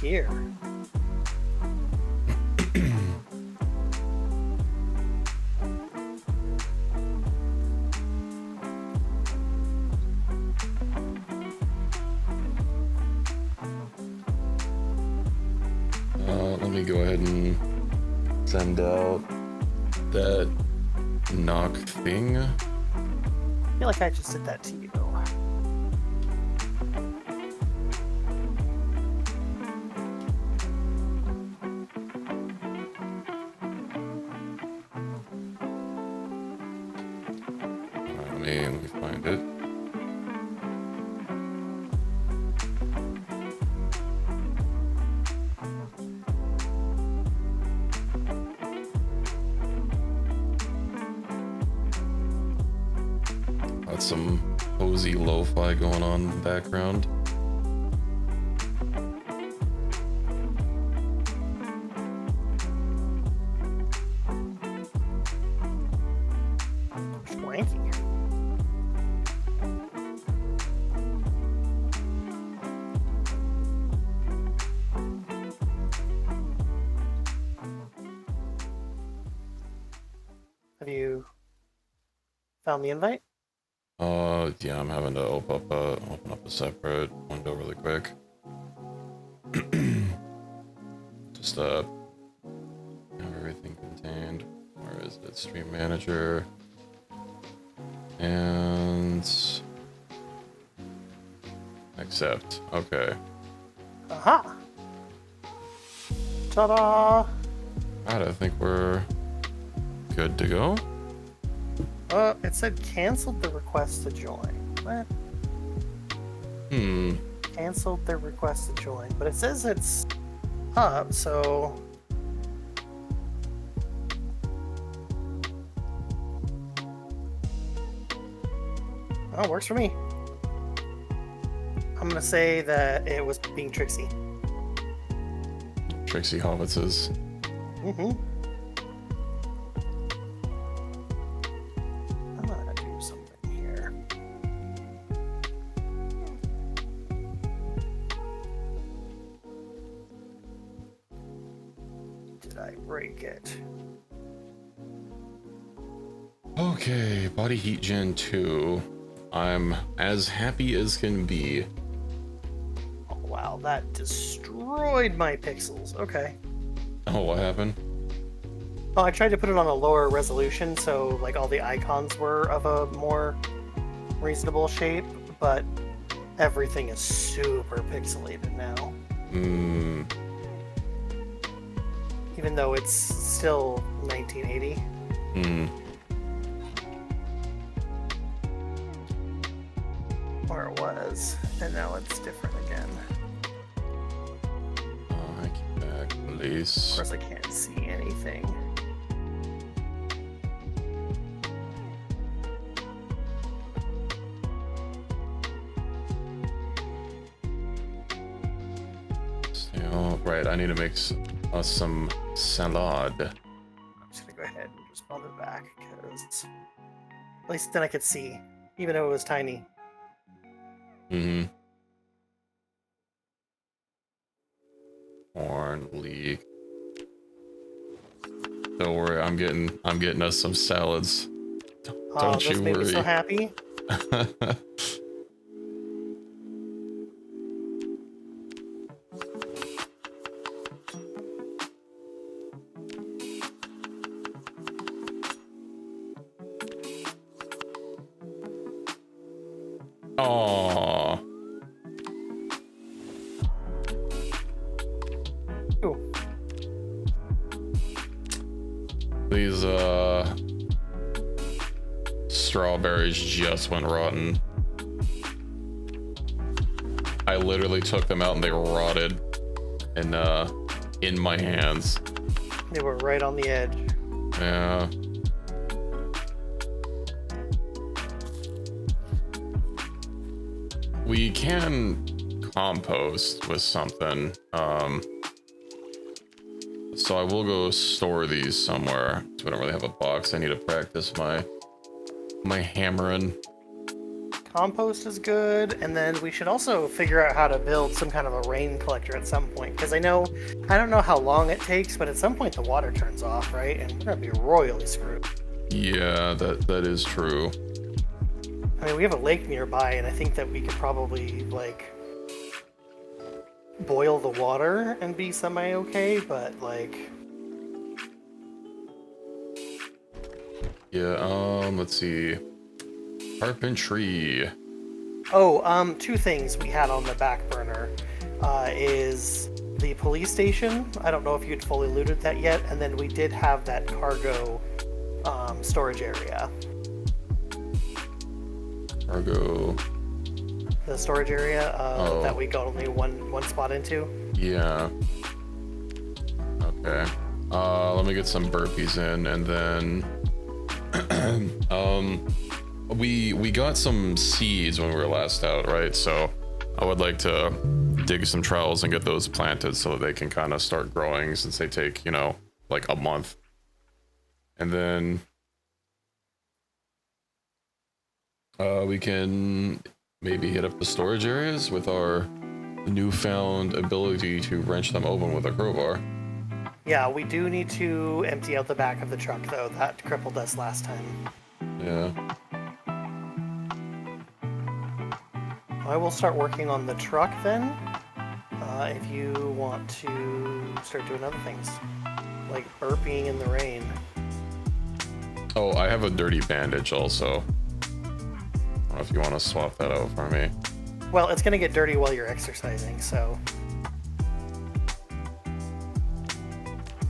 here? Let me go ahead and send out that knock thing. I feel like I just did that to you. Let me find it. Got some cozy lo-fi going on in the background. Swanky. Have you found the invite? Yeah, I'm having to open up a separate window really quick. Just have everything contained. Where is it? Stream manager and accept. Okay. Aha! Ta-da! Alright, I think we're good to go. It said canceled the request to join. What? Canceled their request to join, but it says it's up, so... Oh, works for me. I'm gonna say that it was being tricksy. Trixie Hobbitses. Mm-hmm. I'm gonna do something here. Did I break it? Okay, Body Heat Gen 2. I'm as happy as can be. Oh wow, that destroyed my pixels. Okay. Oh, what happened? Oh, I tried to put it on a lower resolution, so like all the icons were of a more reasonable shape, but everything is super pixelated now. Even though it's still 1980. Or it was, and now it's different again. I keep back, Of please. course, I can't see anything. Still, right, I need to make us some salad. I'm just gonna go ahead and just bump it back, because at least then I could see, even though it was tiny. Corn leek. Don't worry, I'm getting us some salads. Don't you those made worry. me so happy. Aww. Ooh. These strawberries just went rotten. I literally took them out and they rotted in my hands. They were right on the edge. Yeah. We can compost with something. So I will go store these somewhere. So I don't really have a box. I need to practice my hammering. Compost is good, and then we should also figure out how to build some kind of a rain collector at some point, because I don't know how long it takes, but at some point the water turns off, right? And we're gonna be royally screwed. Yeah, that is true. I mean, we have a lake nearby, and I think that we could probably, like, boil the water and be semi-okay, but, like... Yeah, let's see. Carpentry. Oh, two things we had on the back burner is the police station. I don't know if you'd fully looted that yet, and then we did have that cargo storage area. Cargo. The storage area that we got only one spot into. Yeah. Okay. Let me get some burpees in, and then we got some seeds when we were last out, right? So I would like to dig some trowels and get those planted so that they can kind of start growing, since they take, you know, like a month. And then we can maybe hit up the storage areas with our newfound ability to wrench them open with a crowbar. Yeah, we do need to empty out the back of the truck, though. That crippled us last time. Yeah. I will start working on the truck then, if you want to start doing other things, like burping in the rain. Oh, I have a dirty bandage also. I don't know if you want to swap that out for me. Well, it's going to get dirty while you're exercising, so...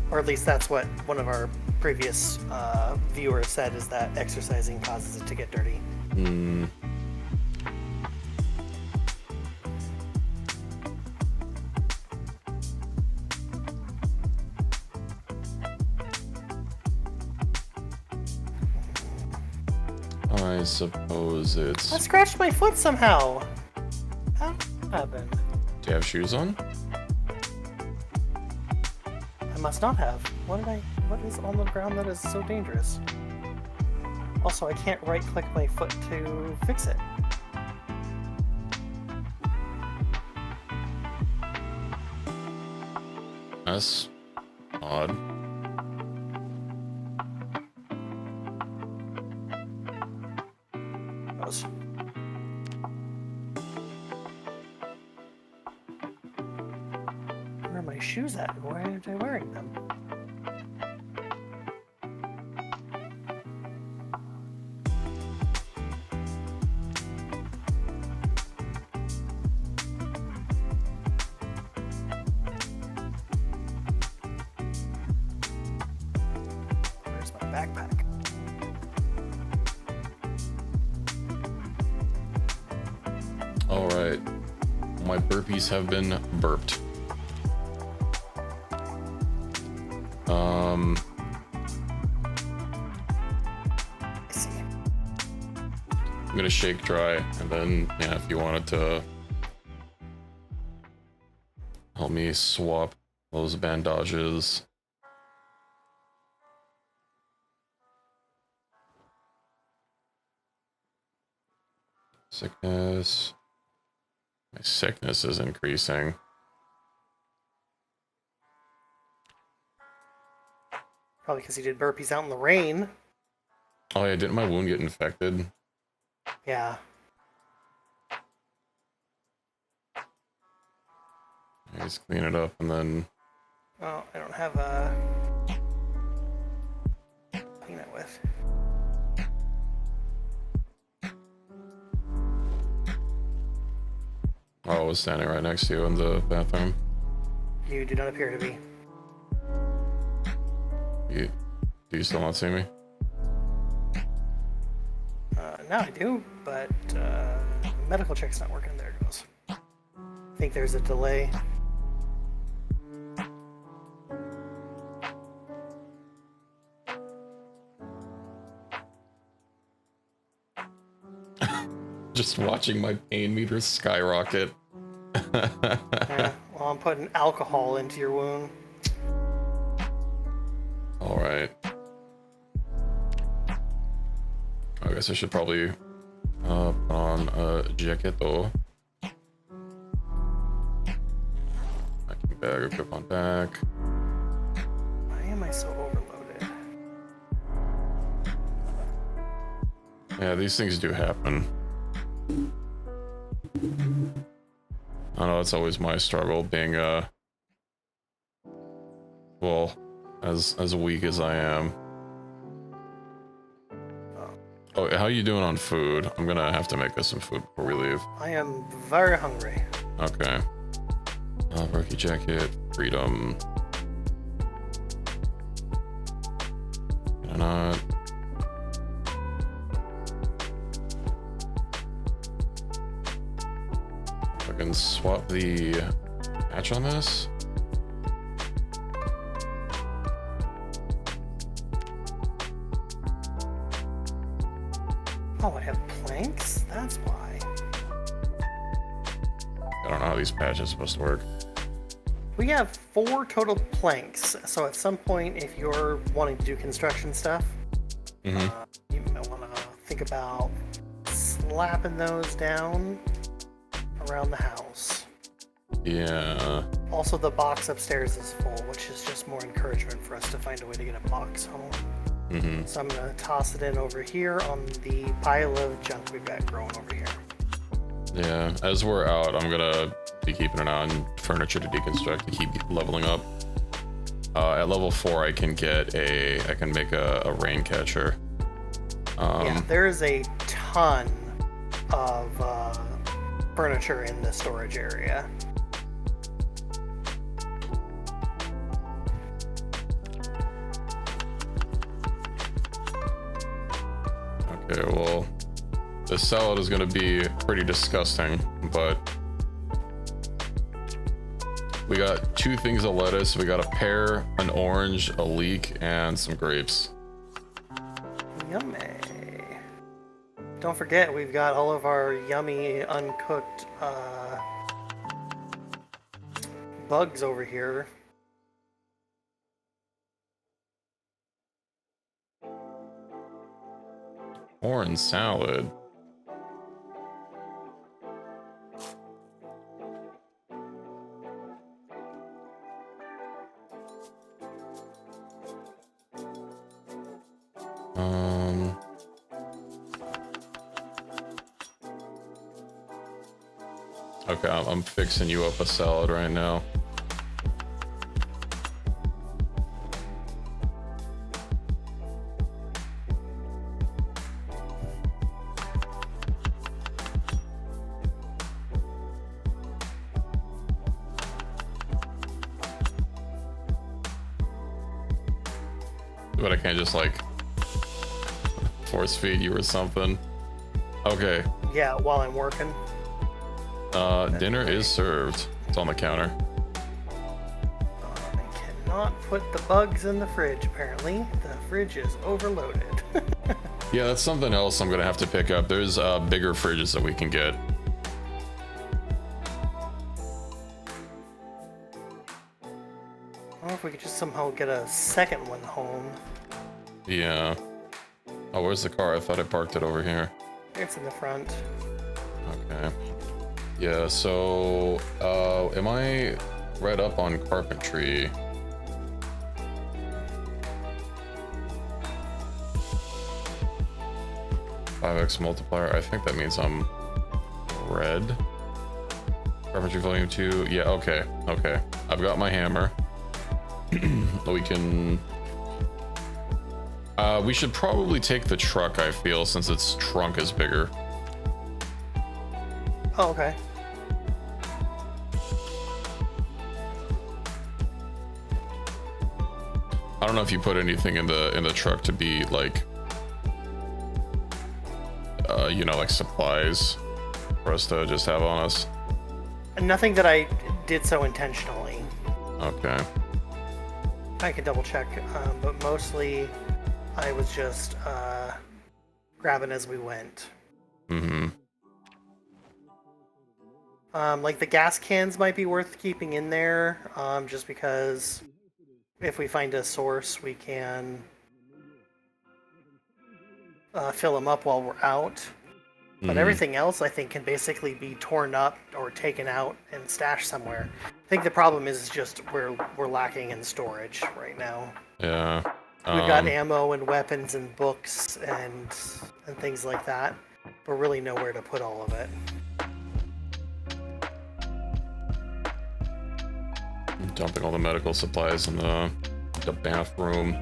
Or at least that's what one of our previous viewers said, is that exercising causes it to get dirty. Hmm. I suppose it's... I scratched my foot somehow! How did that happen? Do you have shoes on? I must not have. What is on the ground that is so dangerous? Also, I can't right-click my foot to fix it. That's odd. Gross. Where are my shoes at? Why aren't I wearing them? Where's my backpack? All right. My burpees have been burped. I see. I'm gonna shake dry, and then, yeah, if you wanted to help me swap those bandages. Sickness. My sickness is increasing. Probably because he did burpees out in the rain. Oh yeah, didn't my wound get infected? Yeah. I just clean it up and then... Oh, I don't have a... clean it with. Oh, I was standing right next to you in the bathroom. You do not appear to be. Do you still not see me? Now I do, but medical check's not working. There it goes. I think there's a delay. Just watching my pain meter skyrocket. Yeah, well, I'm putting alcohol into your wound. Alright. I guess I should probably Put on a jaqueto. Packing bag, equip on back. Why am I so overloaded? Yeah, these things do happen. I know it's always my struggle being well, as weak as I am. Oh, how you doing on food? I'm gonna have to make us some food before we leave. I am very hungry. Okay. Rookie jacket, freedom. Not. I can swap the patch on this. Oh, I have planks? That's why. I don't know how these patches are supposed to work. We have 4 total planks, so at some point, if you're wanting to do construction stuff, you might want to think about slapping those down around the house. Yeah. Also, the box upstairs is full, which is just more encouragement for us to find a way to get a box home. So I'm going to toss it in over here on the pile of junk we've got growing over here. Yeah, as we're out, I'm gonna be keeping an eye on furniture to deconstruct to keep leveling up. At level 4, I can make a rain catcher. Yeah, there is a ton of furniture in the storage area. Okay, well, this salad is gonna be pretty disgusting, but we got 2 things of lettuce. We got a pear, an orange, a leek, and some grapes. Yummy. Don't forget, we've got all of our yummy uncooked bugs over here. Orange salad. Okay, I'm fixing you up a salad right now. But I can't just like force feed you or something. Okay. Yeah, while I'm working. Dinner is served. It's on the counter. I cannot put the bugs in the fridge, apparently. The fridge is overloaded. Yeah, that's something else I'm gonna have to pick up. There's bigger fridges that we can get. I wonder if we could just somehow get a second one home. Yeah. Oh, where's the car? I thought I parked it over here. It's in the front. Okay. Yeah, so am I read up on carpentry? "5x multiplier." I think that means I'm red. Carpentry volume 2. Yeah, okay. Okay. I've got my hammer. We can... we should probably take the truck, I feel, since its trunk is bigger. Oh, okay. I don't know if you put anything in the truck to be like, you know, like supplies for us to just have on us. Nothing that I did so intentionally. Okay. I could double check, but mostly I was just grabbing as we went. Like the gas cans might be worth keeping in there, just because if we find a source, we can fill them up while we're out. But everything else, I think, can basically be torn up or taken out and stashed somewhere. I think the problem is just we're lacking in storage right now. Yeah. We've got ammo and weapons and books and things like that, but really nowhere to put all of it. I'm dumping all the medical supplies in the bathroom.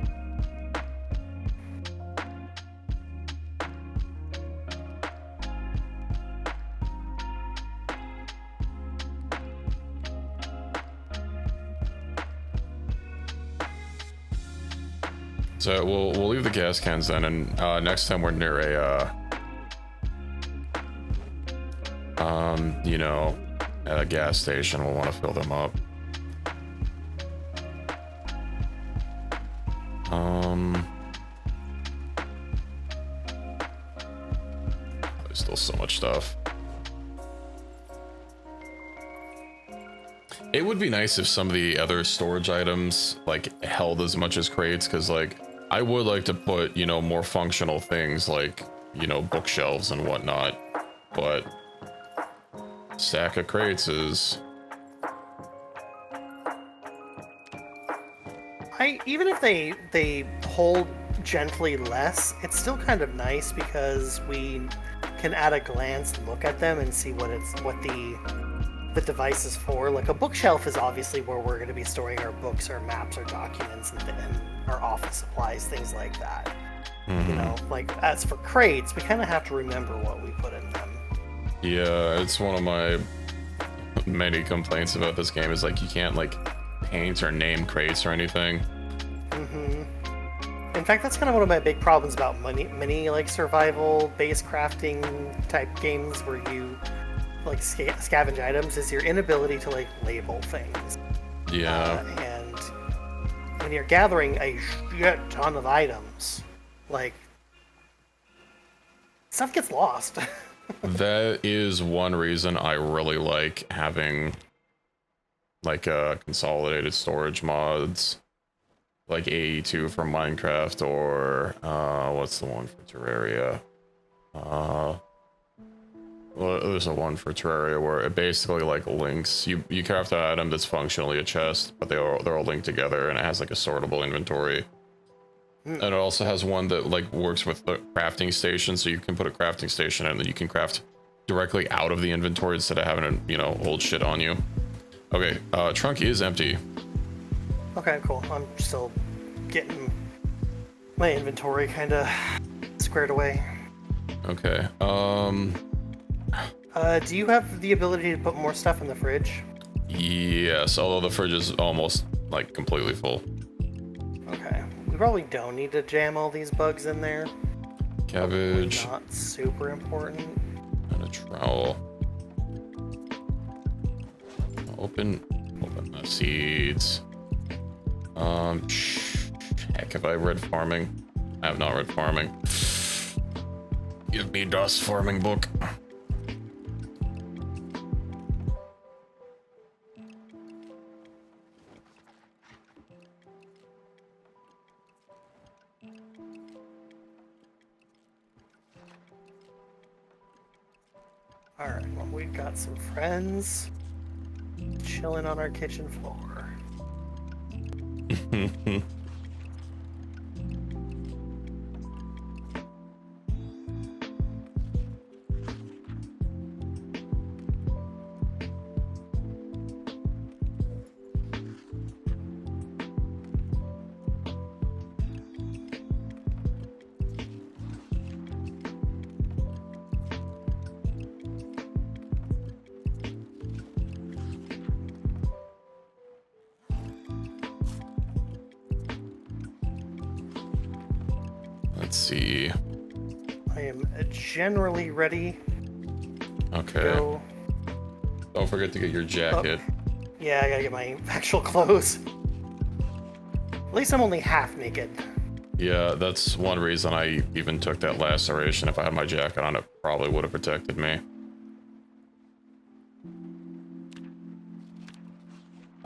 So we'll leave the gas cans then, and next time we're near you know, at a gas station, we'll want to fill them up. There's still so much stuff. It would be nice if some of the other storage items like held as much as crates, because like I would like to put, you know, more functional things like, you know, bookshelves and whatnot, but stack of crates is... Even if they hold gently less, it's still kind of nice because we can at a glance look at them and see what the device is for. Like a bookshelf is obviously where we're going to be storing our books, our maps, our documents, and our office supplies, things like that. You know, like as for crates, we kind of have to remember what we put in them. Yeah, it's one of my many complaints about this game is like you can't like paint or name crates or anything. In fact, that's kind of one of my big problems about many like survival based crafting type games where you like scavenge items is your inability to like label things. Yeah. And when you're gathering a shit ton of items, like stuff gets lost. That is one reason I really like having like consolidated storage mods like AE2 from Minecraft, or what's the one for Terraria? Well, there's a one for Terraria where it basically like links you craft an item that's functionally a chest, but they're all linked together, and it has like a sortable inventory. And it also has one that like works with the crafting station, so you can put a crafting station in, and then you can craft directly out of the inventory instead of having to, you know, hold shit on you. Okay, trunk is empty. Okay, cool. I'm still getting my inventory kind of squared away. Okay. Do you have the ability to put more stuff in the fridge? Yes, although the fridge is almost like completely full. Okay. We probably don't need to jam all these bugs in there. Cabbage. Probably not super important. And a trowel. Open the seeds. Heck, have I read farming? I have not read farming. Give me dust farming book. Alright, well, we've got some friends chilling on our kitchen floor. Let's see. I am generally ready. Okay. Go. Don't forget to get your jacket. Oh, yeah, I gotta get my actual clothes. At least I'm only half naked. Yeah, that's one reason I even took that laceration. If I had my jacket on, it probably would have protected me.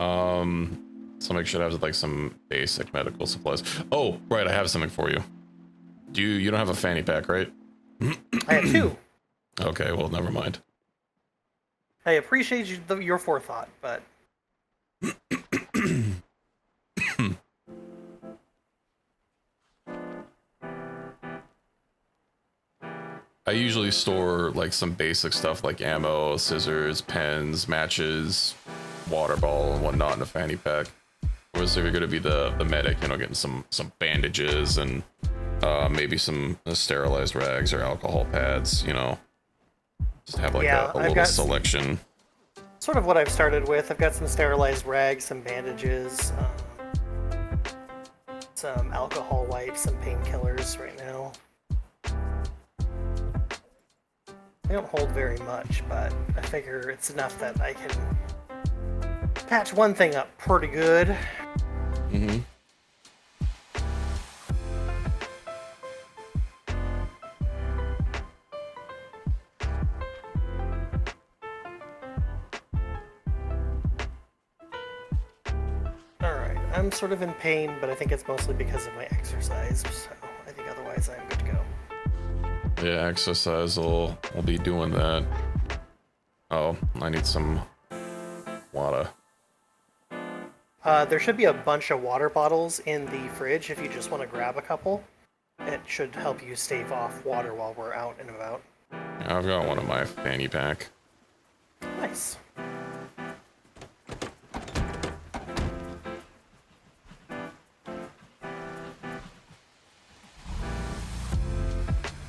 So make sure I have like some basic medical supplies. Oh, right, I have something for you. You don't have a fanny pack, right? I have two. Okay, well, never mind. I appreciate your forethought, but I usually store like some basic stuff like ammo, scissors, pens, matches, water bottle, and whatnot in a fanny pack. Whereas if you're gonna be the medic, you know, getting some bandages and maybe some sterilized rags or alcohol pads, you know, just have like yeah, a I've little got selection. sort of what I've started with. I've got some sterilized rags, some bandages, some alcohol wipes, some painkillers right now. They don't hold very much, but I figure it's enough that I can patch one thing up pretty good. Mm-hmm. Alright, I'm sort of in pain, but I think it's mostly because of my exercise, so I think otherwise I'm good to go. Yeah, exercise will be doing that. Oh, I need some water. There should be a bunch of water bottles in the fridge if you just want to grab a couple. It should help you stave off water while we're out and about. Yeah, I've got one in my fanny pack. Nice.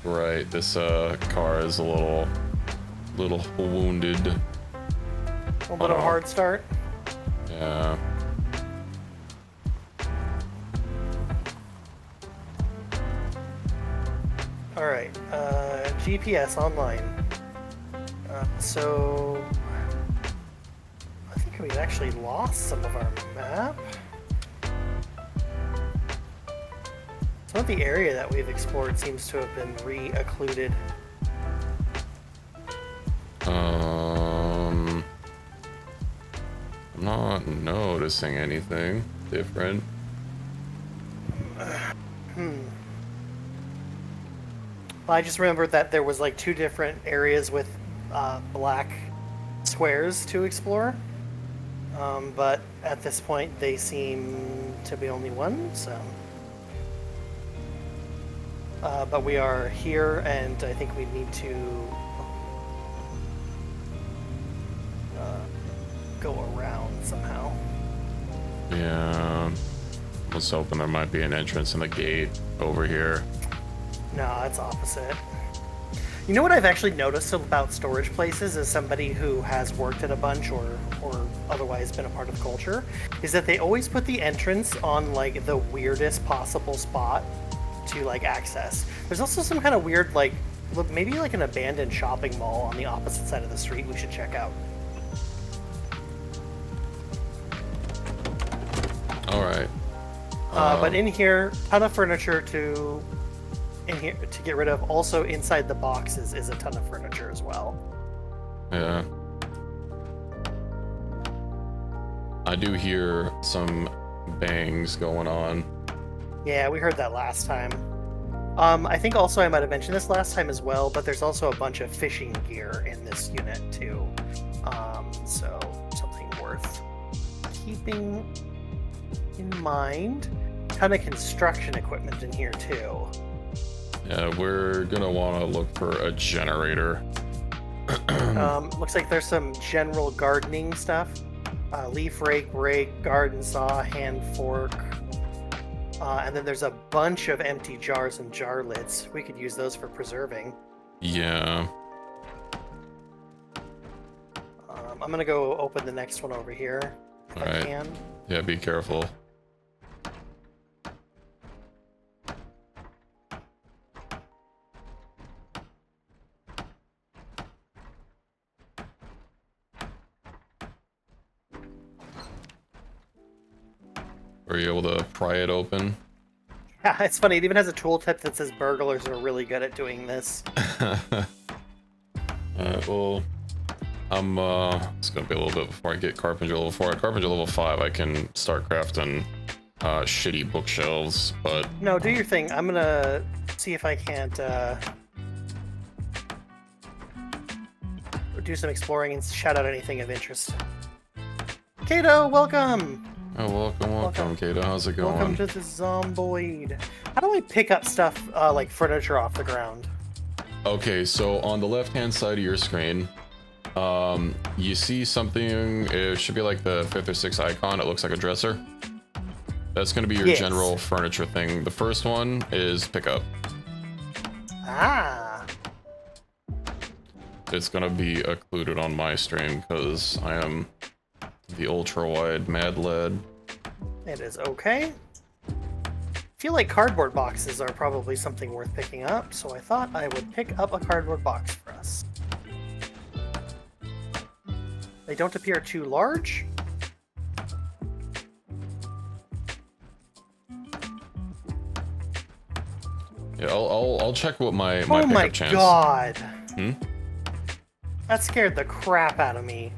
Right, this car is a little wounded. A little bit of a hard start. Yeah. Alright, GPS online. So I think we actually lost some of our map. Some of the area that we've explored seems to have been re-occluded. I'm not noticing anything different. Well, I just remembered that there was like 2 different areas with black squares to explore. But at this point they seem to be only one, so... but we are here, and I think we need to go around somehow. Yeah. I was hoping there might be an entrance in the gate over here. No, it's opposite. You know what I've actually noticed about storage places as somebody who has worked at a bunch or otherwise been a part of the culture, is that they always put the entrance on like the weirdest possible spot to like access. There's also some kind of weird like maybe like an abandoned shopping mall on the opposite side of the street we should check out. All right. But in here, ton of furniture to get rid of. Also inside the boxes is a ton of furniture as well. Yeah. I do hear some bangs going on. Yeah, we heard that last time. I think also I might have mentioned this last time as well, but there's also a bunch of fishing gear in this unit too. So something worth keeping in mind. Ton of construction equipment in here too. Yeah, we're gonna want to look for a generator. Looks like there's some general gardening stuff. Leaf rake, garden saw, hand fork. And then there's a bunch of empty jars and jar lids. We could use those for preserving. Yeah. I'm gonna go open the next one over here if I can. Yeah, be careful. Are you able to pry it open? Yeah, it's funny. It even has a tooltip that says burglars are really good at doing this. Alright, well, I'm it's gonna be a little bit before I get carpentry level 4. At carpentry level 5, I can start crafting shitty bookshelves, but No, do your thing. I'm gonna see if I can't do some exploring and shout out anything of interest. Kato, welcome! Oh, welcome, Kato. How's it going? Welcome to the Zomboid. How do I pick up stuff like furniture off the ground? Okay, so on the left-hand side of your screen, you see something. It should be like the 5th or 6th icon. It looks like a dresser. That's going to be your general furniture thing. The first one is pickup. Ah. It's going to be occluded on my stream because I am the ultra-wide mad lad. It is okay. I feel like cardboard boxes are probably something worth picking up, so I thought I would pick up a cardboard box for us. They don't appear too large. Yeah, I'll check what my pickup chance. Oh my god! Hmm? That scared the crap out of me.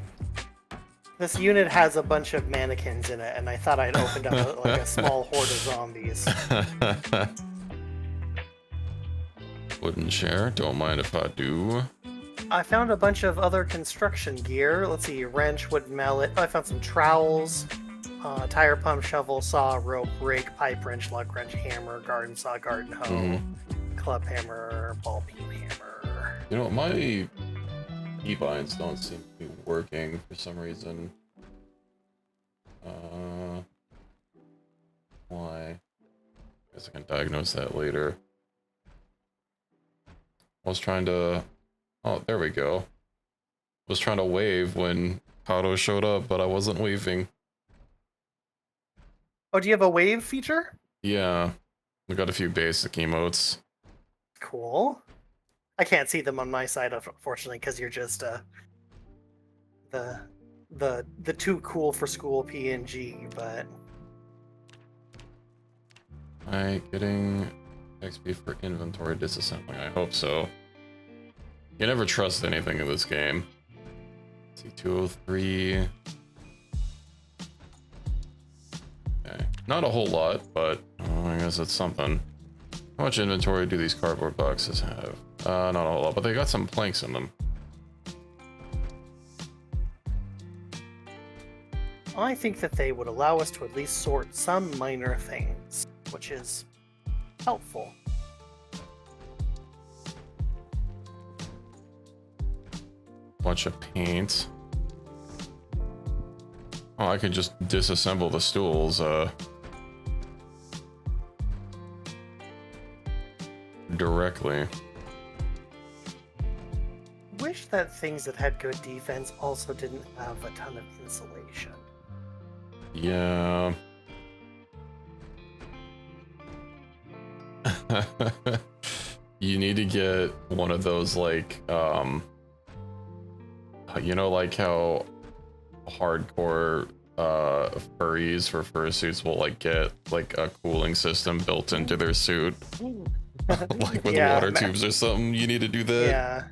This unit has a bunch of mannequins in it, and I thought I'd opened up like a small horde of zombies. Wooden chair. Don't mind if I do. I found a bunch of other construction gear. Let's see, wrench, wooden mallet. Oh, I found some trowels, tire pump, shovel, saw, rope, rake, pipe wrench, lug wrench, hammer, garden saw, garden hoe, club hammer, ball peen hammer. You know, my keybinds don't seem to be working for some reason. Why? Guess I can diagnose that later. I was trying to... Oh, there we go. Was trying to wave when Kato showed up, but I wasn't waving. Oh, do you have a wave feature? Yeah. We got a few basic emotes. Cool. I can't see them on my side, unfortunately, because you're just the too cool for school PNG, but... Alright, getting XP for inventory disassembling. I hope so. You never trust anything in this game. Let's see, 203. Okay. Not a whole lot, but I guess it's something. How much inventory do these cardboard boxes have? Not a whole lot, but they got some planks in them. I think that they would allow us to at least sort some minor things, which is helpful. Bunch of paint. Oh, I could just disassemble the stools, directly. Wish that things that had good defense also didn't have a ton of insulation. Yeah. You need to get one of those, like, you know, like how hardcore furries for fursuits will like get like a cooling system built into their suit, like with water tubes or something. You need to do that. Yeah,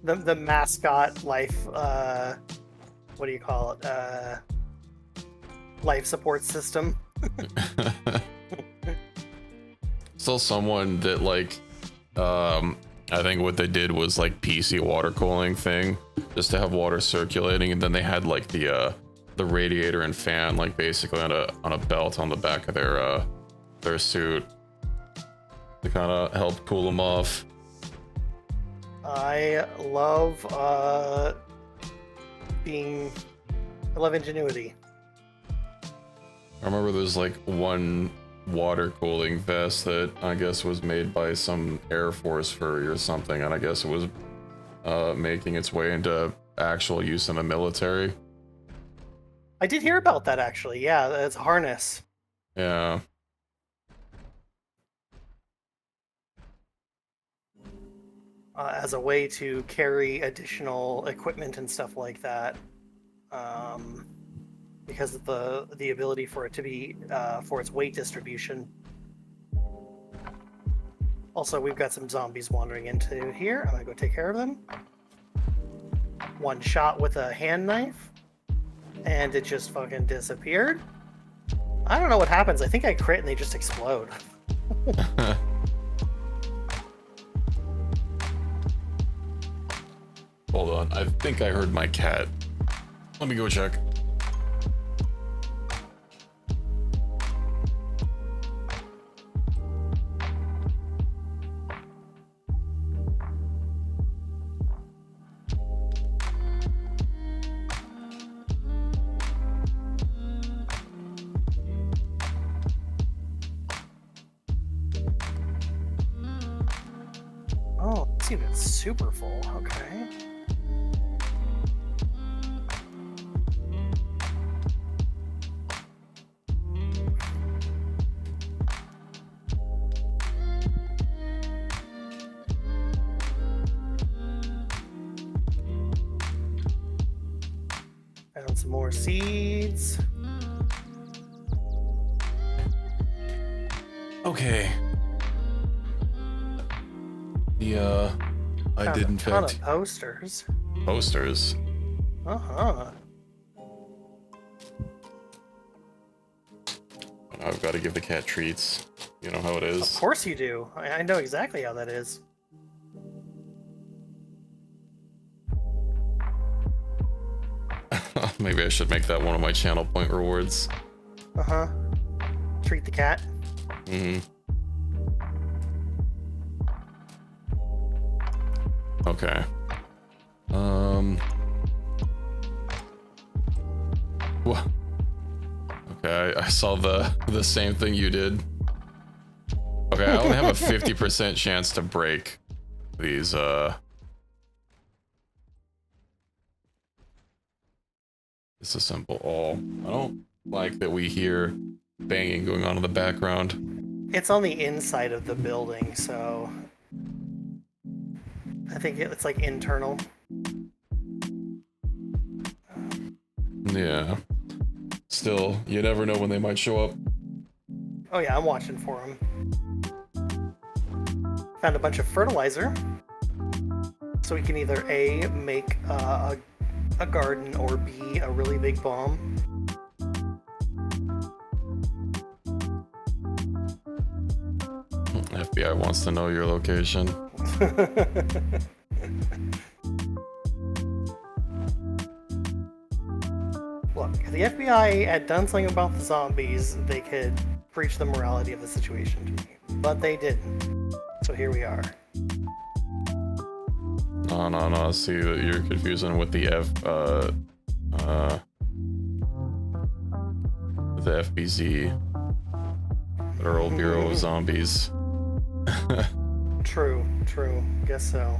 the mascot life. What do you call it? Life support system. Still someone that like, I think what they did was like PC water cooling thing, just to have water circulating, and then they had like the radiator and fan like basically on a belt on the back of their suit to kind of help cool them off. I love ingenuity. I remember there's like one water cooling vest that I guess was made by some Air Force furry or something, and I guess it was making its way into actual use in the military. I did hear about that actually. Yeah, it's a harness. Yeah. As a way to carry additional equipment and stuff like that, because of the ability for it to be for its weight distribution. Also, we've got some zombies wandering into here. I'm gonna go take care of them. One shot with a hand knife, and it just fucking disappeared. I don't know what happens. I think I crit and they just explode. Hold on, I think I heard my cat. Let me go check. Oh, it's even super full. Okay. Found some more seeds. Okay. I Found did a in ton fact of posters. posters. Uh-huh. I've got to give the cat treats. You know how it Of is. course you do. I know exactly how that is. Maybe I should make that one of my channel point rewards. Uh-huh. Treat the cat. Mm-hmm. Okay. Well, okay, I saw the same thing you did. Okay, I only have a 50% chance to break these, disassemble all. I don't like that we hear banging going on in the background. It's on the inside of the building, so I think it's like internal. Yeah. Still, you never know when they might show up. Oh yeah, I'm watching for them. Found a bunch of fertilizer, so we can either A, make a garden, or B, a really big bomb. FBI wants to know your location. Look, if the FBI had done something about the zombies, they could preach the morality of the situation to me. But they didn't. So here we are. No, see that you're confusing with the the FBZ, Federal Bureau of Zombies. True. Guess so.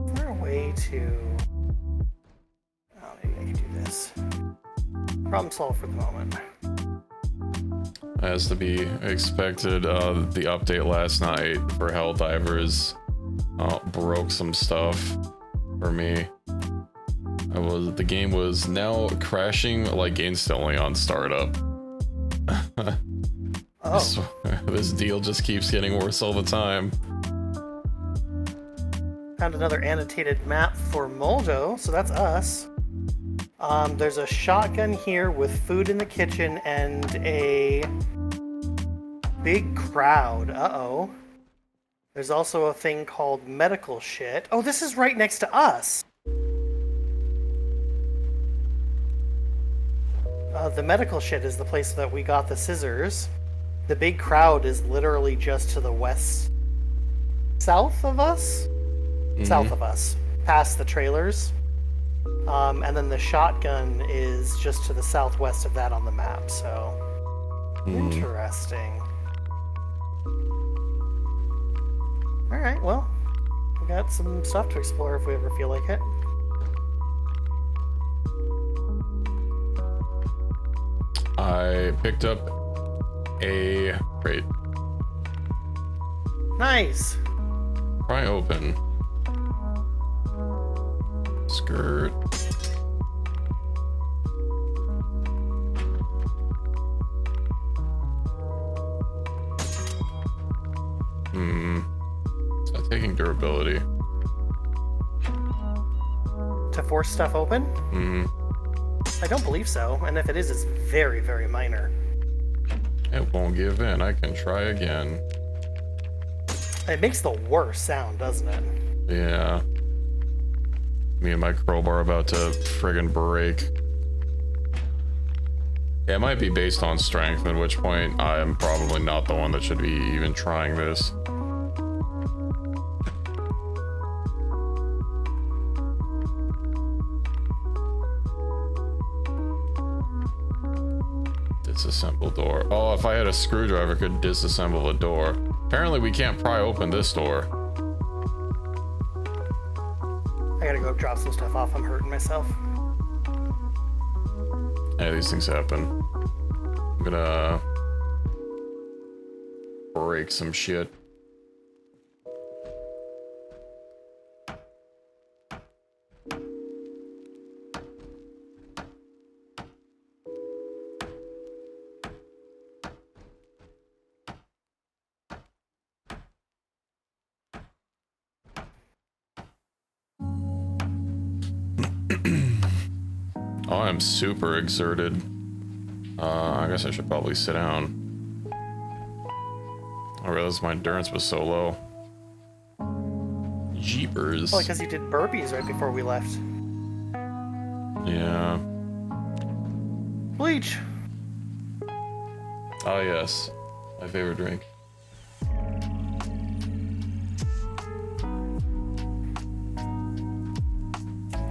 Is there a way to... Oh, maybe I can do this. Problem solved for the moment. As to be expected, the update last night for Helldivers broke some stuff for me. The game was now crashing like instantly on startup. Oh. This deal just keeps getting worse all the time. Found another annotated map for Muldraugh, so that's us. There's a shotgun here with food in the kitchen and a big crowd. Uh-oh. There's also a thing called medical shit. Oh, this is right next to us. The medical shit is the place that we got the scissors. The big crowd is literally just to the west. South of us? Mm-hmm. South of us. Past the trailers. And then the shotgun is just to the southwest of that on the map, so... Interesting. Alright, well, we got some stuff to explore if we ever feel like it. I picked up a crate. Nice! Pry open. Skirt. Is that taking durability? To force stuff open? I don't believe so, and if it is, it's very, very minor. It won't give in. I can try again. It makes the worst sound, doesn't it? Yeah. Me and my crowbar about to friggin' break. Yeah, it might be based on strength, at which point I am probably not the one that should be even trying this. Disassemble door. Oh, if I had a screwdriver, I could disassemble a door. Apparently we can't pry open this door. I gotta go drop some stuff off. I'm hurting myself. Yeah, these things happen. I'm gonna break some shit. Oh, I'm super exerted. I guess I should probably sit down. I realized my endurance was so low. Jeepers. Well, because you did burpees right before we left. Yeah. Bleach. Oh yes, my favorite drink.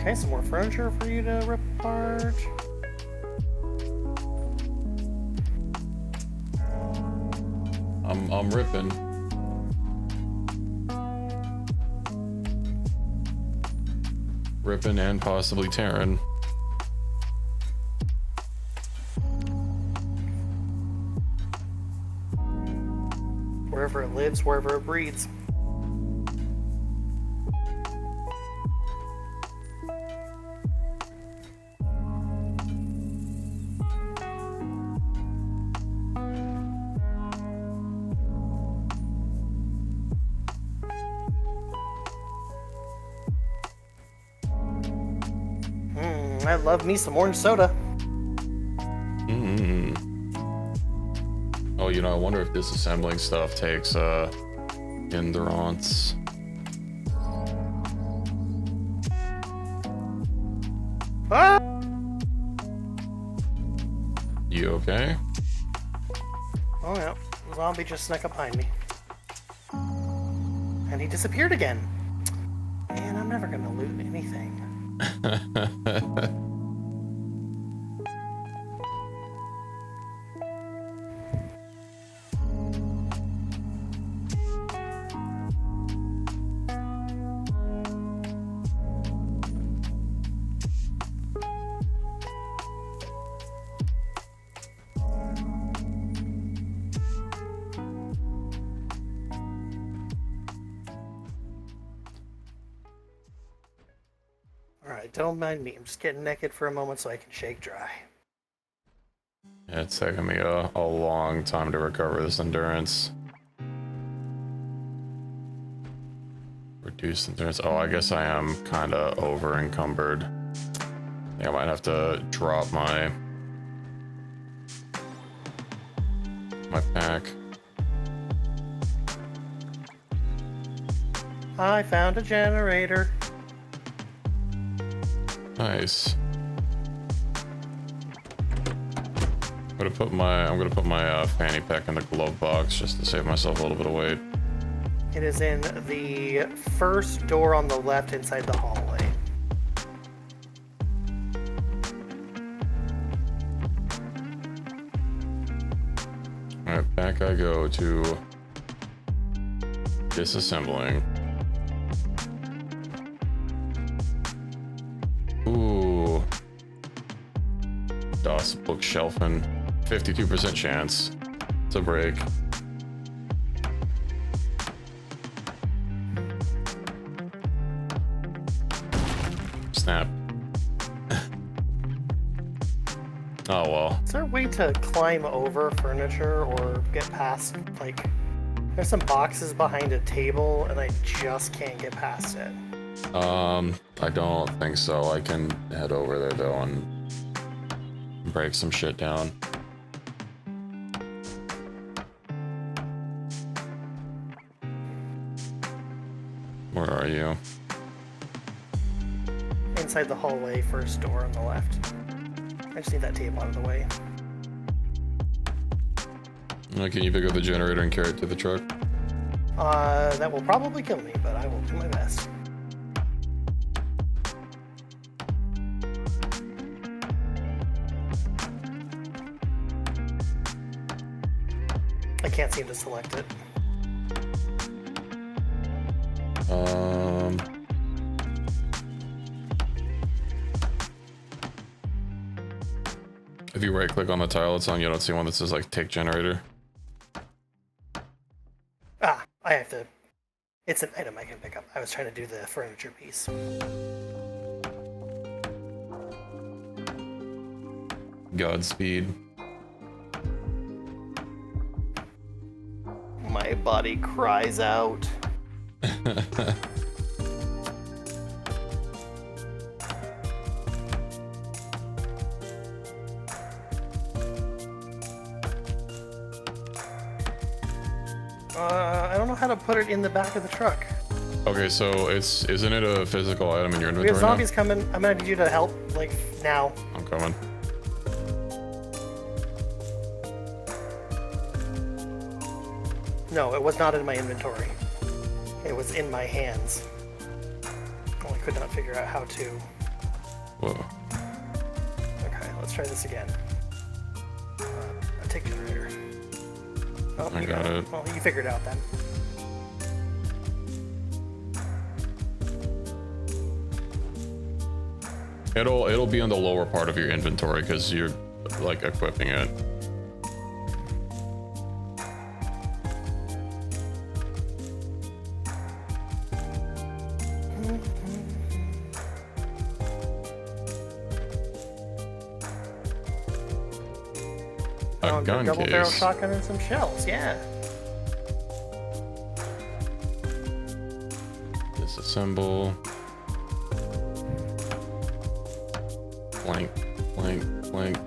Okay, some more furniture for you to rip apart. I'm ripping. Ripping and possibly tearing. Wherever it lives, wherever it breeds. I love me some orange soda. Oh, you know, I wonder if disassembling stuff takes endurance. Ah! You okay? Oh yeah, the zombie just snuck up behind me. And he disappeared again. Man, I'm never gonna loot anything. Alright, don't mind me. I'm just getting naked for a moment so I can shake dry. Yeah, it's taken me a long time to recover this endurance. Reduced endurance. Oh, I guess I am kind of over encumbered. I think I might have to drop my pack. I found a generator. Nice. I'm gonna put my fanny pack in the glove box just to save myself a little bit of weight. It is in the first door on the left inside the hallway. Alright, back I go to disassembling. Ooh. DOS bookshelfing. 52% chance to break. Snap. Oh well. Is there a way to climb over furniture or get past, like, there's some boxes behind a table and I just can't get past it. I don't think so. I can head over there though and break some shit down. Where are you? Inside the hallway, first door on the left. I just need that tape out of the way. Can you pick up the generator and carry it to the truck? That will probably kill me, but I will do my best. I can't seem to select it. If you right click on the tile it's on, you don't see one that says like take generator. Ah, I have to. It's an item I can pick up. I was trying to do the furniture piece. Godspeed. My body cries out. I don't know how to put it in the back of the truck. Okay, so isn't it a physical item in your We inventory have zombies coming. I'm gonna need you to help, like, now. I'm coming. No, it was not in my inventory. It was in my hands. Well, I could not figure out how to. Whoa. Okay, let's try this again. Take generator. Oh, I you got it. Well, you figured it out then. It'll be on the lower part of your inventory because you're like equipping it. A gun double barrel case. shotgun and some shells, yeah. Disassemble. Blank, blank, blank.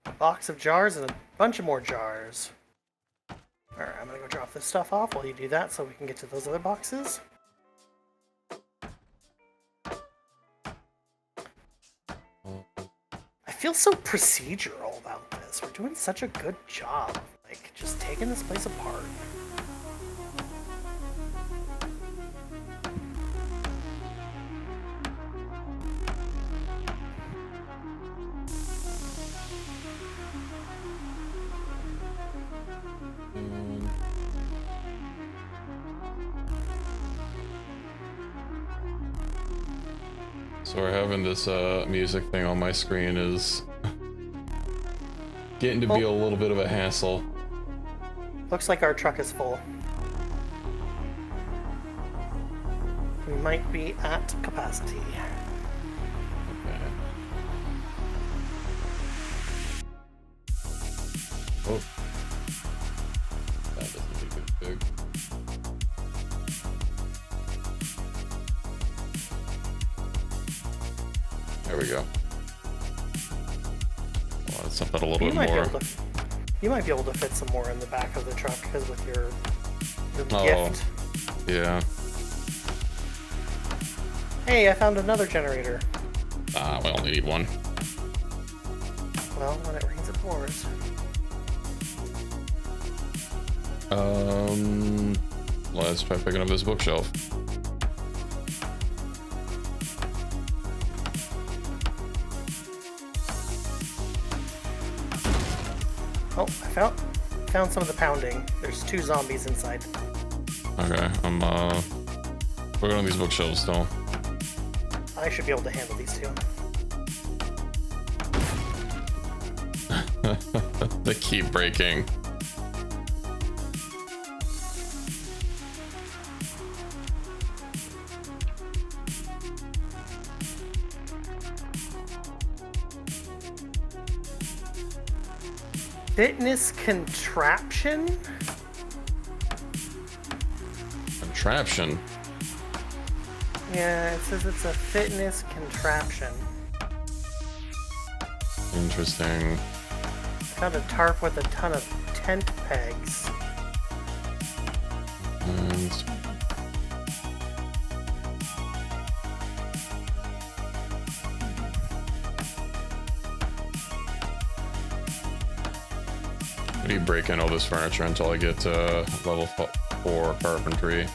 A box of jars and a bunch of more jars. Alright, I'm gonna go drop this stuff off while you do that so we can get to those other boxes. I feel so procedural about this. We're doing such a good job, like, just taking this place apart. So we're having this music thing on my screen is getting to be a little bit of a hassle. Looks like our truck is full. We might be at capacity. Okay. Oh. That doesn't look good big. There we go. Well, let's up that a little bit more. You might be able to fit some more in the back of the truck because with your Oh, gift. yeah. Hey, I found another generator. We only need one. Well, when it rains, it pours. Let's try picking up this bookshelf. Oh, I found some of the pounding. There's 2 zombies inside. Okay, I'm working on these bookshelves still. I should be able to handle these 2. They keep breaking. Fitness contraption? Contraption. Yeah, it says it's a fitness contraption. Interesting. Found a tarp with a ton of tent pegs. And I need to break in all this furniture until I get to level 4 carpentry.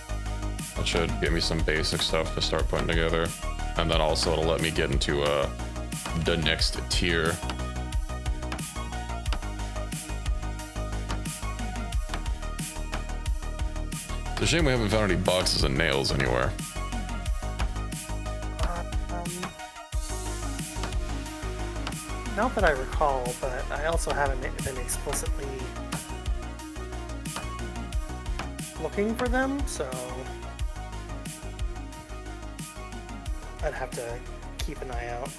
That should give me some basic stuff to start putting together. And then also it'll let me get into the next tier. It's a shame we haven't found any boxes of nails anywhere. Not that I recall, but I also haven't been explicitly looking for them, so I'd have to keep an eye out.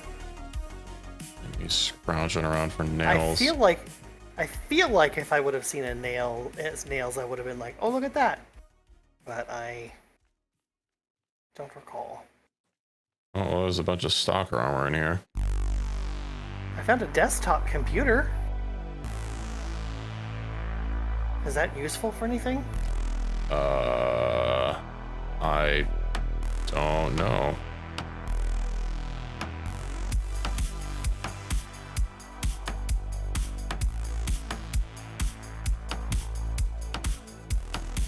He's scrounging around for nails. I feel like if I would have seen a nail as nails, I would have been like, oh, look at that. But I don't recall. Oh, well, there's a bunch of stalker armor in here. I found a desktop computer. Is that useful for anything? I don't know.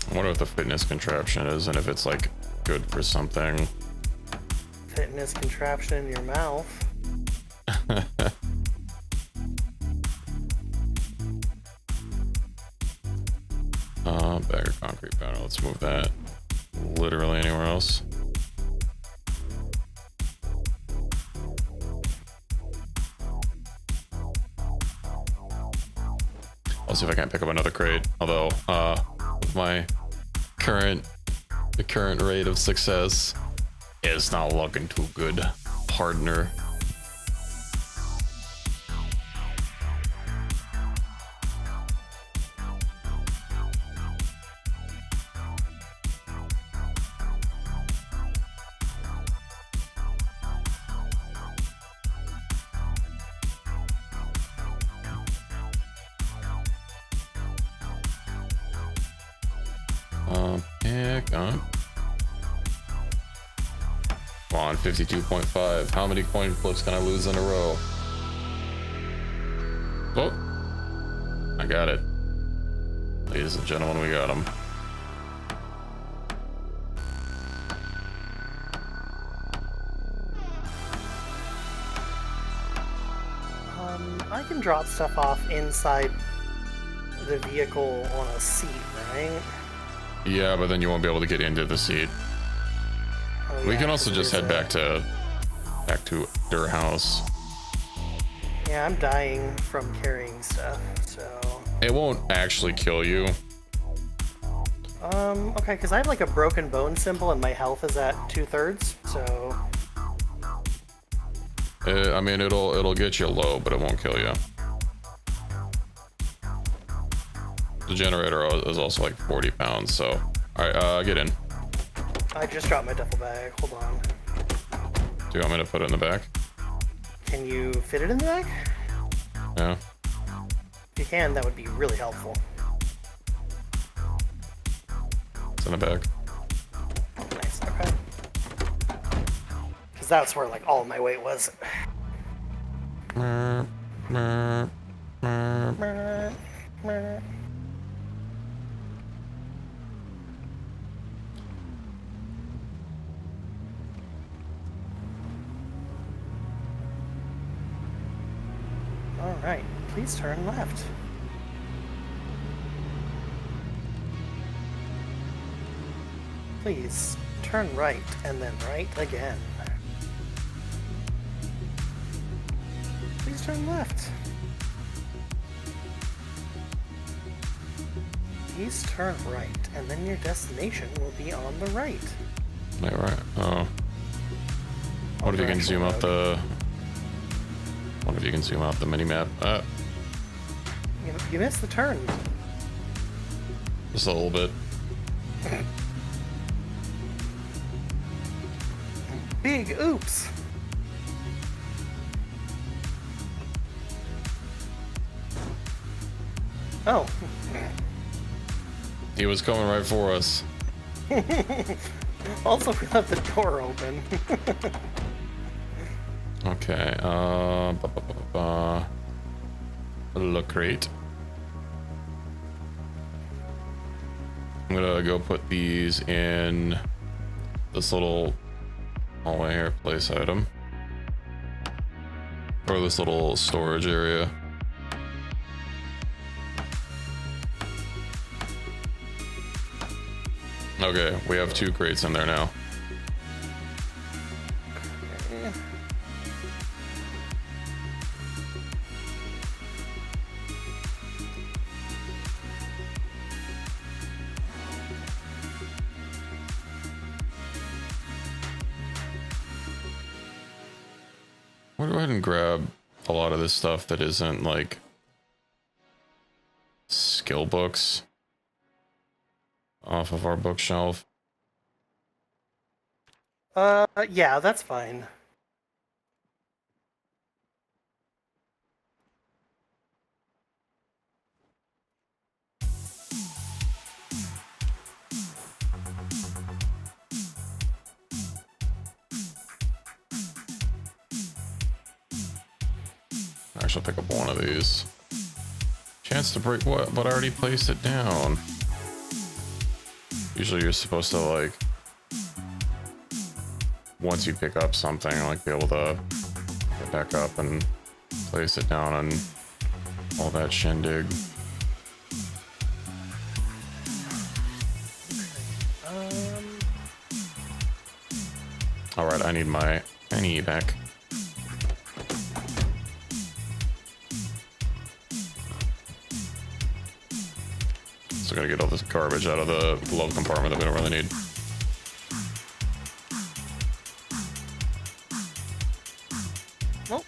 I wonder what the fitness contraption is and if it's like good for something. Fitness contraption in your mouth. Bag of concrete powder. Let's move that literally anywhere else. I'll see if I can't pick up another crate. Although, with my current rate of success, it's not looking too good, partner. Pick up. Come on, 52.5. How many coin flips can I lose in a row? Oh, I got it. Ladies and gentlemen, we got him. I can drop stuff off inside the vehicle on a seat, right? Yeah, but then you won't be able to get into the seat. Oh, We yeah, can also just head back to their house. Yeah, I'm dying from carrying stuff, so... It won't actually kill you. Okay, because I have like a broken bone symbol and my health is at 2/3, so... I mean, it'll get you low, but it won't kill you. The generator is also like 40 pounds, so... Alright, get in. I just dropped my duffel bag, hold on. Do you want me to put it in the back? Can you fit it in the bag? Yeah. If you can, that would be really helpful. It's in the back. Nice, okay. Because that's where like all my weight was. Alright, please turn left. Please turn right and then right again. Please turn left. Please turn right and then your destination will be on the right. Wait, right. Oh. What if you can zoom out the... What if you can zoom out the mini-map? You missed the turn. Just a little bit. Big oops. Oh. He was coming right for us. Also, we left the door open. Okay, look great. I'm gonna go put these in this little hallway here, place item. Or this little storage area. Okay, we have 2 crates in there now. We'll go ahead and grab a lot of this stuff that isn't like skill books off of our bookshelf. Yeah, that's fine. I shall pick up one of these. Chance to break what? But I already placed it down. Usually you're supposed to like, once you pick up something, like be able to get back up and place it down and all that shindig. All right, I need my penny back. So gotta get all this garbage out of the glove compartment that we don't really need. Nope.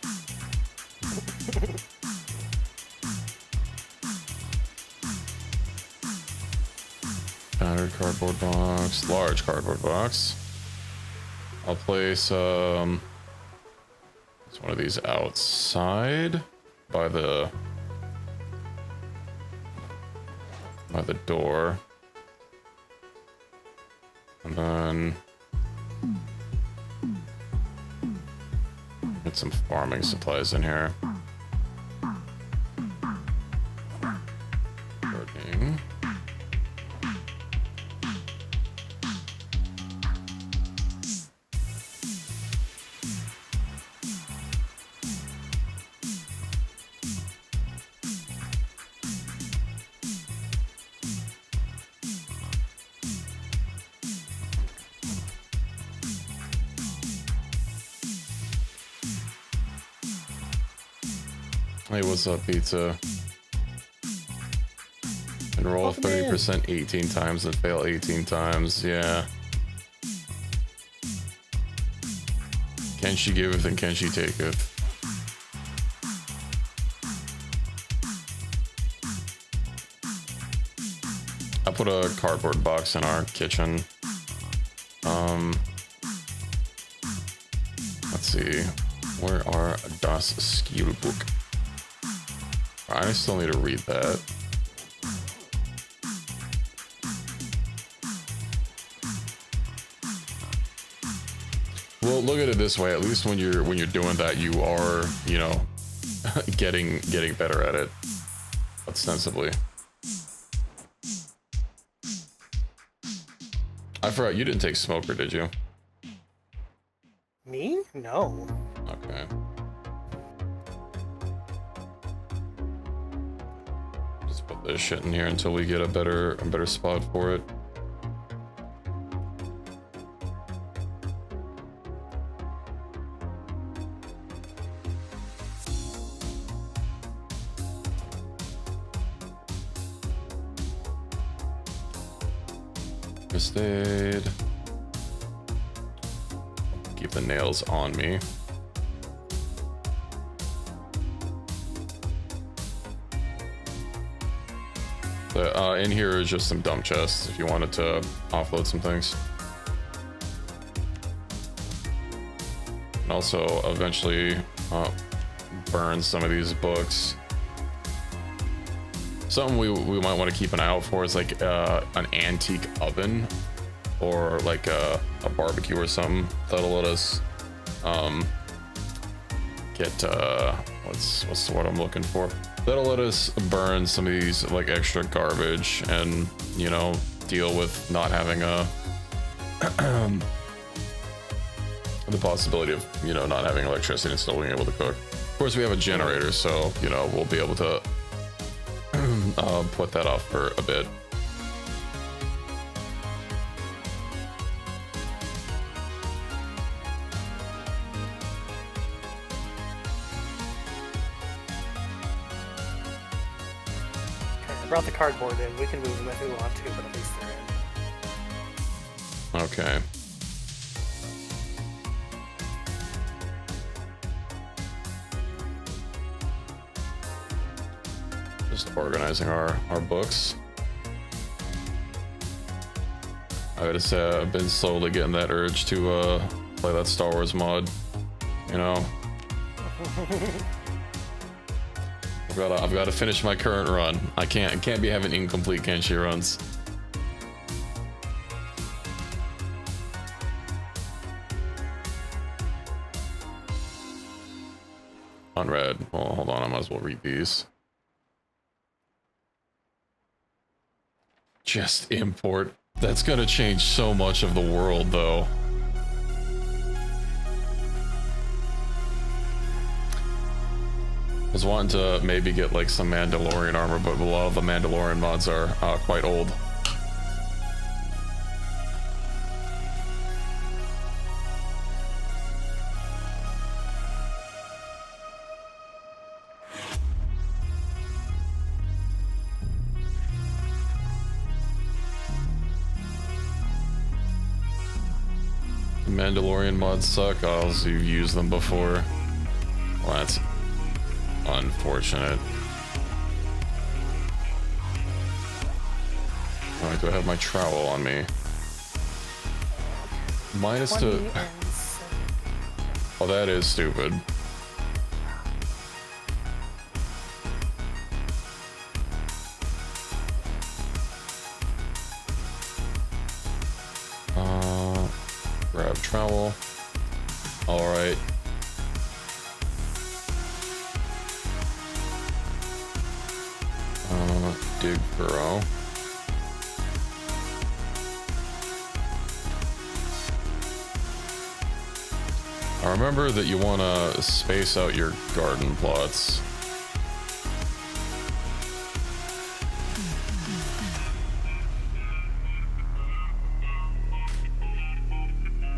Battered cardboard box, large cardboard box. I'll place one of these outside by the door, and then get some farming supplies in here. Working. Hey, what's up, pizza? And roll 30% 18 times and fail 18 times. Yeah. Can she giveth and can she taketh? I put a cardboard box in our kitchen. Let's see. Where are das Skillbook? I still need to read that. Well, look at it this way. At least when you're doing that, you are, you know, getting better at it. Ostensibly. I forgot you didn't take smoker, did you? Me? No. Okay. Just put this shit in here until we get a better spot for it. First aid. Keep the nails on me. In here is just some dump chests if you wanted to offload some things. And also eventually burn some of these books something we might want to keep an eye out for is like an antique oven or like a barbecue or something that'll let us get what's the word I'm looking for, that'll let us burn some of these like extra garbage and, you know, deal with not having a the possibility of, you know, not having electricity and still being able to cook. Of course, we have a generator, so, you know, we'll be able to put that off for a bit. I brought the cardboard in. We can move them if we want to, but at least they're in. Okay. Just organizing our books. I gotta say, I've been slowly getting that urge to play that Star Wars mod. You know, I've got to finish my current run. I can't be having incomplete Kenshi runs. Unread. Well, hold on, I might as well read these. Just import. That's gonna change so much of the world, though. I was wanting to maybe get like some Mandalorian armor, but a lot of the Mandalorian mods are quite old. Mandalorian mods suck. I also used them before. Well, that's unfortunate. Alright, do I have my trowel on me? Minus to... Oh, that is stupid. Grab trowel. Alright. Dig burrow. I remember that you want to space out your garden plots.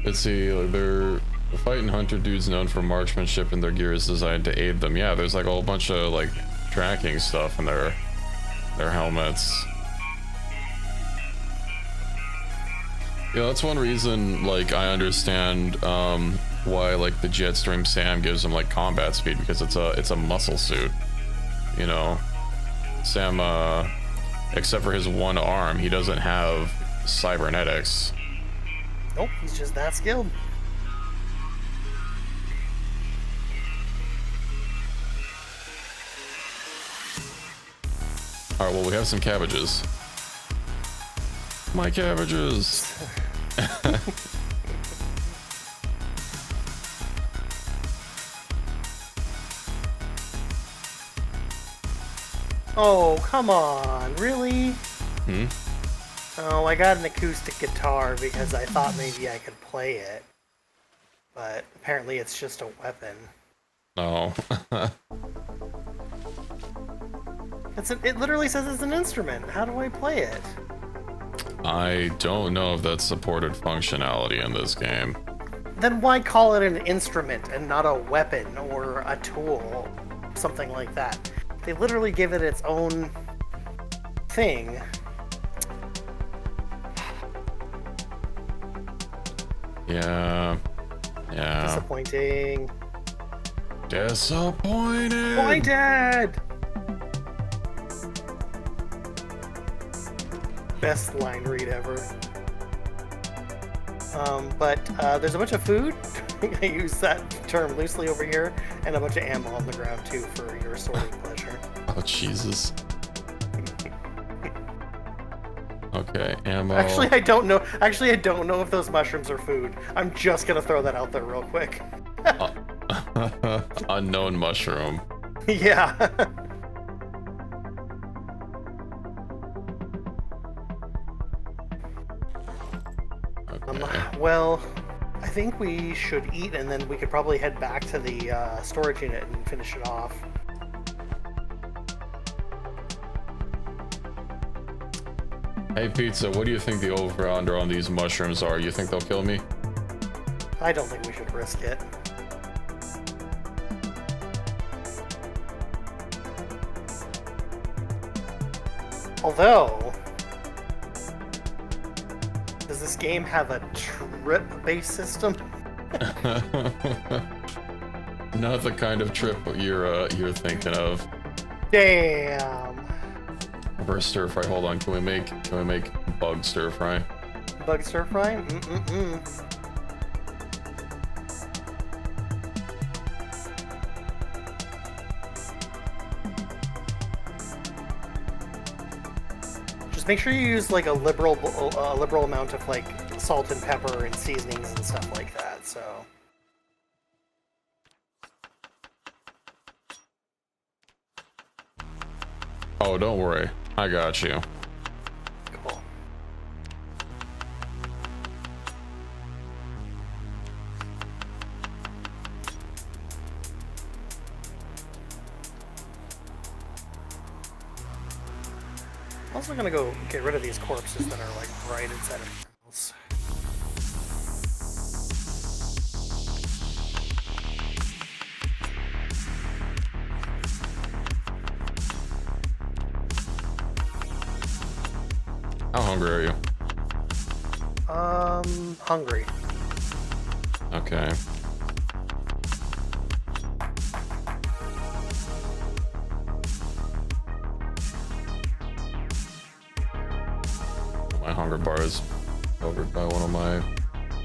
Let's see, they're the fighting hunter dudes known for marksmanship, and their gear is designed to aid them. Yeah, there's like a whole bunch of like tracking stuff in their helmets. Yeah, that's one reason like I understand why like the Jetstream Sam gives him like combat speed, because it's a muscle suit. You know, Sam except for his one arm, he doesn't have cybernetics. Nope, he's just that skilled. Alright, well, we have some cabbages. My cabbages! Oh, come on, really? Hmm? Oh, I got an acoustic guitar because I thought maybe I could play it. But apparently it's just a weapon. Oh. It literally says it's an instrument. How do I play it? I don't know if that's supported functionality in this game. Then why call it an instrument and not a weapon or a tool? Something like that. They literally give it its own thing. Yeah. Yeah. Disappointing. Disappointed! Pointed! Best line read ever. But there's a bunch of food. I use that term loosely over here, and a bunch of ammo on the ground too for your sorting pleasure. Oh, Jesus. Okay, ammo. Actually, I don't know. Actually, I don't know if those mushrooms are food. I'm just gonna throw that out there real quick. Unknown mushroom. Yeah. Okay. Well, I think we should eat, and then we could probably head back to the storage unit and finish it off. Hey, Pizza, what do you think the over-under on these mushrooms are? You think they'll kill me? I don't think we should risk it. Although, does this game have a trip-based system? Not the kind of trip you're thinking of. Damn. Reverse stir fry. Hold on. Can we make bug stir fry? Bug stir fry? Mm-mm-mm. Just make sure you use like a liberal amount of like salt and pepper and seasonings and stuff like that. So. Oh, don't worry. I got you. Cool. I'm also gonna go get rid of these corpses that are like right inside of the house. How hungry are you? Hungry. Okay. My hunger bar is covered by one of my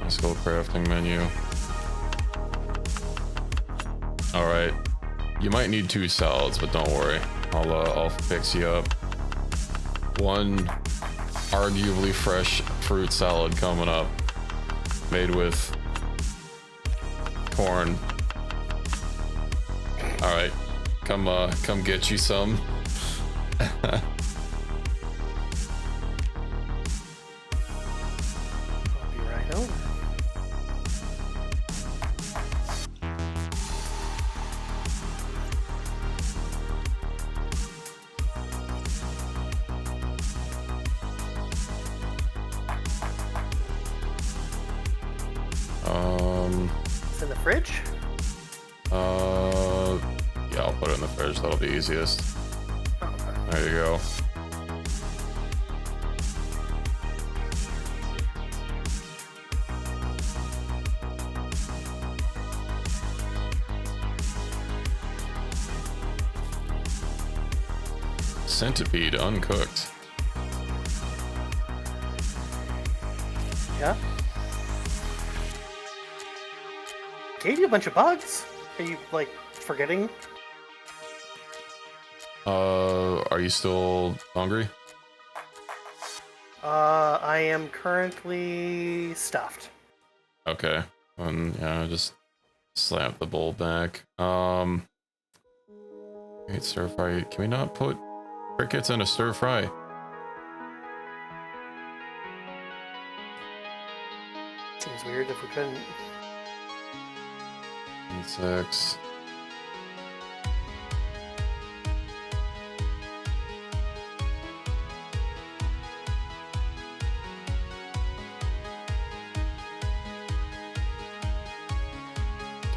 skill crafting menu. All right. You might need 2 salads, but don't worry. I'll fix you up. One arguably fresh fruit salad coming up, made with corn. All right, come get you some. I'll be right over. It's in the fridge? Yeah, I'll put it in the fridge. That'll be easiest. Okay. There you go. Centipede uncooked. Yeah? Gave you a bunch of bugs? Are you, like, forgetting? Are you still hungry? I am currently stuffed. Okay. Yeah, just slap the bowl back. Wait, stir fry. Can we not put crickets in a stir fry? Seems weird if we couldn't. Insects.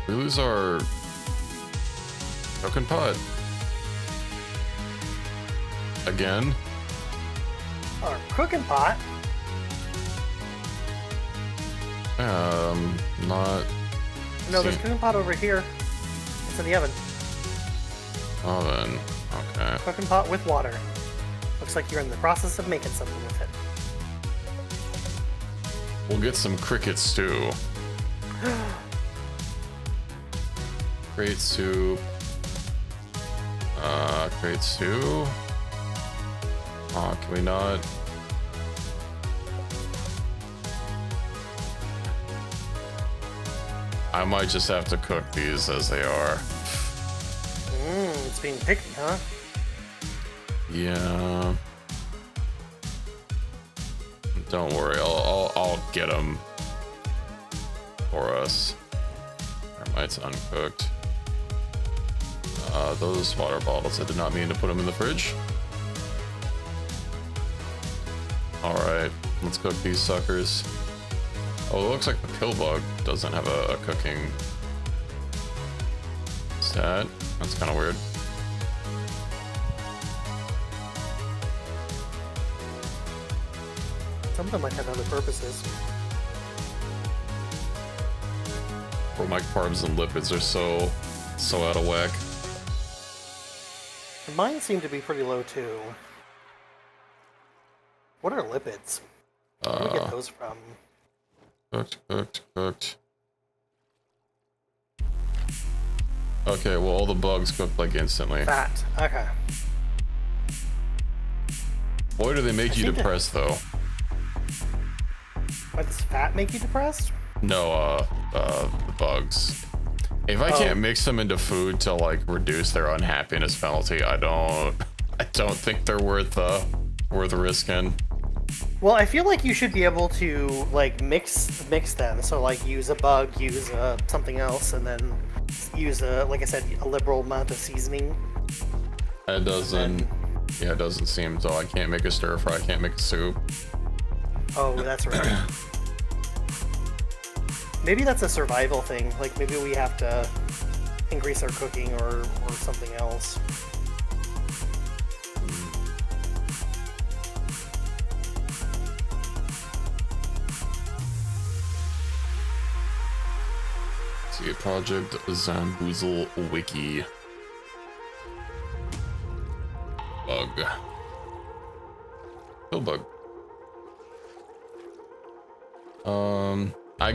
We lose our cooking pot again. Our cooking pot? Not. No, there's a cooking pot over here. It's in the oven. Oven. Okay. Cooking pot with water. Looks like you're in the process of making something with it. We'll get some cricket stew. Crate soup. Crate stew. Oh, can we not? I might just have to cook these as they are. It's being picky, huh? Yeah. Don't worry, I'll get them for us. Mine's uncooked. Those water bottles, I did not mean to put them in the fridge. All right, let's cook these suckers. Oh, it looks like the pill bug doesn't have a cooking stat. That's kind of weird. Some of them might have other purposes. Or my carbs and lipids are so out of whack. Mine seem to be pretty low too. What are lipids? Where do we get those from? Cooked. Okay, well, all the bugs cooked like instantly. Fat. Okay. Boy, do they make you depressed though. Why does fat make you depressed? No, the bugs. If I can't mix them into food to like reduce their unhappiness penalty, I don't think they're worth risking. Well, I feel like you should be able to like mix them. So like use a bug, use something else, and then use like I said, a liberal amount of seasoning. It doesn't. Yeah, it doesn't seem so. I can't make a stir fry. I can't make a soup. Oh, that's right. Maybe that's a survival thing. Like maybe we have to increase our cooking or something else. See, Project Zomboid wiki. Bug. Pill bug. I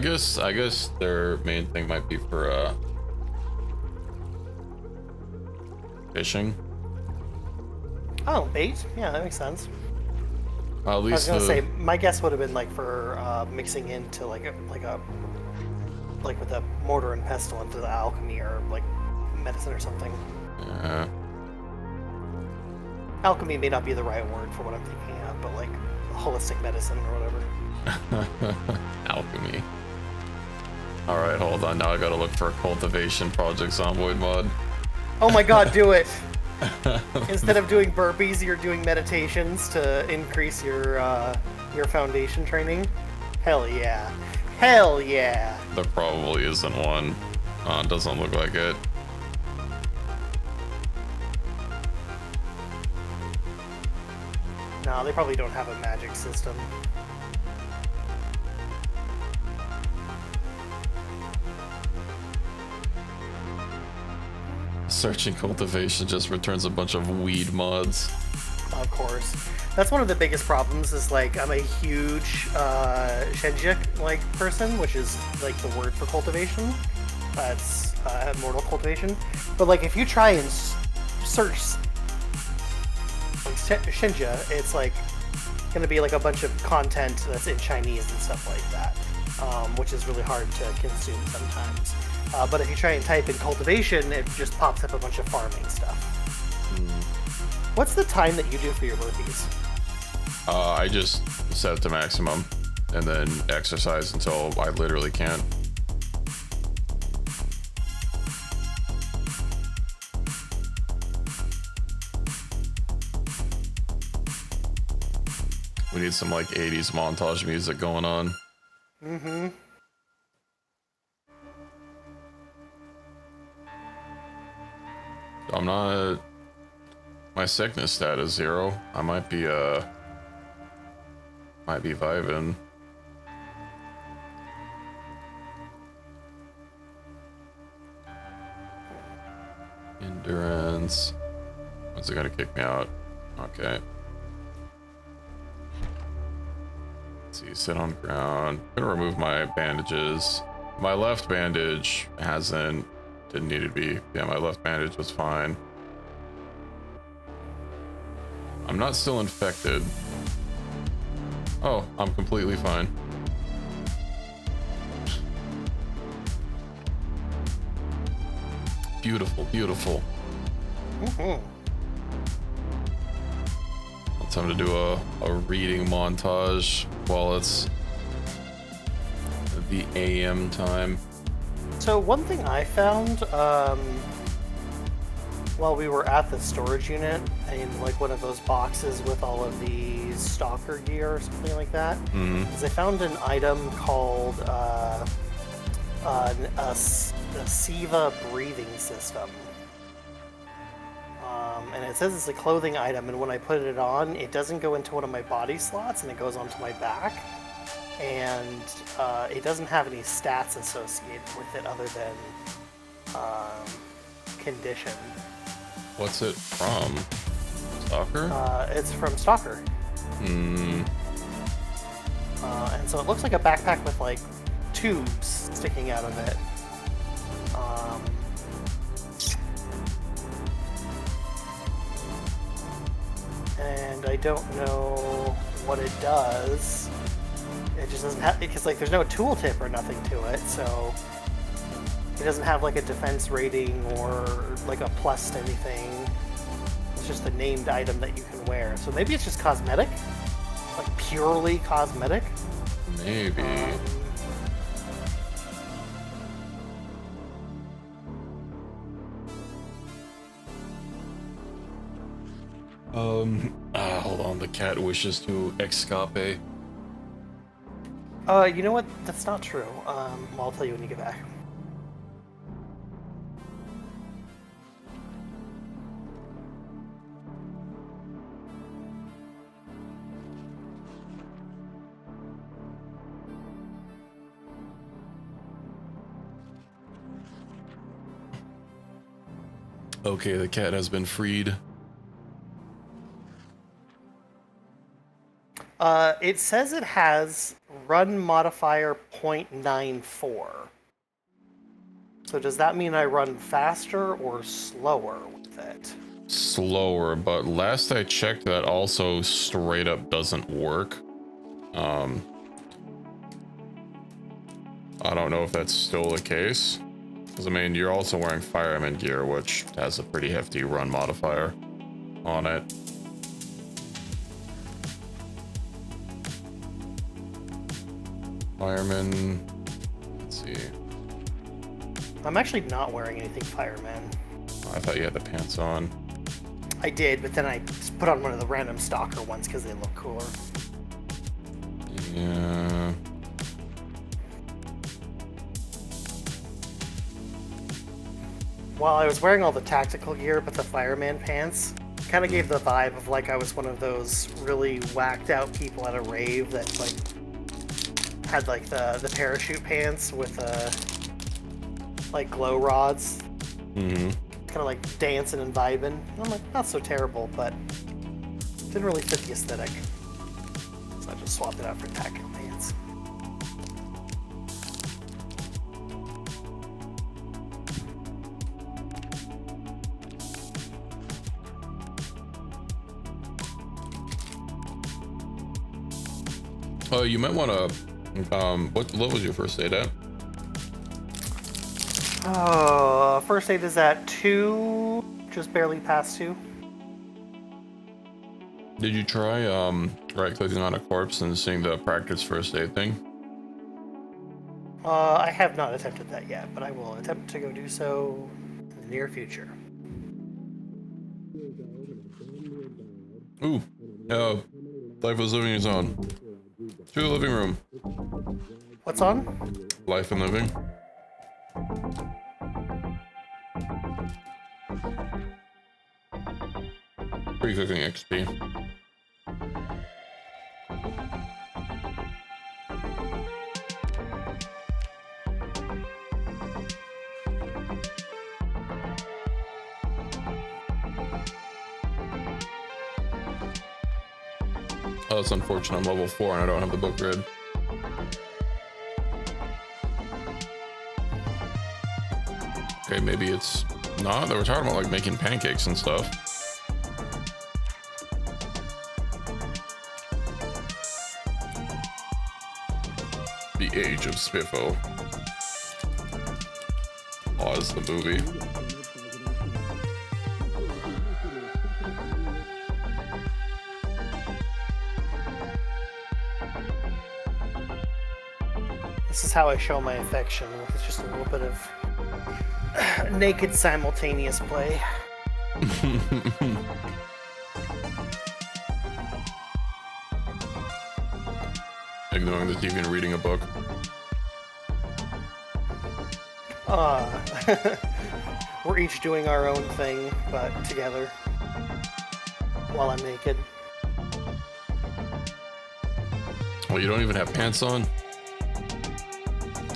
guess their main thing might be for fishing. Oh, bait? Yeah, that makes sense. Well, at least I was gonna say my guess would have been like for mixing into like with a mortar and pestle into the alchemy or like medicine or something. Yeah. Alchemy may not be the right word for what I'm thinking of, but like holistic medicine or whatever. Alchemy. Alright, hold on. Now I gotta look for a cultivation Project Zomboid mod. Oh my god, do it! Instead of doing burpees, you're doing meditations to increase your foundation training. Hell yeah. Hell yeah! There probably isn't one. It doesn't look like it. No, they probably don't have a magic system. Searching cultivation just returns a bunch of weed mods. Of course. That's one of the biggest problems is like I'm a huge Shenjik like person, which is like the word for cultivation. That's mortal cultivation. But like if you try and search like, Shenja, it's like gonna be like a bunch of content that's in Chinese and stuff like that, which is really hard to consume sometimes. But if you try and type in cultivation, it just pops up a bunch of farming stuff. What's the time that you do for your burpees? I just set it to maximum and then exercise until I literally can't. We need some like 80s montage music going on. Mm-hmm. I'm not. My sickness stat is 0. I might be vibing. Endurance. When's it gonna kick me out? Okay. Let's see, sit on ground. I'm gonna remove my bandages. My left bandage didn't need to be. Yeah, my left bandage was fine. I'm not still infected. Oh, I'm completely fine. beautiful, beautiful. Mm-hmm. Time to do a reading montage while it's the AM time. So one thing I found while we were at the storage unit in like one of those boxes with all of the stalker gear or something like that, is I found an item called a Siva breathing system. And it says it's a clothing item, and when I put it on, it doesn't go into one of my body slots, and it goes onto my back. And it doesn't have any stats associated with it other than condition. What's it from? Stalker? It's from Stalker. And so it looks like a backpack with like tubes sticking out of it. And I don't know what it does. It just doesn't have, because like there's no tooltip or nothing to it, so it doesn't have like a defense rating or like a plus to anything. It's just a named item that you can wear. So maybe it's just cosmetic, like purely cosmetic. Maybe. Hold on. The cat wishes to escape. You know what? That's not true. I'll tell you when you get back. Okay, the cat has been freed. It says it has run modifier 0.94. So does that mean I run faster or slower with it? Slower, but last I checked, that also straight up doesn't work. I don't know if that's still the case. Because, I mean, you're also wearing fireman gear, which has a pretty hefty run modifier on it. Fireman. Let's see. I'm actually not wearing anything fireman. I thought you had the pants on. I did, but then I just put on one of the random stalker ones because they look cooler. Yeah. While I was wearing all the tactical gear, but the fireman pants kind of gave the vibe of like I was one of those really whacked out people at a rave that like had like the parachute pants with like glow rods. Mm-hmm. Kind of like dancing and vibing. And I'm like, not so terrible, but didn't really fit the aesthetic. So I just swapped it out for tactical pants. Oh, you might want to. What was your first aid at? First aid is at 2, just barely past 2. Did you try right-clicking on a corpse and seeing the practice first aid thing? I have not attempted that yet, but I will attempt to go do so in the near future. Ooh, Life is Living is on. To the living room. What's on? Life and Living. Pre-cooking XP. Oh, that's unfortunate. I'm level 4 and I don't have the book grid. Okay, maybe it's not. They were talking about like making pancakes and stuff. The Age of Spiffo. Pause the movie. This is how I show my affection, with just a little bit of naked simultaneous play. Ignoring the TV and reading a book. We're each doing our own thing, but together. While I'm naked. Well, you don't even have pants on?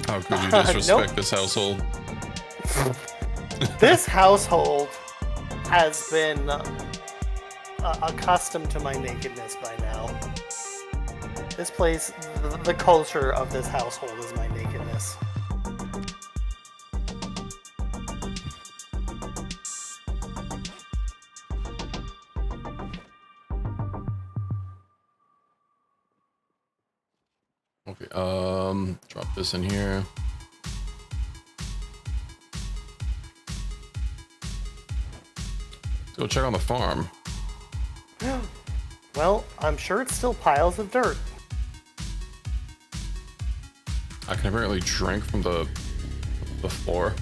How could you disrespect Nope. this household? This household has been accustomed to my nakedness by now. This place, the culture of this household is my nakedness. Okay, drop this in here. Let's go check on the farm. Well, I'm sure it's still piles of dirt. I can apparently drink from the floor.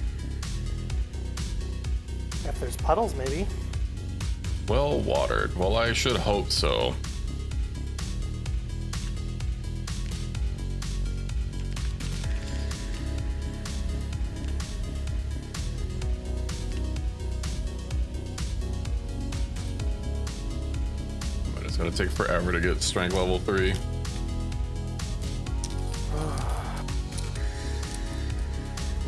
If there's puddles, maybe. Well watered. Well, I should hope so. But it's gonna take forever to get strength level 3.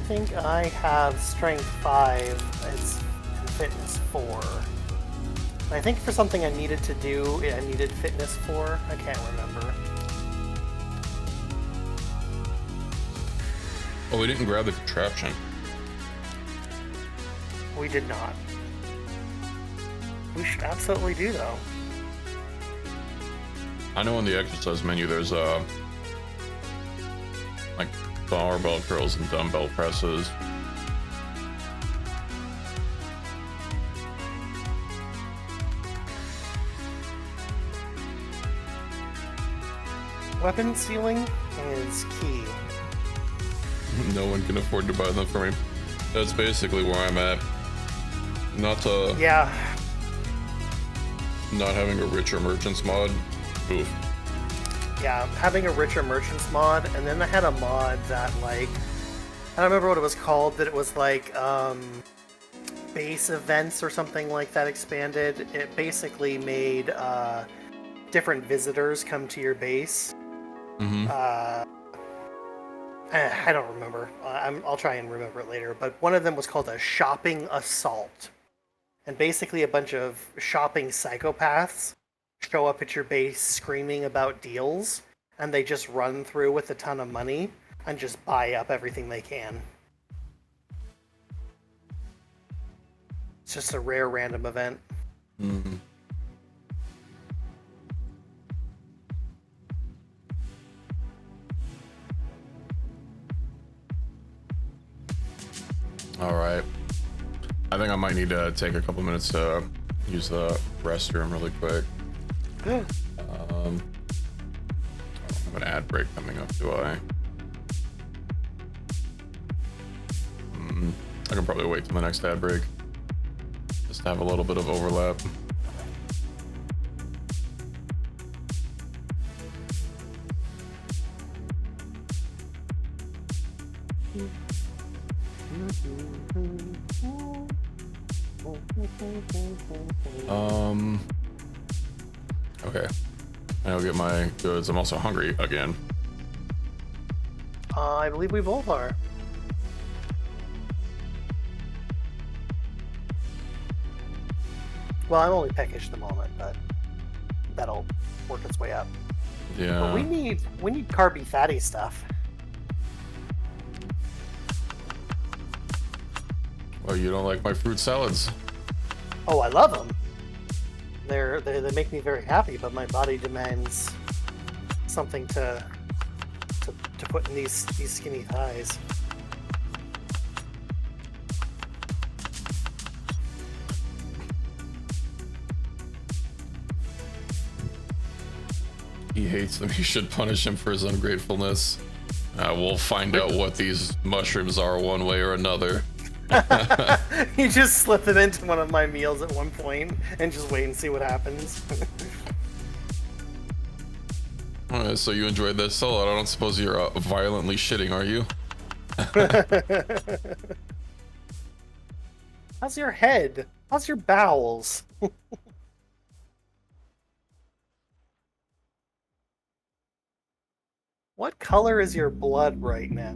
I think I have strength 5, it's and fitness 4. I think for something I needed to do, I needed fitness 4. I can't remember. Oh, we didn't grab the contraption. We did not. We should absolutely do, though. I know in the exercise menu there's like barbell curls and dumbbell presses. Weapon stealing is key. No one can afford to buy them for me. That's basically where I'm at. Not having a richer merchants mod. Oof. Yeah, having a richer merchants mod, and then I had a mod that, like, I don't remember what it was called, but it was like base events or something like that expanded. It basically made different visitors come to your base. Mm-hmm. I don't remember. I'll try and remember it later. But one of them was called a shopping assault. And basically a bunch of shopping psychopaths show up at your base screaming about deals, and they just run through with a ton of money and just buy up everything they can. It's just a rare random event. Mm-hmm. All right. I think I might need to take a couple minutes to use the restroom really quick. Yeah. I don't have an ad break coming up, do I? I can probably wait till the next ad break. Just to have a little bit of overlap. Okay. I'll get my goods. I'm also hungry again. I believe we both are. Well, I'm only peckish at the moment, but that'll work its way up. Yeah. But we need carby fatty stuff. Well, you don't like my fruit salads. Oh, I love them. They make me very happy, but my body demands something to put in these skinny thighs. He hates them. You should punish him for his ungratefulness. We'll find out what these mushrooms are one way or another. You just slip them into one of my meals at one point and just wait and see what happens. Alright, so you enjoyed that salad. I don't suppose you're violently shitting, are you? How's your head? How's your bowels? What color is your blood right now?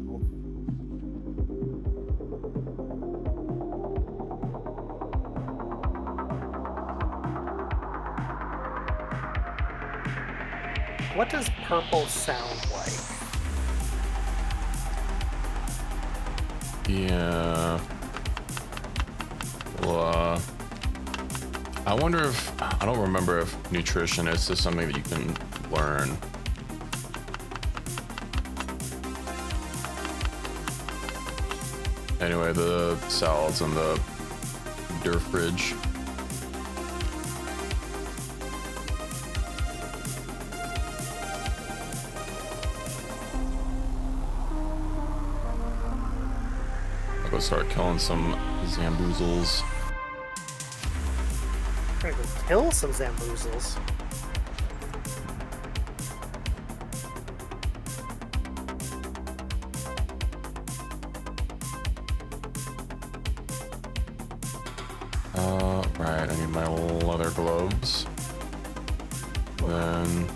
What does purple sound like? Yeah. Well, I wonder if... I don't remember if nutrition is just something that you can learn. Anyway, the salads in the dirt fridge. I'll go start killing some zamboozles. I'm gonna go kill some zamboozles. Right, I need my leather gloves. Then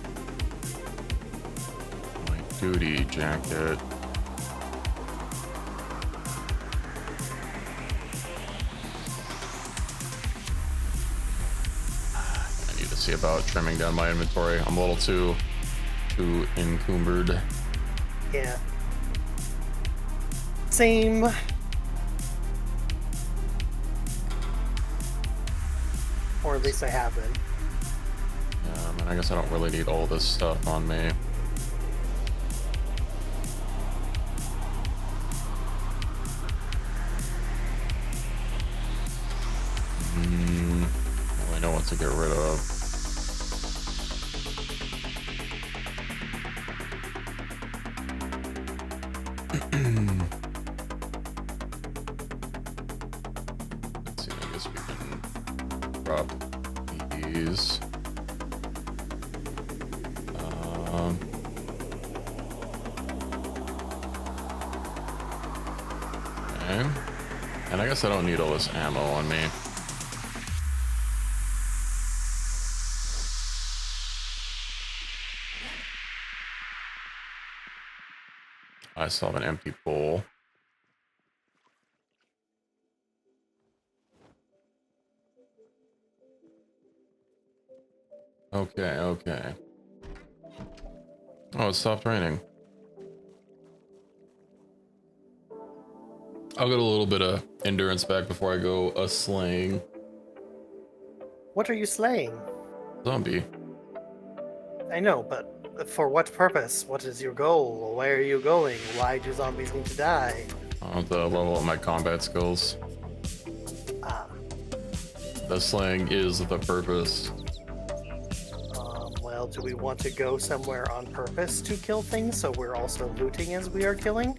my duty jacket. I need to see about trimming down my inventory. I'm a little too encumbered. Yeah. Same. Or at least I have been. Yeah, I mean, I guess I don't really need all this stuff on me. Well, I know what to get rid of. Let's see, I guess we can drop these. Okay. And I guess I don't need all this ammo on me. I still have an empty bowl. Okay, okay. Oh, it stopped raining. I'll get a little bit of endurance back before I go slaying. What are you slaying? Zombie. I know, but for what purpose? What is your goal? Where are you going? Why do zombies need to die? I want to level up my combat skills. Ah. The slaying is the purpose. Well, do we want to go somewhere on purpose to kill things so we're also looting as we are killing?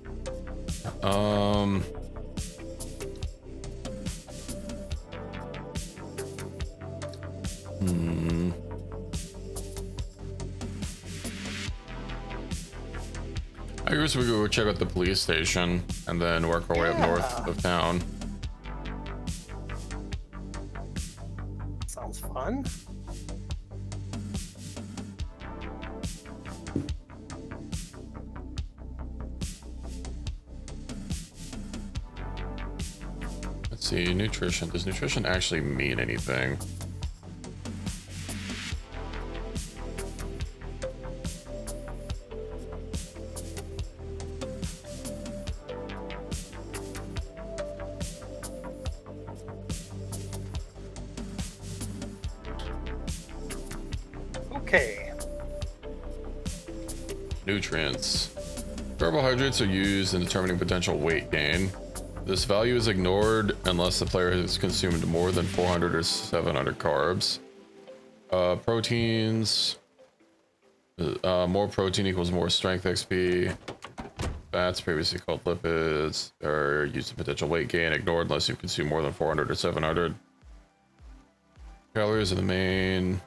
I guess we go check out the police station and then work our way up north of town. Sounds fun. Let's see, nutrition. Does nutrition actually mean anything? Okay. Nutrients. Carbohydrates are used in determining potential weight gain. This value is ignored unless the player has consumed more than 400 or 700 carbs. Proteins. More protein equals more strength XP. Fats, previously called lipids, are used to potential weight gain, ignored unless you consume more than 400 or 700. Calories are the main.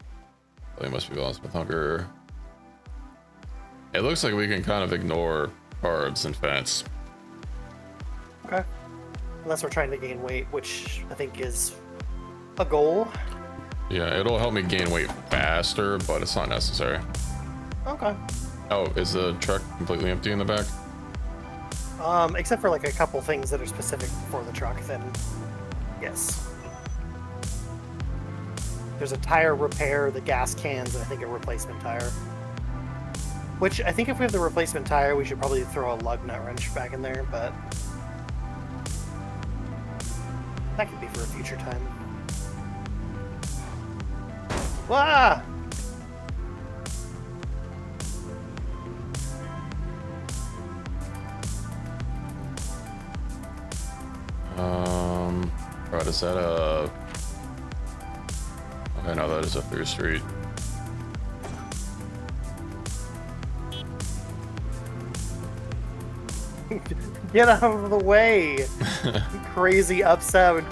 They must be balanced with hunger. It looks like we can kind of ignore carbs and fats. Okay. Unless we're trying to gain weight, which I think is a goal. Yeah, it'll help me gain weight faster, but it's not necessary. Okay. Oh, is the truck completely empty in the back? Except for like a couple things that are specific for the truck, then yes. There's a tire repair, the gas cans, and I think a replacement tire. Which I think if we have the replacement tire, we should probably throw a lug nut wrench back in there, but that could be for a future time. Wah! Right, is that a... Okay, no, that is a through street. Get out of the way! Crazy upside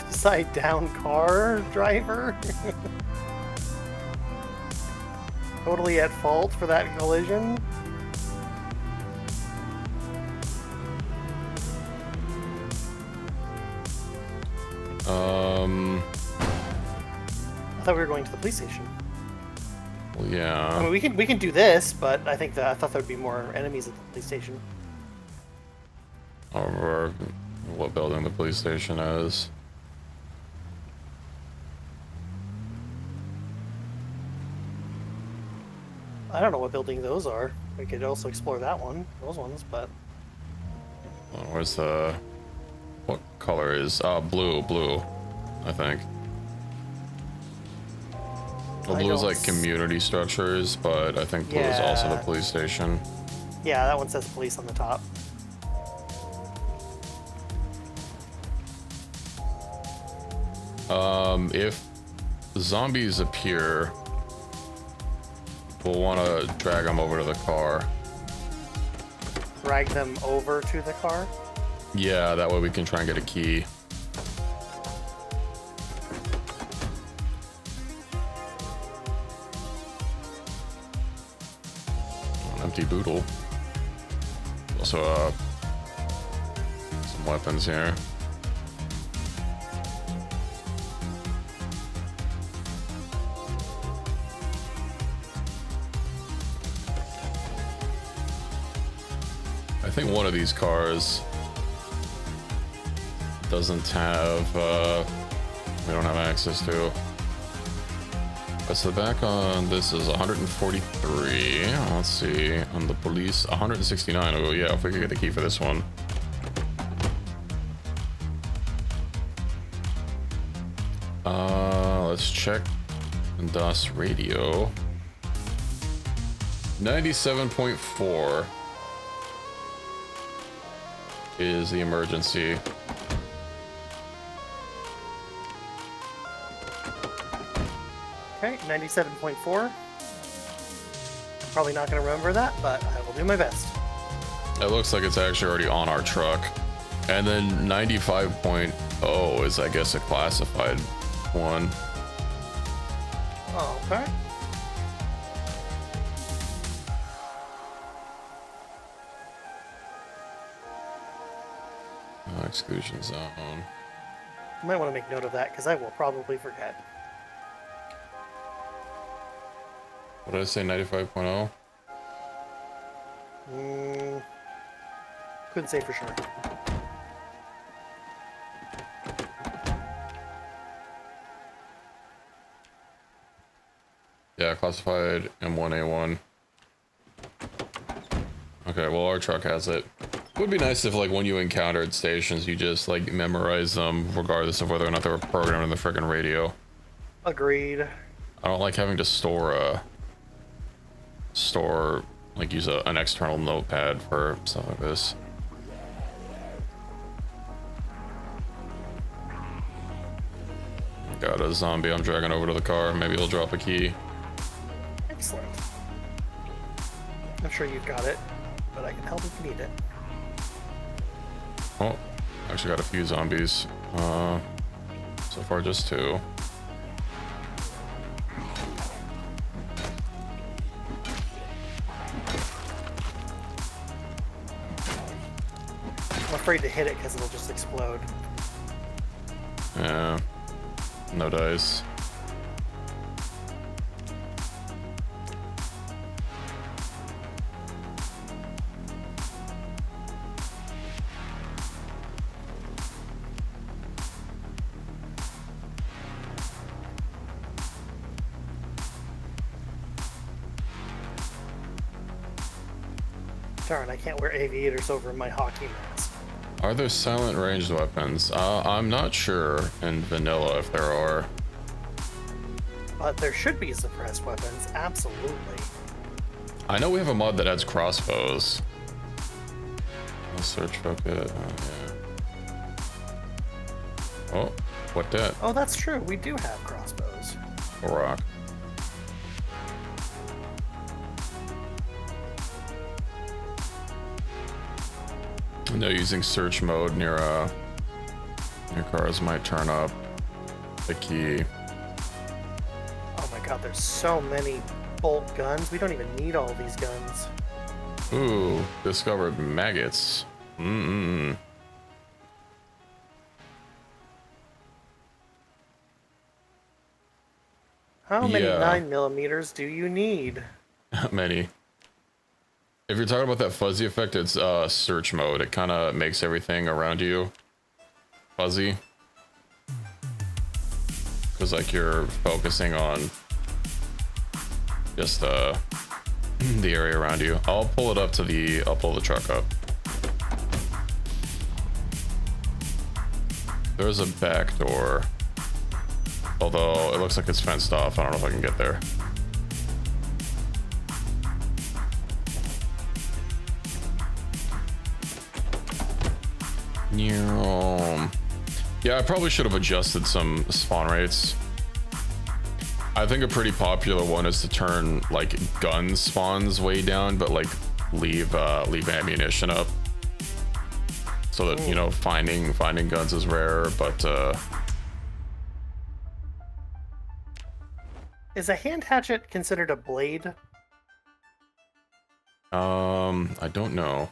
down car driver. Totally at fault for that collision. I thought we were going to the police station. Well, yeah. I mean, we can do this, but I think I thought there would be more enemies at the police station. Or what building the police station is. I don't know what building those are. We could also explore that one, those ones, but Where's the... What color is... blue, I think. Well, blue is like community structures, but I think blue is also the police station. Yeah, that one says police on the top. If zombies appear, we'll want to drag them over to the car. Drag them over to the car? Yeah, that way we can try and get a key. An empty boodle. Also, some weapons here. I think one of these cars doesn't have, we don't have access to. So the back on this is 143. Let's see, on the police, 169. Oh yeah, if we could get the key for this one. Let's check DOS radio. 97.4 is the emergency. Okay, 97.4. Probably not going to remember that, but I will do my best. It looks like it's actually already on our truck. And then 95.0 is, I guess, a classified one. Oh, okay. Exclusion zone. You might want to make note of that, because I will probably forget. What did I say, 95.0? Couldn't say for sure. Yeah, classified M1A1. Okay, well, our truck has it. Would be nice if, like, when you encountered stations, you just, like, memorize them regardless of whether or not they were programmed in the friggin' radio. Agreed. I don't like having to like, use an external notepad for stuff like this. Got a zombie I'm dragging over to the car. Maybe he'll drop a key. Excellent. I'm sure you've got it, but I can help if you need it. Oh, actually got a few zombies. So far just 2. I'm afraid to hit it because it'll just explode. Yeah. No dice. Darn, I can't wear aviators over my hockey mask. Are there silent ranged weapons? I'm not sure in vanilla if there are. But there should be suppressed weapons, absolutely. I know we have a mod that adds crossbows. I'll search bucket. Yeah. Oh, what that? Oh, that's true. We do have crossbows. A rock. No, using search mode near cars might turn up the key. Oh my god, there's so many bolt guns. We don't even need all these guns. Ooh, discovered maggots. How many Yeah. 9mm do you need? Not many. If you're talking about that fuzzy effect, it's search mode. It kind of makes everything around you fuzzy. Because like you're focusing on just the area around you. I'll pull the truck up. There's a back door. Although it looks like it's fenced off. I don't know if I can get there. Yeah, I probably should have adjusted some spawn rates. I think a pretty popular one is to turn like gun spawns way down, but like leave ammunition up, so that you know finding guns is rare. But Is a hand hatchet considered a blade? I don't know.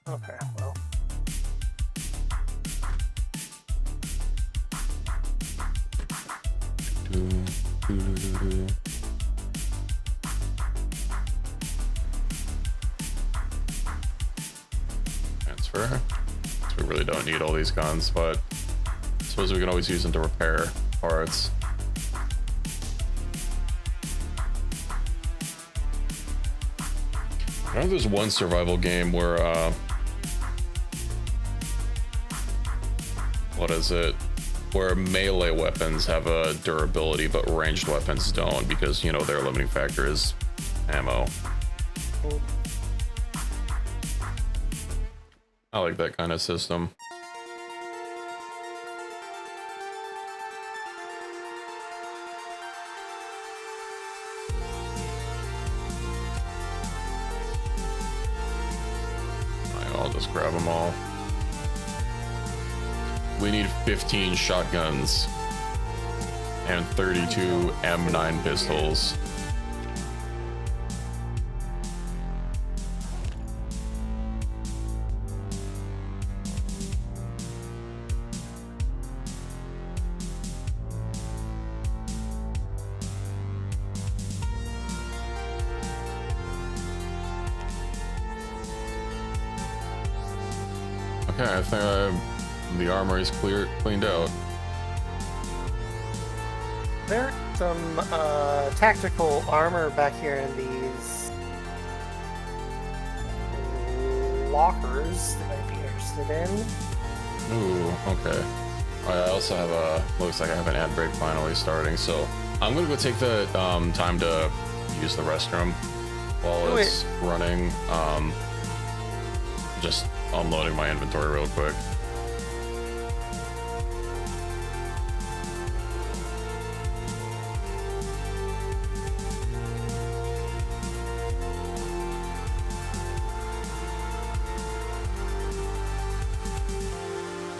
Okay, well. Transfer. So we really don't need all these guns, but I suppose we can always use them to repair parts. I know there's one survival game where what is it? Where melee weapons have a durability, but ranged weapons don't, because, you know, their limiting factor is ammo. I like that kind of system. I'll just grab them all. We need 15 shotguns and 32 M9 pistols. Okay, I think the armor is cleaned out. There's some tactical armor back here in these lockers that I'd be interested in. Ooh, okay. I also have looks like I have an ad break finally starting, so I'm gonna go take the time to use the restroom while it's running. Just unloading my inventory real quick.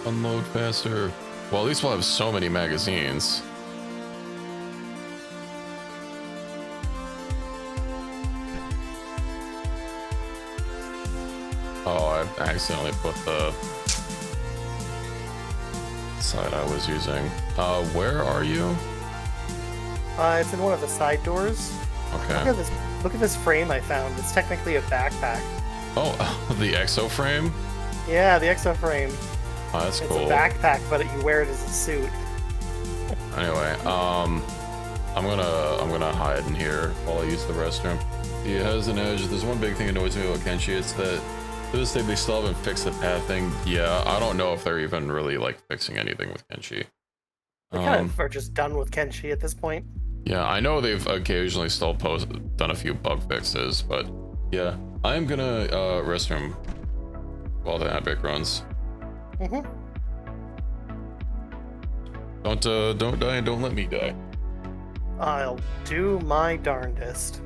Unload faster. Well, at least we'll have so many magazines. Oh, I accidentally put the side I was using. Where are you? It's in one of the side doors. Okay. Look at this frame I found. It's technically a backpack. Oh, the exo frame? Yeah, the exo frame. Oh, that's It's cool. a backpack, but you wear it as a suit. Anyway, I'm gonna hide in here while I use the restroom. He has an edge. There's one big thing that annoys me about Kenshi. It's that to this day they still haven't fixed the path thing. Yeah, I don't know if they're even really like fixing anything with Kenshi. They kind of are just done with Kenshi at this point. Yeah, I know they've occasionally still done a few bug fixes, but yeah, I am gonna restroom while the epic runs. Mm-hmm. Don't die and don't let me die. I'll do my darndest.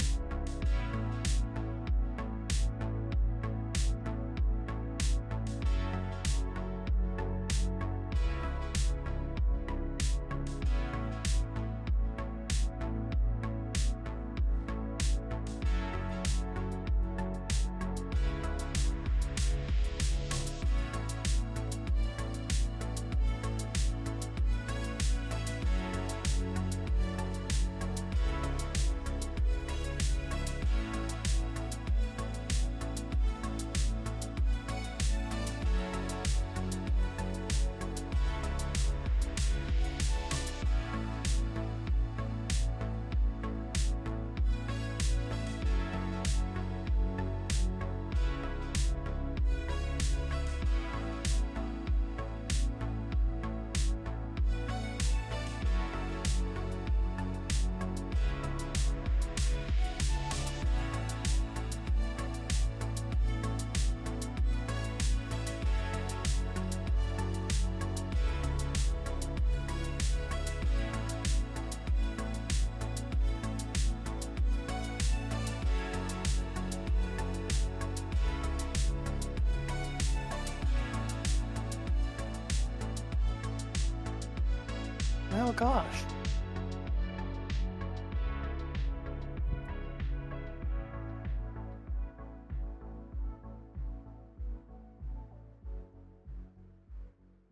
Oh gosh.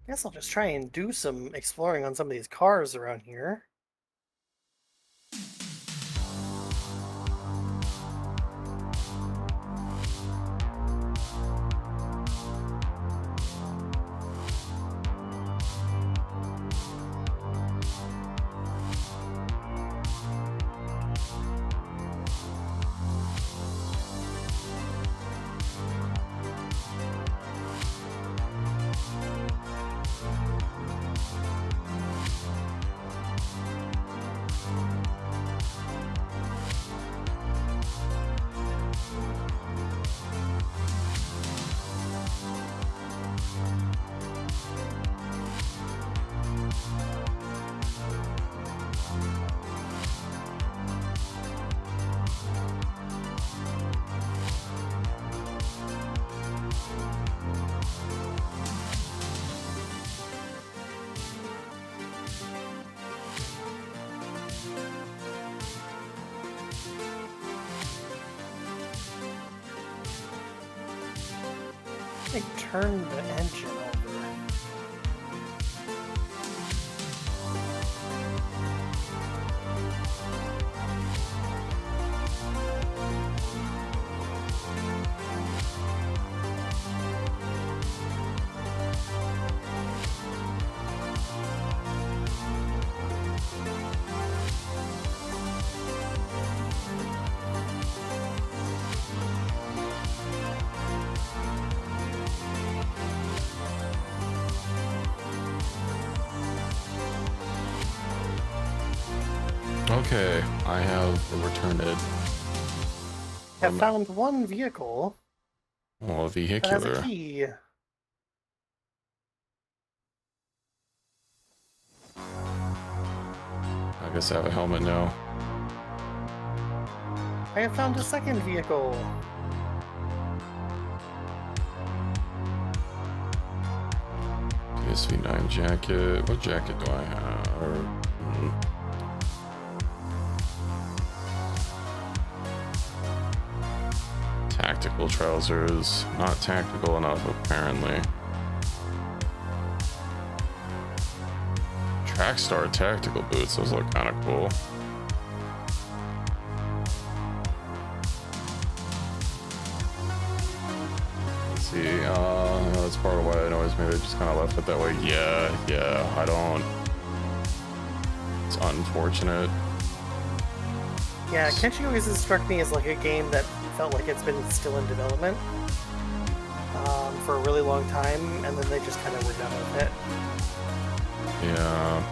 Guess I'll just try and do some exploring on some of these cars around here. I turn the engine over. Okay, I have returned it. Have found one vehicle Oh, that has a vehicular. key. I guess I have a helmet now. I have found a second vehicle. Okay, SV9 jacket. What jacket do I have? Tactical trousers. Not tactical enough, apparently. Trackstar tactical boots. Those look kind of cool. Let's see. That's part of why I noticed maybe I just kind of left it that way. Yeah. I don't. It's unfortunate. Yeah, Kenshi always has struck me as like a game that felt like it's been still in development for a really long time, and then they just kind of were done with it. Yeah.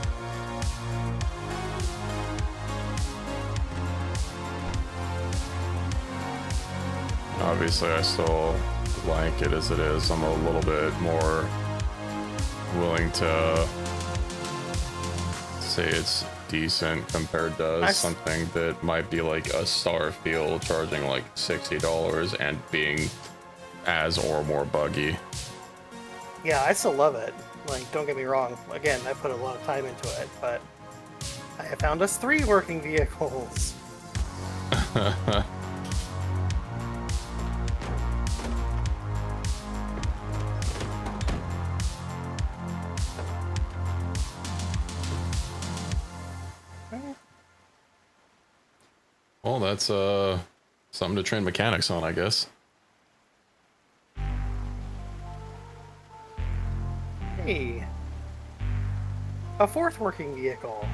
Obviously, I still like it as it is. I'm a little bit more willing to say it's decent compared to something that might be like a Starfield charging like $60 and being as or more buggy. Yeah, I still love it. Like, don't get me wrong. Again, I put a lot of time into it, but I have found us 3 working vehicles. Well, that's something to train mechanics on, I guess. Hey, a 4th working vehicle.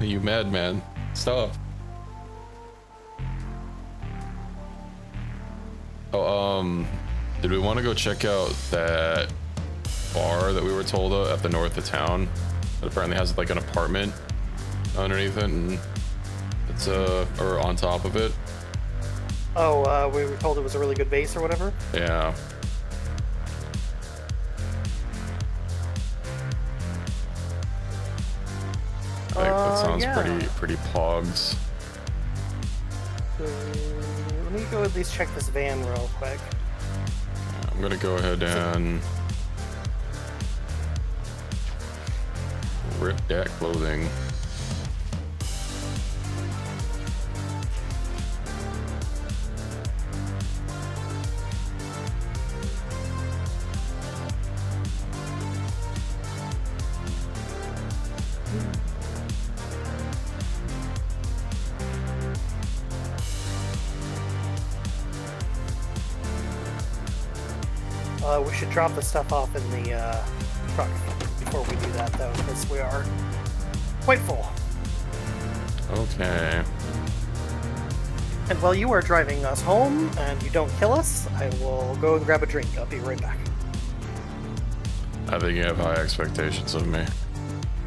You madman. Stop. Oh, did we want to go check out that bar that we were told of at the north of town? That apparently has like an apartment underneath it, and it's or on top of it. Oh, we were told it was a really good base or whatever? Yeah. Like, that sounds yeah. pretty pogs. Let me go at least check this van real quick. Yeah, I'm gonna go ahead and rip that clothing. We should drop the stuff off in the truck before we do that, though, because we are quite full. Okay. And while you are driving us home and you don't kill us, I will go and grab a drink. I'll be right back. I think you have high expectations of me.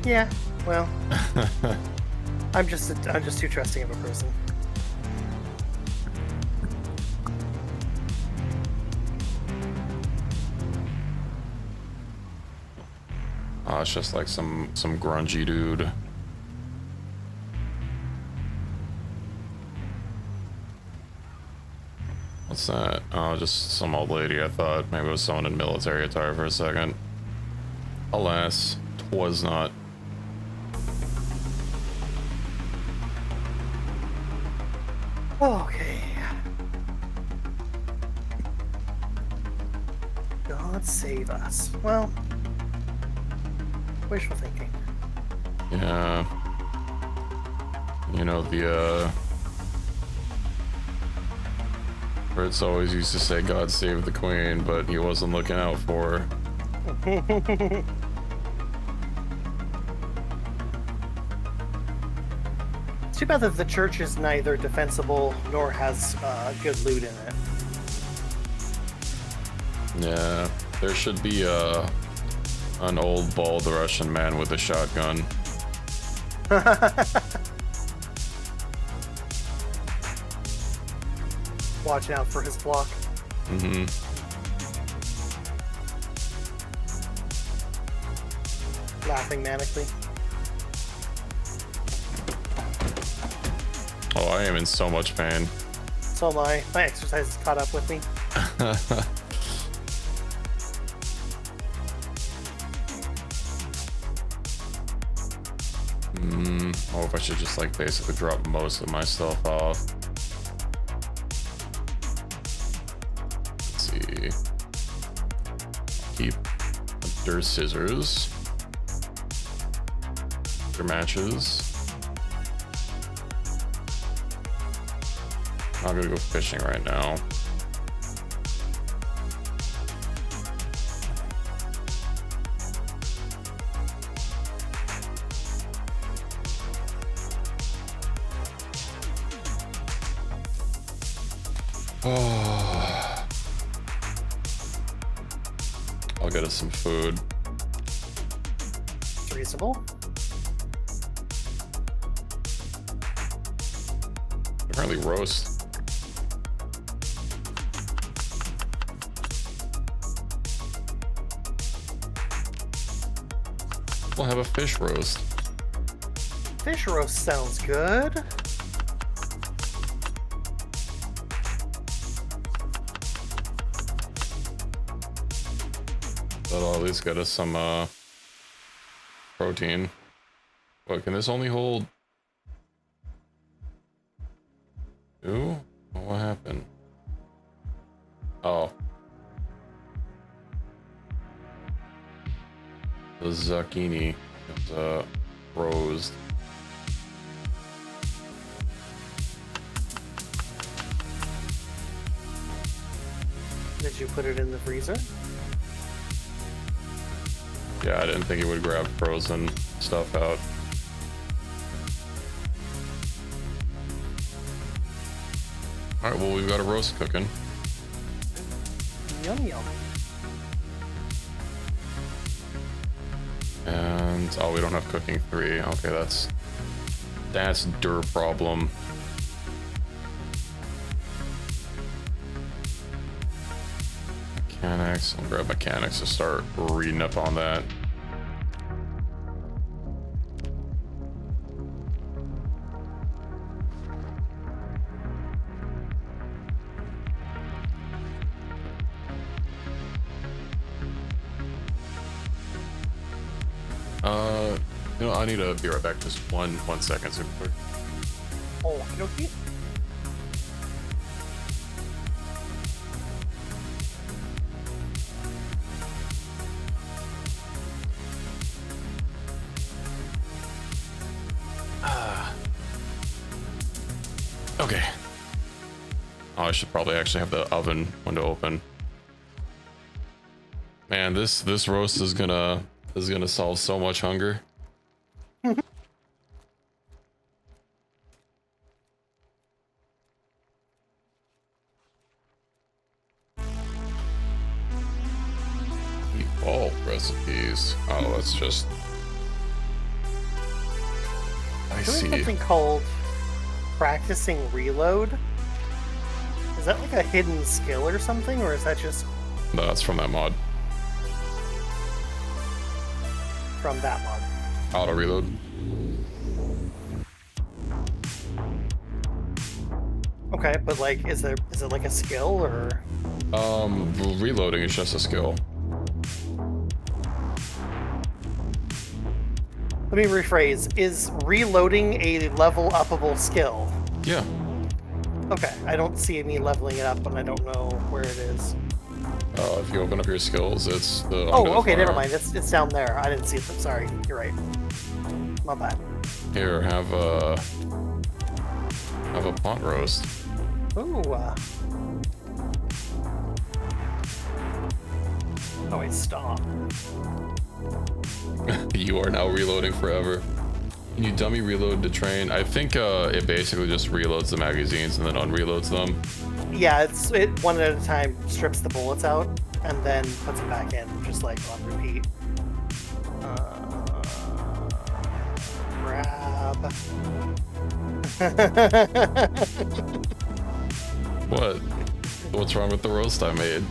Yeah, well, I'm just too trusting of a person. Oh, it's just like some grungy dude. What's that? Oh, just some old lady. I thought maybe it was someone in military attire for a second. Alas, 'twas not. Okay. God save us. Well, wishful thinking. Yeah. You know, the Fritz always used to say God save the Queen, but he wasn't looking out for her. It's too bad that the church is neither defensible nor has good loot in it. Yeah, there should be an old bald Russian man with a shotgun. Watch out for his block. Mm-hmm. Laughing manically. Oh, I am in so much pain. So am I. My exercise has caught up with me. Oh, if I should just like basically drop most of my stuff off. Let's see. Keep their scissors. Their matches. I'm gonna go fishing right now. Oh. I'll get us some food. It's reasonable. Apparently roast. We'll have a fish roast. Fish roast sounds good. That'll at least get us some protein. What, can this only hold 2? Oh, what happened? Oh. The zucchini is froze. Did you put it in the freezer? Yeah, I didn't think it would grab frozen stuff out. Alright, well, we've got a roast cooking. Yum yum. And, oh, we don't have cooking 3. Okay, that's der problem. Mechanics, I'll grab mechanics to start reading up on that. You know, I need to be right back. Just one second, super quick. Oh, okay. Okay. Oh, I should probably actually have the oven window open. Man, this roast is gonna solve so much hunger. Evolve recipes. Oh, that's just. I Doing see. something called practicing reload. Is that like a hidden skill or something, or is that just No, that's from that mod. from that mod? Auto reload. Okay, but like, is it like a skill or? Reloading is just a skill. Let me rephrase. Is reloading a level upable skill? Yeah. Okay, I don't see me leveling it up, and I don't know where it is. If you open up your skills, it's the. under Oh, the okay, never fire. mind. It's down there. I didn't see it. Sorry, you're right. My bad. Here, have a pot roast. Ooh. Oh wait, stop. You are now reloading forever. Can you dummy reload to train? I think it basically just reloads the magazines and then unreloads them. Yeah, it one at a time strips the bullets out and then puts them back in, just like on repeat. Grab. What? What's wrong with the roast I made?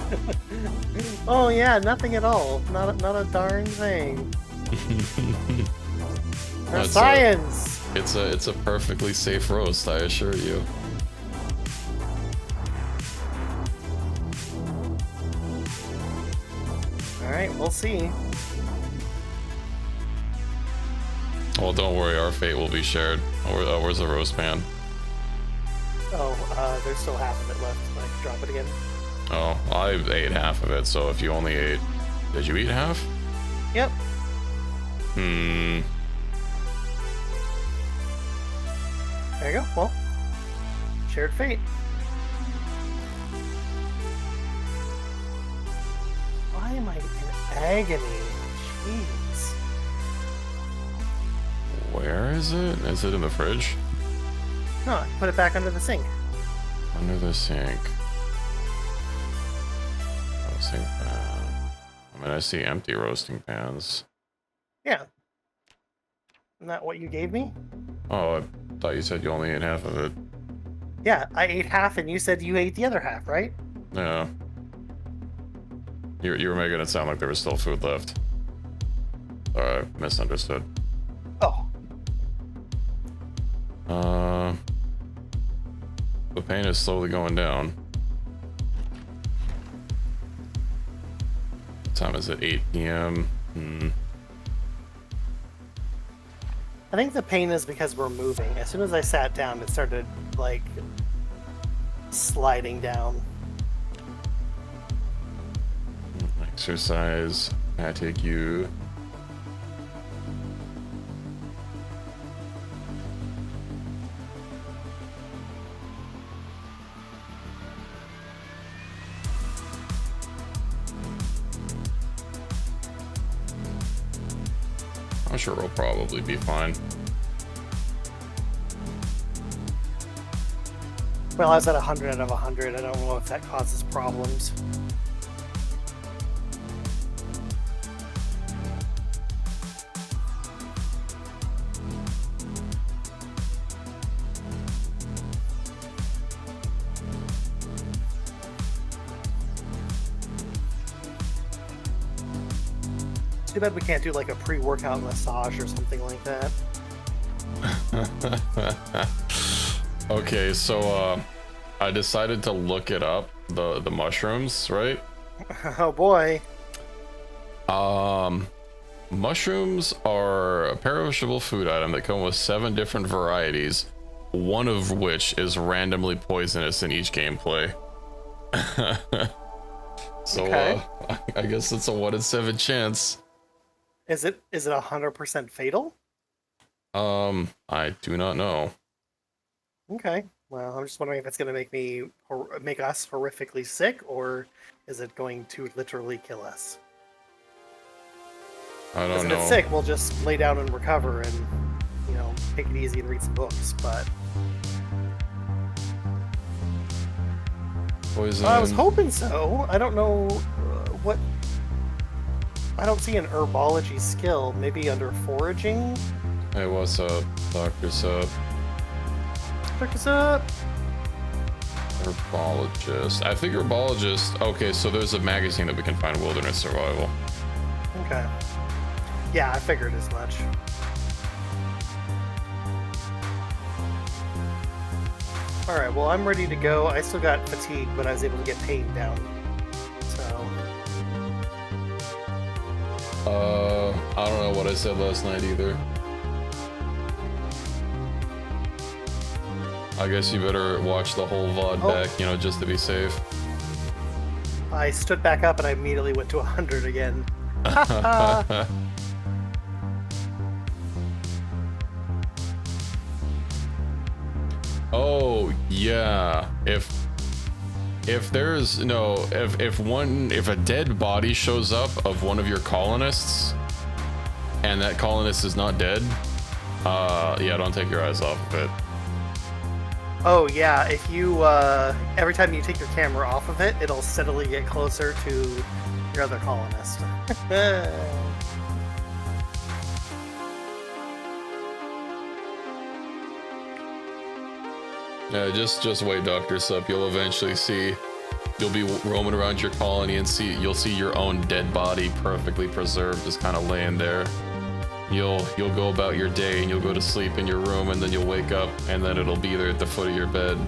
Oh yeah, nothing at all. Not a darn thing. For That's science. It's a perfectly safe roast, I assure you. All right, we'll see. Well, don't worry, our fate will be shared. Where's the roast pan? Oh, there's still half of it left. I can drop it again. Oh, I ate half of it, so if you only ate... Did you eat half? Yep. Hmm. There you go. Well, shared fate. Why am I in agony? Jeez. Where is it? Is it in the fridge? No, I put it back under the sink. Under the sink. Roasting pan. I mean, I see empty roasting pans. Yeah. Isn't that what you gave me? Oh, I thought you said you only ate half of it. Yeah, I ate half and you said you ate the other half, right? Yeah. You were making it sound like there was still food left. Sorry, misunderstood. Oh. The pain is slowly going down. What time is it? 8 p.m. I think the pain is because we're moving. As soon as I sat down, it started, like, sliding down. Exercise, fatigue. I'm sure we'll probably be fine. Well, I was at 100 out of 100. I don't know if that causes problems. Too bad we can't do like a pre-workout massage or something like that. Okay, so I decided to look it up, the mushrooms, right? Oh boy. Mushrooms are a perishable food item that come with 7 different varieties, one of which is randomly poisonous in each gameplay. So Okay. I guess it's a 1 in 7 chance. Is it 100% fatal? I do not know. Okay. Well, I'm just wondering if it's going to make us horrifically sick, or is it going to literally kill us? I Because don't if know. it's sick, we'll just lay down and recover and, you know, take it easy and read some books. But Poison. I was hoping so. I don't know what. I don't see an herbology skill. Maybe under foraging. Hey, what's up, Dr. Sub? Check us up. Herbologist. I think herbologist. Okay, so there's a magazine that we can find, Wilderness Survival. Okay. Yeah, I figured as much. Alright, well, I'm ready to go. I still got fatigue, but I was able to get pain down. So. I don't know what I said last night either. I guess you better watch the whole VOD back, you know, just to be safe. I stood back up and I immediately went to 100 again. Oh yeah, if there's no if a dead body shows up of one of your colonists and that colonist is not dead, yeah, don't take your eyes off of it. Oh yeah, if you every time you take your camera off of it, it'll steadily get closer to your other colonist. Yeah, just wait, Dr. Sup. You'll eventually see. You'll be roaming around your colony and you'll see your own dead body perfectly preserved, just kind of laying there. You'll go about your day and you'll go to sleep in your room and then you'll wake up and then it'll be there at the foot of your bed.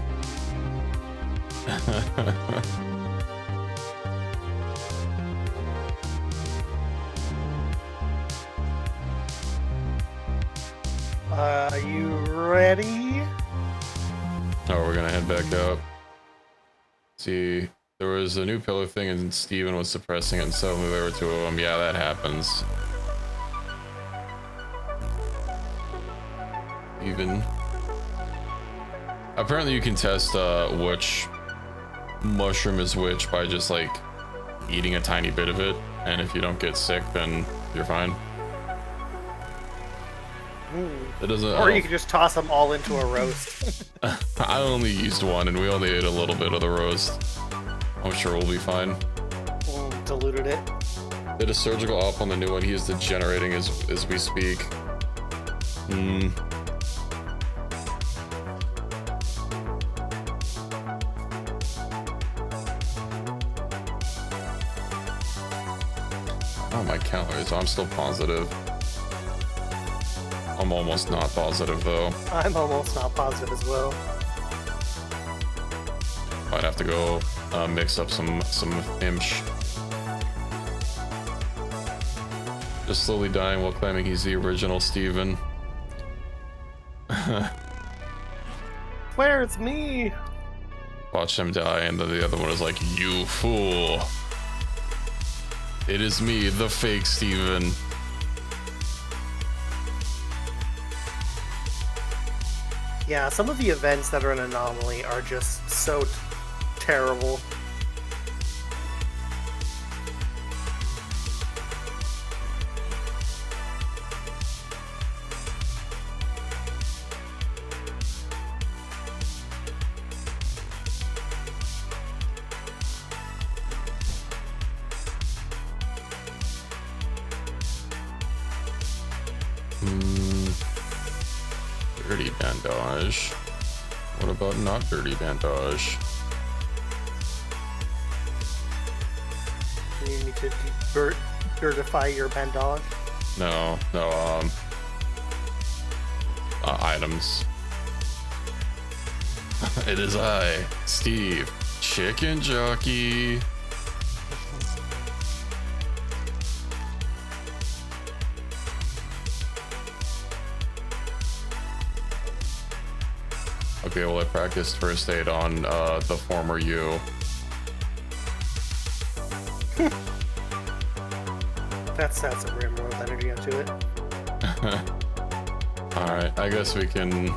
you ready? Oh, we're gonna head back out. See, there was a new pillar thing and Steven was suppressing it and suddenly there were two of them. Yeah, that happens. Even. Apparently you can test which mushroom is which by just like eating a tiny bit of it, and if you don't get sick then you're fine. It doesn't. Or you can just toss them all into a roast. I only used one and we only ate a little bit of the roast. I'm sure we'll be fine. Diluted it. Did a surgical op on the new one. He is degenerating as we speak. Oh, my calories. I'm still positive. I'm almost not positive though. I'm almost not positive as well. Might have to go mix up some imsh. Just slowly dying while claiming he's the original Steven. Where it's me? Watch him die, and then the other one is like, "You fool! It is me, the fake Steven." Yeah, some of the events that are an anomaly are just so terrible. Dirty bandage. What about not dirty bandage? You need to dirtify your bandage. No, items. It is I, Steve, Chicken Jockey. Okay, well I practiced first aid on the former you. That's some Rimworld energy onto it. Alright, I guess we can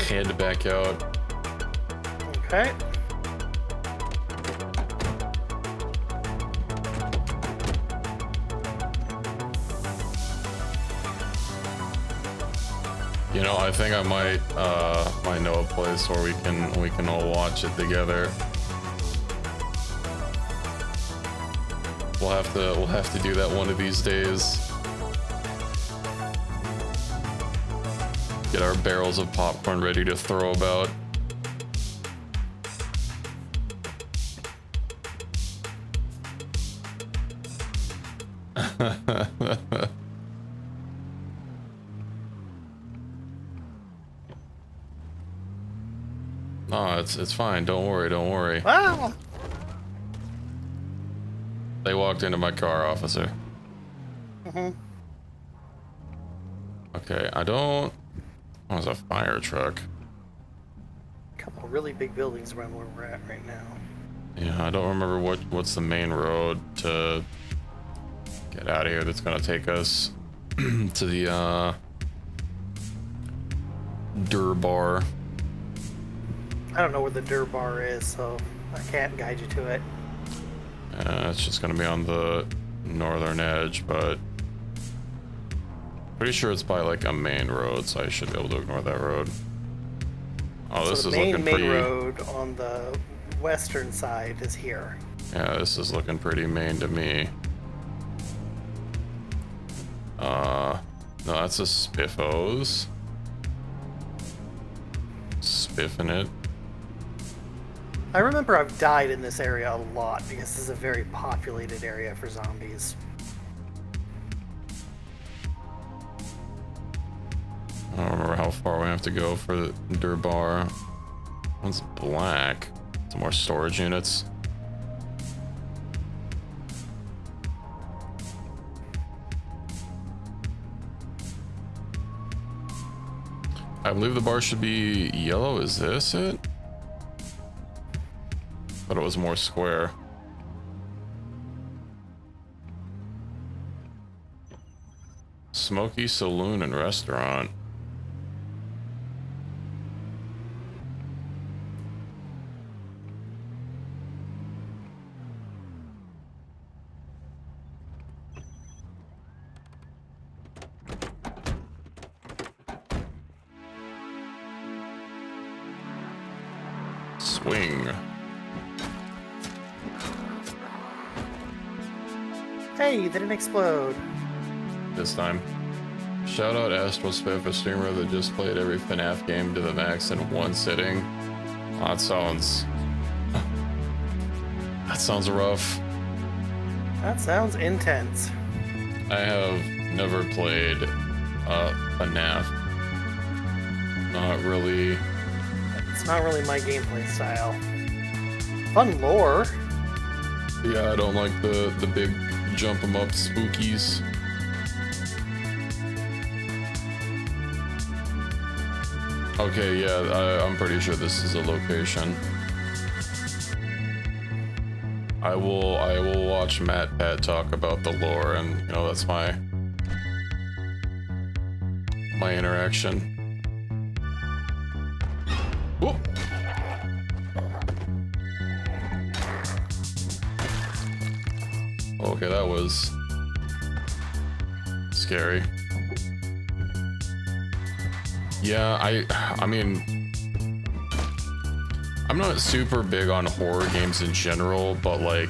head back out. Okay. You know, I think I might know a place where we can all watch it together. We'll have to do that one of these days. Get our barrels of popcorn ready to throw about. No, it's fine. Don't worry. Ah! They walked into my car, officer. Okay, I don't... Oh, it's a fire truck. A couple really big buildings around where we're at right now. Yeah, I don't remember what's the main road to get out of here that's gonna take us to the Dur-Bar. I don't know where the Dur-Bar is, so I can't guide you to it. It's just gonna be on the northern edge, but pretty sure it's by like a main road, so I should be able to ignore that road. Oh, So this the is main looking pretty. road on the western side is here. Yeah, this is looking pretty main to me. No, that's a Spiffos. Spiffing it. I remember I've died in this area a lot because this is a very populated area for zombies. I don't remember how far we have to go for the Dur-Bar. One's black. Some more storage units. I believe the bar should be yellow. Is this it? Thought it was more square. Smoky Saloon and Restaurant. Swing. Hey, they didn't explode. This time. Shout out Astral Spiff, a streamer that just played every FNAF game to the max in one sitting. Oh, that sounds rough. That sounds intense. I have never played FNAF. Not really. It's not really my gameplay style. Fun lore. Yeah, I don't like the big jump 'em up spookies. Okay, yeah, I'm pretty sure this is a location. I will watch Matt Pat talk about the lore, and you know that's my interaction. Whoop. Okay, that was scary. Yeah, I mean, I'm not super big on horror games in general, but like,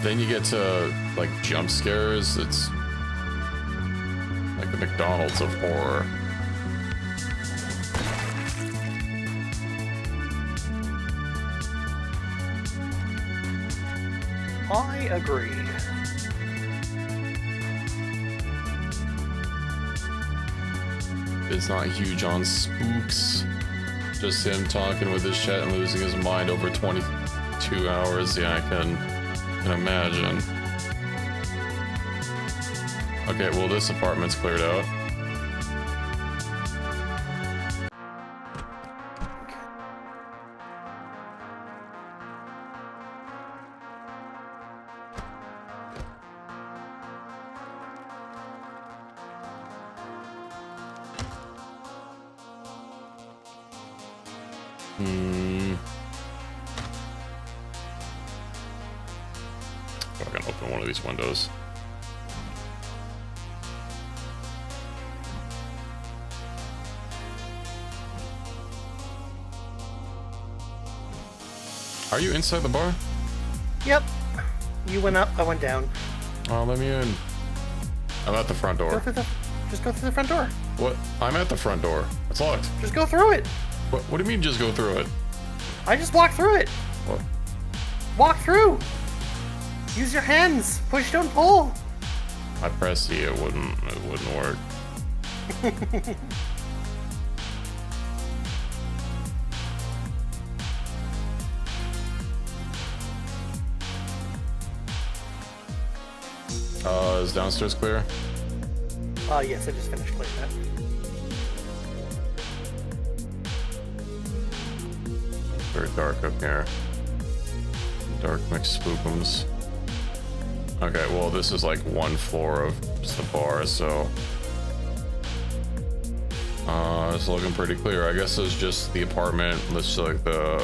then you get to like jump scares, it's like the McDonald's of horror. I agree. It's not huge on spooks. Just him talking with his chat and losing his mind over 22 hours. Yeah, I can imagine. Okay, well, this apartment's cleared out. I can open one of these windows. Are you inside the bar? Yep. You went up, I went down. Oh, let me in. I'm at the front door. Just go through the front door. What? I'm at the front door. It's locked. Just go through it. What do you mean just go through it? I just walked through it. What? Walk through. Use your hands. Push, don't pull. I pressed E, it wouldn't work. Is downstairs clear? Yes, I just finished cleaning that. Very dark up here. Dark mixed spookums. Okay, well, this is like one floor of just the bar, so it's looking pretty clear. I guess it's just the apartment. Looks like the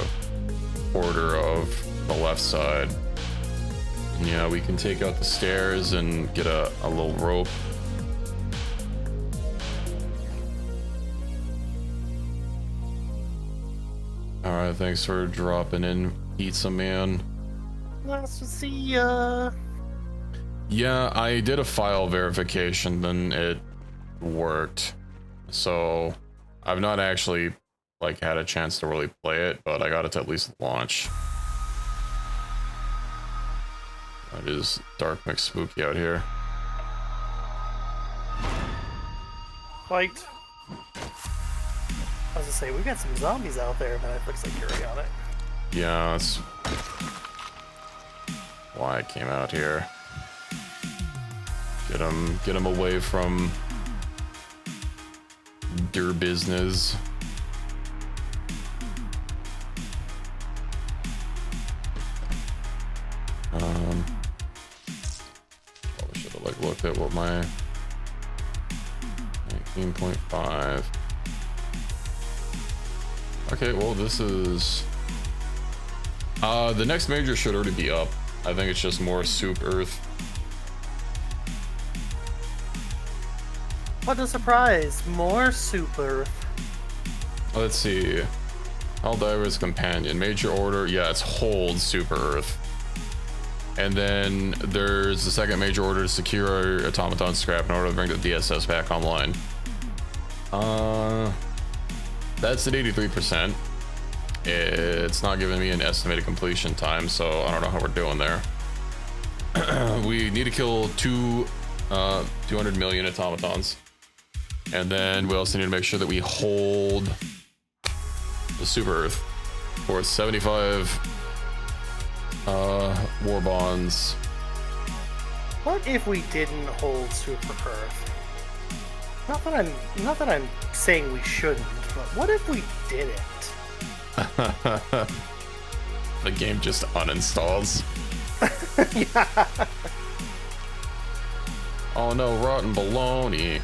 border of the left side. Yeah, we can take out the stairs and get a little rope. All right, thanks for dropping in, Pizza Man. Let's see ya. Yeah, I did a file verification, then it worked. So I've not actually like had a chance to really play it, but I got it to at least launch. It is dark mixed spooky out here. Fight. I was gonna say, we got some zombies out there, but it looks like you're on it. Yeah, that's why I came out here. Get him away from Der business. Probably should have like looked at what my 19.5. Okay, well this is the next major should already be up. I think it's just more soup earth. What a surprise! More soup earth. Let's see. Helldiver's Companion. Major order. Yeah, it's hold super earth. And then there's the second major order to secure automaton scrap in order to bring the DSS back online. That's at 83%. It's not giving me an estimated completion time, so I don't know how we're doing there. We need to kill 200 million automatons. And then we also need to make sure that we hold the super earth for 75 war bonds. What if we didn't hold super earth? Not that I'm saying we shouldn't, but what if we didn't? The game just uninstalls. Yeah. Oh no, rotten baloney.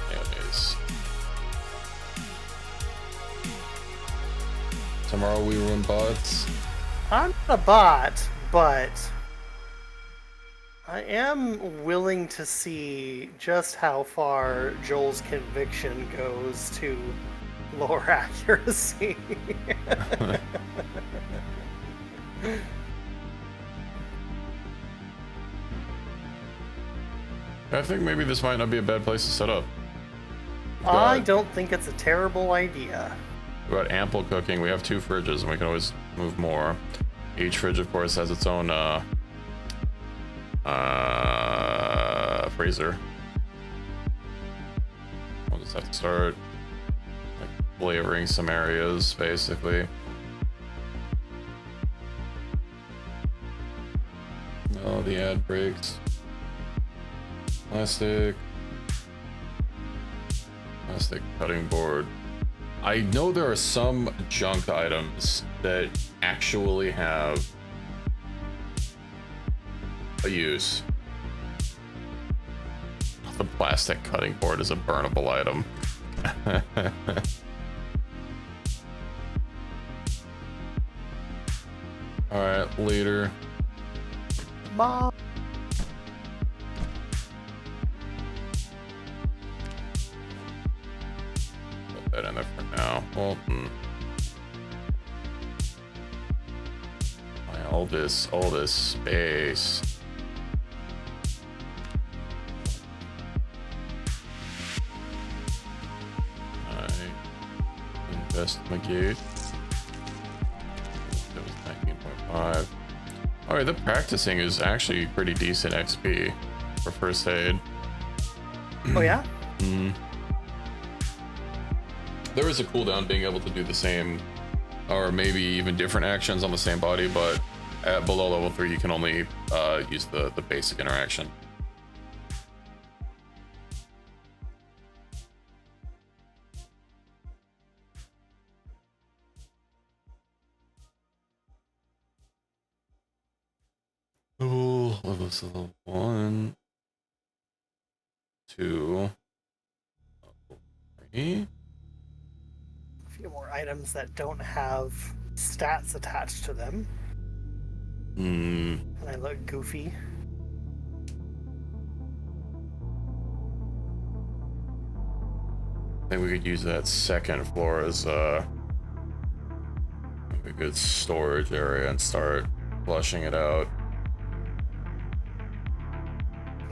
Mayonnaise. Tomorrow we run bots. I'm not a bot, but I am willing to see just how far Joel's conviction goes to lower accuracy. I think maybe this might not be a bad place to set up. I don't think it's a terrible idea. We've got ample cooking. We have 2 fridges, and we can always move more. Each fridge, of course, has its own freezer. We'll just have to start like flavoring some areas, basically. Oh, the ad breaks. Plastic cutting board. I know there are some junk items that actually have a use. The plastic cutting board is a burnable item. Alright, later. Mom. Put that in there for now. Well, all this space. Investigate. That was 19.5. Alright, the practicing is actually pretty decent XP for first aid. Oh yeah? There is a cooldown being able to do the same, or maybe even different actions on the same body, but at below level 3 you can only use the basic interaction. Oh, level 1, 2, 3. A few more items that don't have stats attached to them. And I look goofy. I think we could use that second floor as a good storage area and start flushing it out.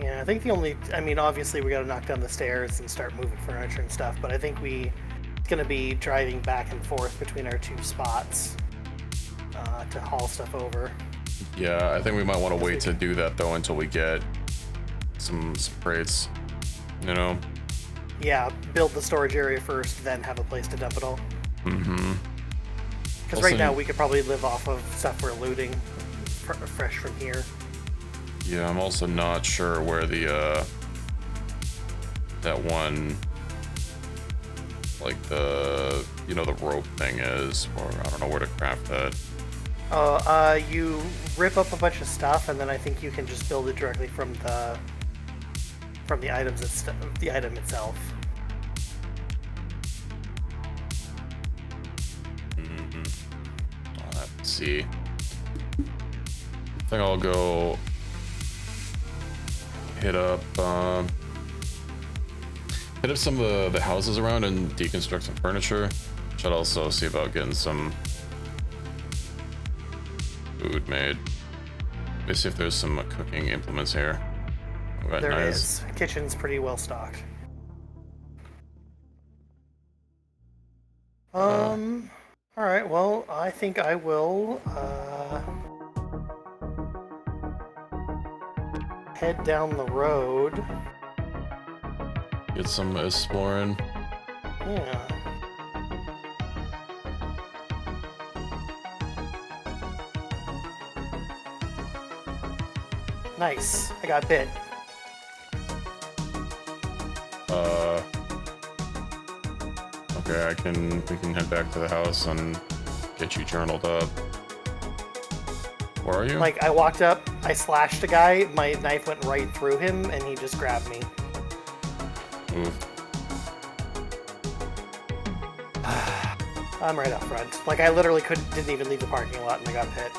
Yeah, I think I mean, obviously we gotta knock down the stairs and start moving furniture and stuff, but I think it's gonna be driving back and forth between our 2 spots to haul stuff over. Yeah, I think we might want to wait to do that though until we get some crates, you know? Yeah, build the storage area first, then have a place to dump it all. Because right now we could probably live off of stuff we're looting fresh from here. Yeah, I'm also not sure where the that one, like the the rope thing is, or I don't know where to craft that. You rip up a bunch of stuff, and then I think you can just build it directly from the the item itself. Let's see. I think I'll go hit up some of the houses around and deconstruct some furniture. Should also see about getting some food made. Let me see if there's some cooking implements here. There is. Kitchen's pretty well stocked. Alright, well, I think I will head down the road. Get some exploring. Yeah. Nice. I got bit. Okay, we can head back to the house and get you journaled up. Where are you? Like, I walked up, I slashed a guy, my knife went right through him, and he just grabbed me. Oof. I'm right up front. Like, I literally didn't even leave the parking lot, and I got hit.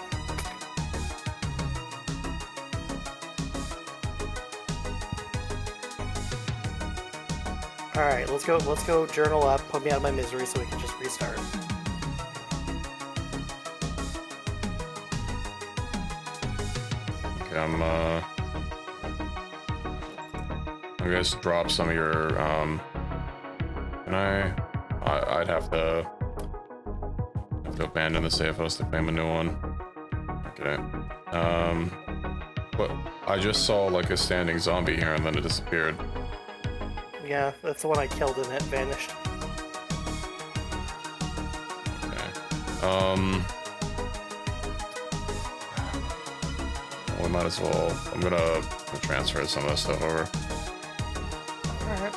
Alright, let's go journal up, put me out of my misery so we can just restart. Okay, I guess drop some of your, can I'd have to abandon the safe house to claim a new one. Okay. But I just saw like a standing zombie here and then it disappeared. Yeah, that's the one I killed and it vanished. Okay. We might as well. I'm gonna transfer some of this stuff over. Alright.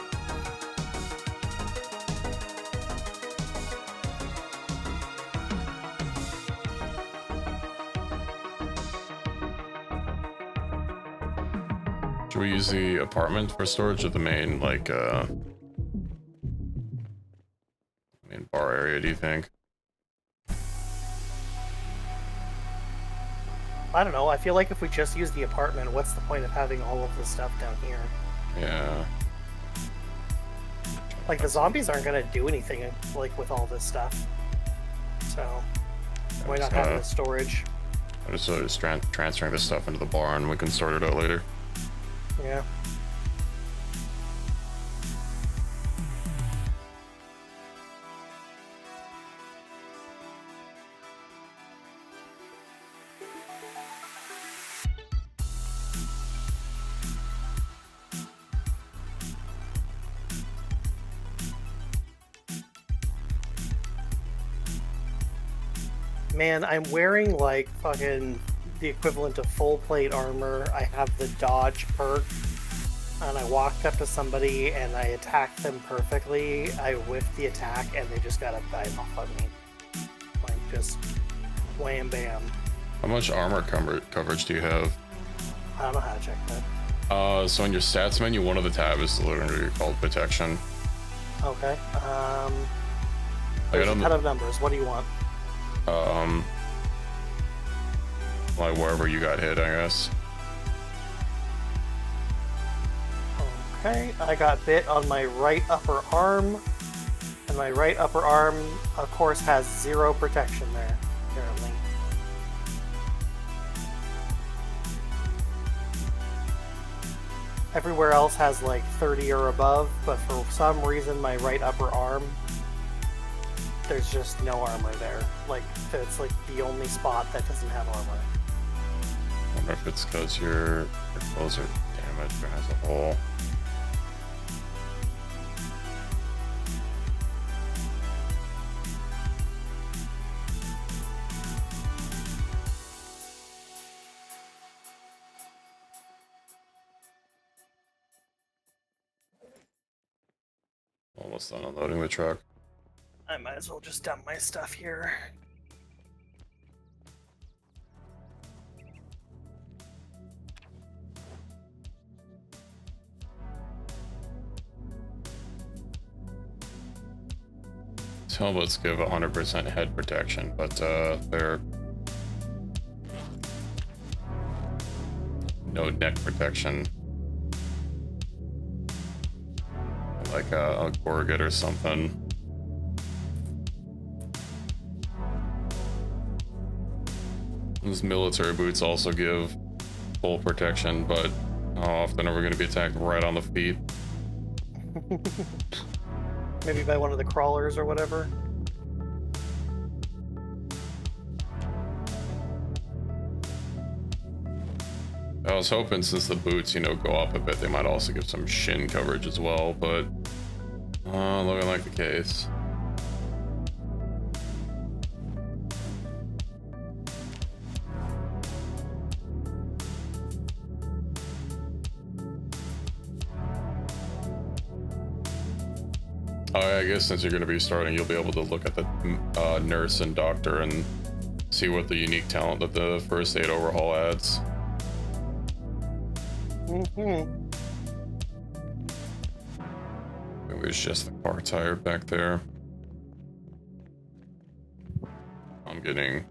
Should we use the apartment for storage or the main, like, main bar area, do you think? I don't know, I feel like if we just use the apartment, what's the point of having all of this stuff down here? Yeah. Like, the zombies aren't gonna do anything, like, with all this stuff. So, why not have the storage? I'm just transferring this stuff into the barn. We can sort it out later. Yeah. Man, I'm wearing, like, fucking the equivalent of full plate armor. I have the dodge perk, and I walked up to somebody and I attacked them perfectly. I whiffed the attack and they just got a dive off on me. Like, just wham bam. How much armor coverage do you have? I don't know how to check that. So in your stats menu, one of the tabs is literally called protection. Okay. There's a ton of numbers. What do you want? Like wherever you got hit, I guess. Okay, I got bit on my right upper arm, and my right upper arm, of course, has 0 protection there, apparently. Everywhere else has like 30 or above, but for some reason my right upper arm, there's just no armor there. Like, it's like the only spot that doesn't have armor. I wonder if it's because your clothes are damaged or has a hole. almost done unloading the truck. I might as well just dump my stuff here. These helmets give 100% head protection, but they're no neck protection. Like a gorget or something. These military boots also give full protection, but how often are we going to be attacked right on the feet? Maybe by one of the crawlers or whatever. I was hoping since the boots, you know, go up a bit, they might also give some shin coverage as well, but looking like the case. Oh, yeah, I guess since you're going to be starting, you'll be able to look at the nurse and doctor and see what the unique talent that the first aid overhaul adds. Mm-hmm. It was just the car tire back there. I'm getting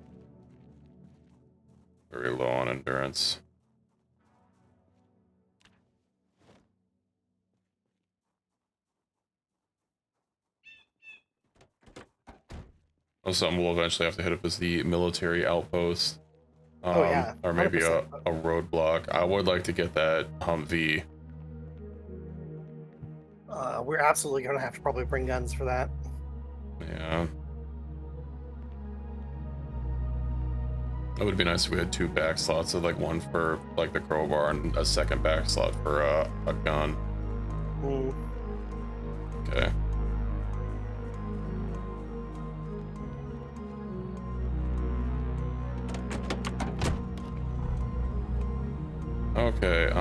very low on endurance. Something we'll eventually have to hit up is the military outpost. Oh, yeah. Or maybe a 100%. roadblock. I would like to get that Humvee. We're absolutely going to have to probably bring guns for that. Yeah. It would be nice if we had 2 back slots, so like one for like the crowbar and a second back slot for a gun. Mm. Okay. Okay,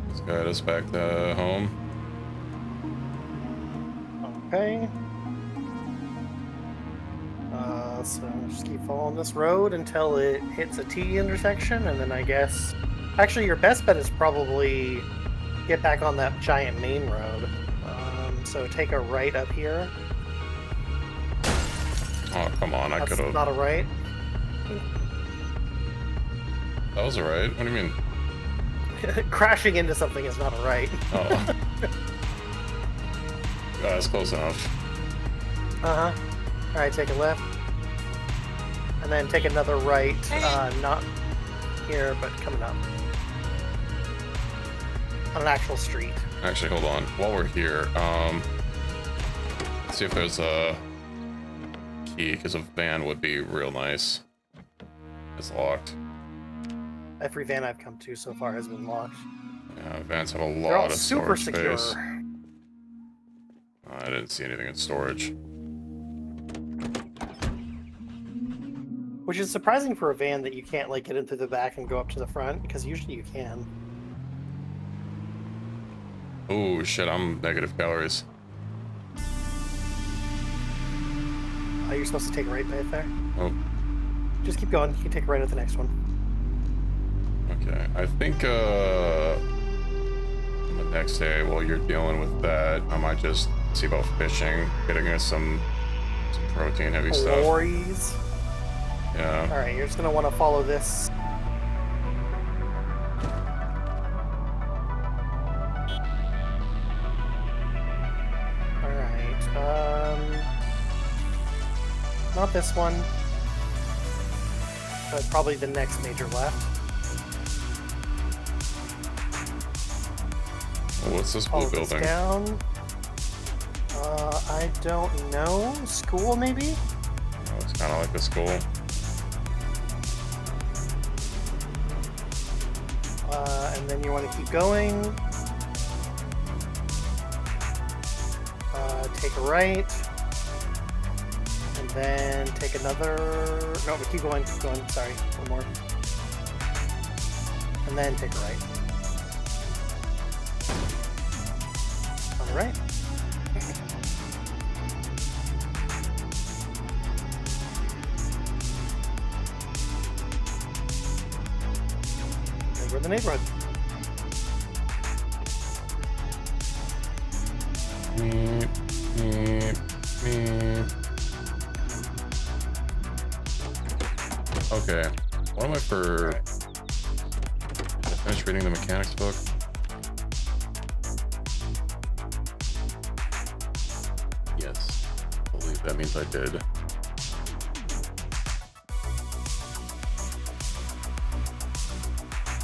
let's guide us back to home. Okay. So just keep following this road until it hits a T intersection, and then I guess... Actually, your best bet is probably get back on that giant main road. So take a right up here. Oh, come on, I could That's have... not a right. That was alright. What do you mean? Crashing into something is not a right. Oh. That's close enough. Uh-huh. Alright, take a left. And then take another right, not here, but coming up. On an actual street. Actually, hold on. While we're here, let's see if there's a key, because a van would be real nice. It's locked. Every van I've come to so far has been locked. Yeah, vans have a They're all lot of super storage secure. space. I didn't see anything in storage. Which is surprising for a van that you can't like get in through the back and go up to the front, because usually you can. Oh shit, I'm negative calories. Oh, you're supposed to take a right back there? Oh, Just keep going. You can take a right at the next one. okay. I think the next day while you're dealing with that, I might just see about fishing, getting us some protein heavy stuff. Lorries. Yeah. Alright, you're just gonna want to follow this. Alright, not this one, but probably the next major left. What's this blue Follow this building? down. I don't know. School, maybe? Oh, it's kind of like the school. And then you want to keep going. Take a right. And then take another... No, but keep going, sorry. One more. And then take a right. right. We're in the neighborhood. Okay. What am I for? Did I finish reading the mechanics book? Yes. I believe that means I did.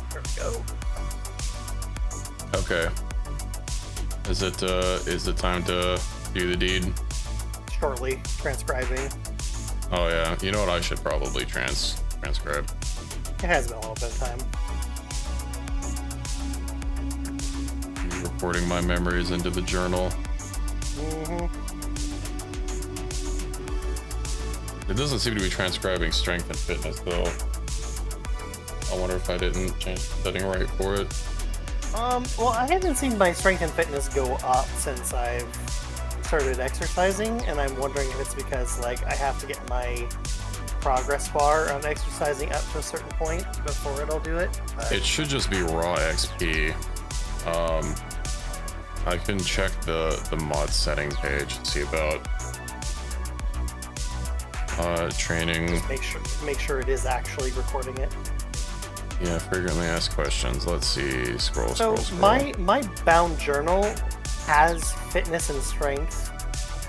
There we go. Okay. Is it time to do the deed? Shortly transcribing. Oh yeah. You know what? I should probably transcribe. It has been a little bit of time. Reporting my memories into the journal. Mm-hmm. It doesn't seem to be transcribing strength and fitness though. I wonder if I didn't change the setting right for it. Well, I haven't seen my strength and fitness go up since I've started exercising, and I'm wondering if it's because, like, I have to get my progress bar on exercising up to a certain point before it'll do it. But It should just be raw XP. I can check the mod setting page and see about training. make sure it is actually recording it. Yeah, frequently asked questions. Let's see. Scroll. So my bound journal has fitness and strength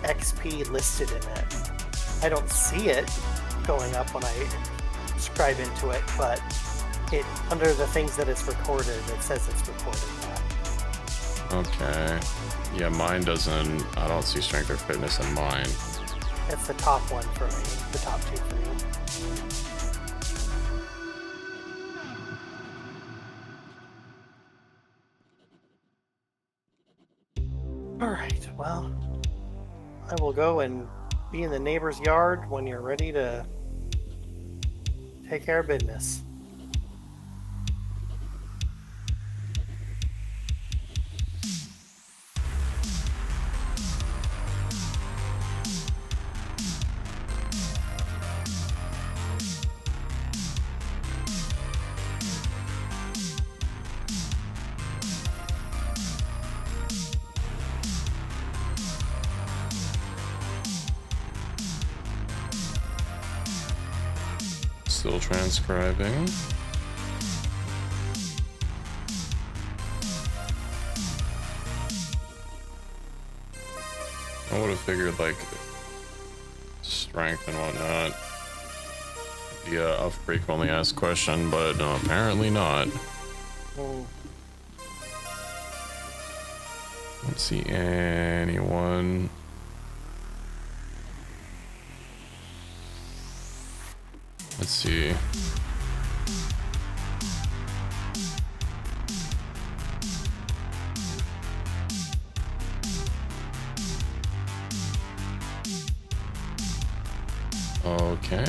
XP listed in it. I don't see it going up when I scribe into it, but it under the things that it's recorded, it says it's recorded that. Okay. Yeah, mine doesn't. I don't see strength or fitness in mine. It's the top one for me. The top two for me. Alright, well, I will go and be in the neighbor's yard when you're ready to take care of business. Still transcribing. I would have figured like strength and whatnot. Yeah, a frequently asked question, but no, apparently not. Oh. Don't see anyone. Let's see. Okay.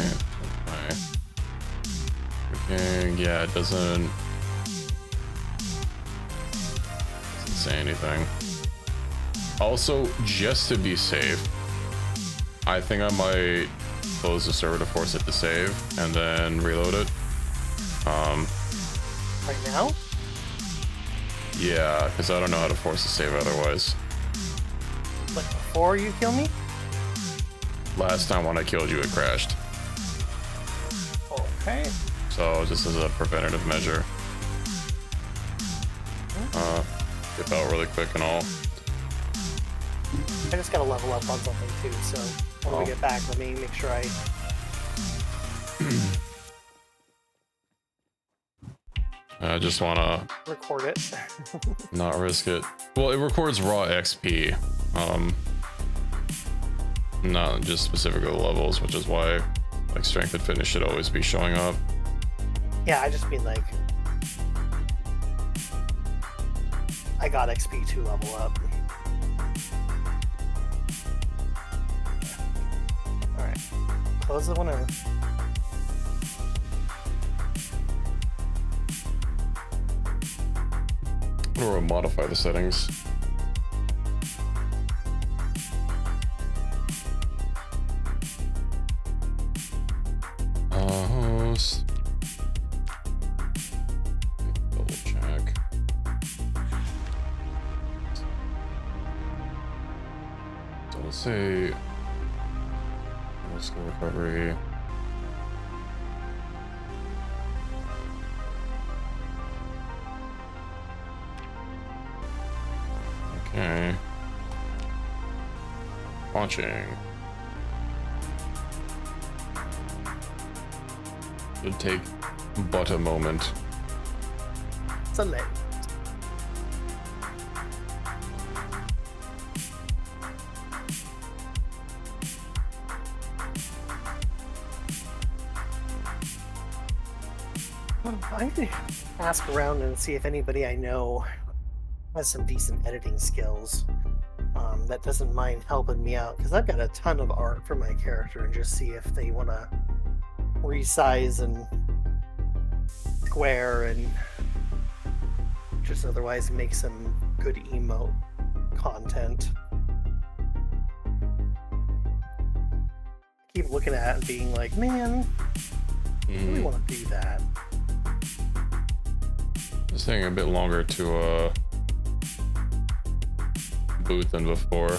Okay, yeah, it doesn't say anything. Also, just to be safe, I think I might close the server to force it to save and then reload it. Right now? Yeah, because I don't know how to force a save otherwise. Like before you kill me? Last time when I killed you, it crashed. Okay. So just as a preventative measure. Dip out really quick and all. I just gotta level up on something too, so when we get back, let me make sure I... I just want to record it. not risk it. Well, it records raw XP. Not just specifically the levels, which is why like strength and fitness should always be showing up. Yeah, I just mean like... I got XP to level up. Alright. Close the whenever. Or modify the settings. We'll say skill recovery. Okay. Launching. Should take but a moment. Sunday. I need to ask around and see if anybody I know has some decent editing skills that doesn't mind helping me out, because I've got a ton of art for my character, and just see if they want to resize and square and just otherwise make some good emote content. I keep looking at it and being like, man, I really want to do that. It's taking a bit longer to boot than before.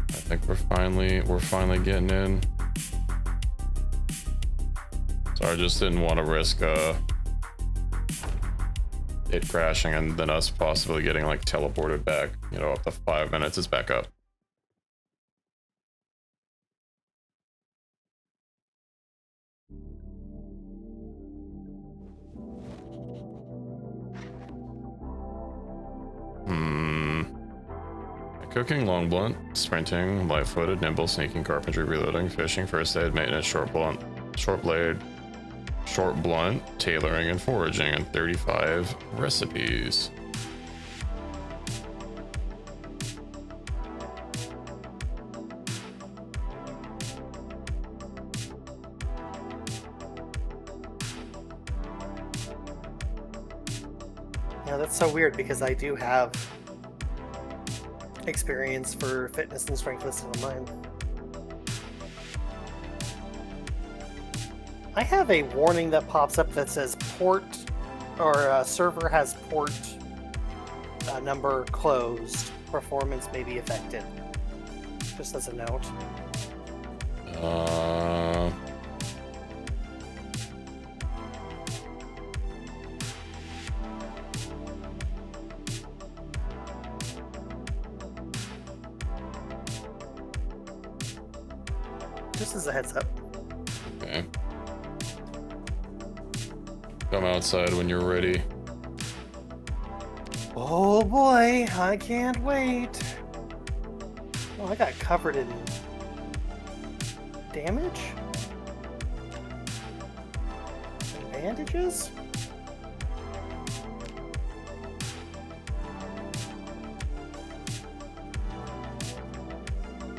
I think we're finally getting in. So I just didn't want to risk it crashing and then us possibly getting like teleported back, you know, up to 5 minutes. It's back up. Cooking, long blunt, sprinting, light-footed, nimble, sneaking, carpentry, reloading, fishing, first aid, maintenance, short blunt, short blade, short blunt, tailoring, and foraging, and 35 recipes. Yeah, that's so weird because I do have experience for fitness and strength listed on mine. I have a warning that pops up that says port or server has port number closed. Performance may be affected. Just as a note. Just as a heads up. Okay. Come outside when you're ready. Oh boy, I can't wait. Oh, I got covered in damage? And bandages?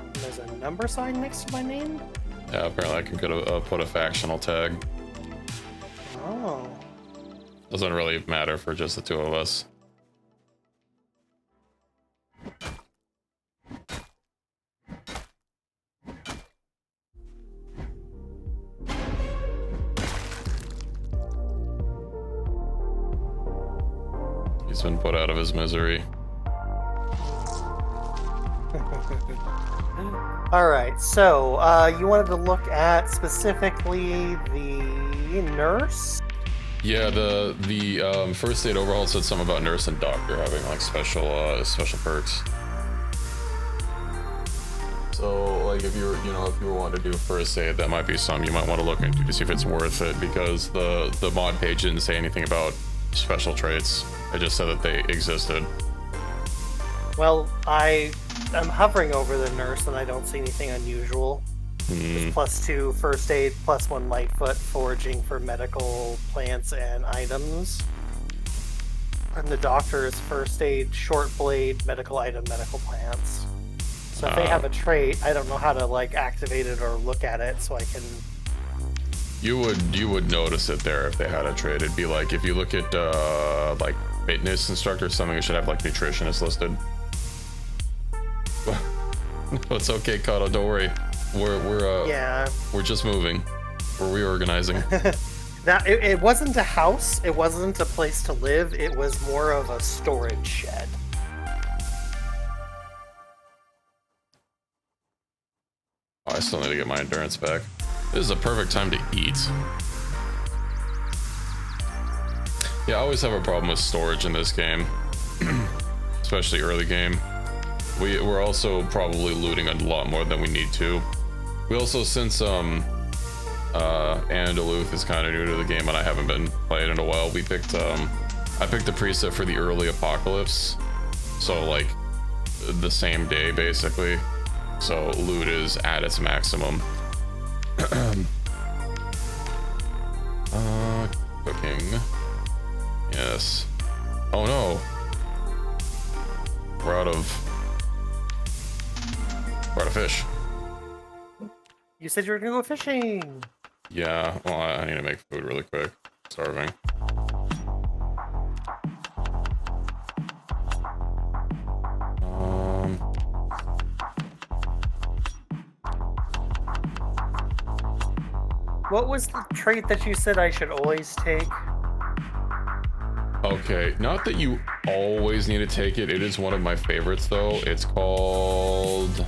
And there's a number sign next to my name? Yeah, apparently I can put a factional tag. Oh. Doesn't really matter for just the two of us. He's been put out of his misery. Alright, so you wanted to look at specifically the nurse? Yeah, the first aid overhaul said something about nurse and doctor having like special perks. So like if you were wanting to do first aid, that might be something you might want to look into to see if it's worth it, because the mod page didn't say anything about special traits. It just said that they existed. Well, I'm hovering over the nurse and I don't see anything unusual. It's +2 first aid, +1 lightfoot, foraging for medical plants and items. And the doctor is first aid, short blade, medical item, medical plants. So if they have a trait, I don't know how to like activate it or look at it, so I can. You would notice it there if they had a trait. It'd be like if you look at like fitness instructor or something, it should have like nutritionist listed. Go It's okay, Kato. Don't worry. We're just moving. We're reorganizing. That it wasn't a house. It wasn't a place to live. It was more of a storage shed. Oh, I still need to get my endurance back. This is a perfect time to eat. Yeah, I always have a problem with storage in this game, especially early game. We're also probably looting a lot more than we need to. We also, since Anna Duluth is kind of new to the game and I haven't been playing in a while, we picked I picked the preset for the early apocalypse, so like the same day basically. So loot is at its maximum. Cooking. Yes. Oh no. We're out of fish. You said you were gonna go fishing. Yeah, well, I need to make food really quick. Starving. What was the trait that you said I should always take? Okay, not that you always need to take it. It is one of my favorites, though. It's called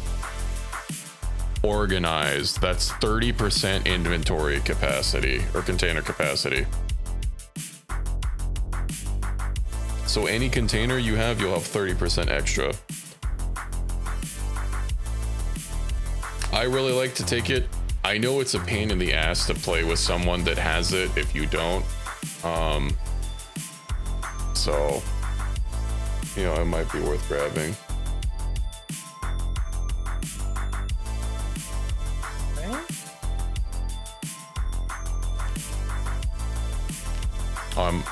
Organized. That's 30% inventory capacity, or container capacity. So any container you have, you'll have 30% extra. I really like to take it. I know it's a pain in the ass to play with someone that has it if you don't. So, you know, it might be worth grabbing. I'm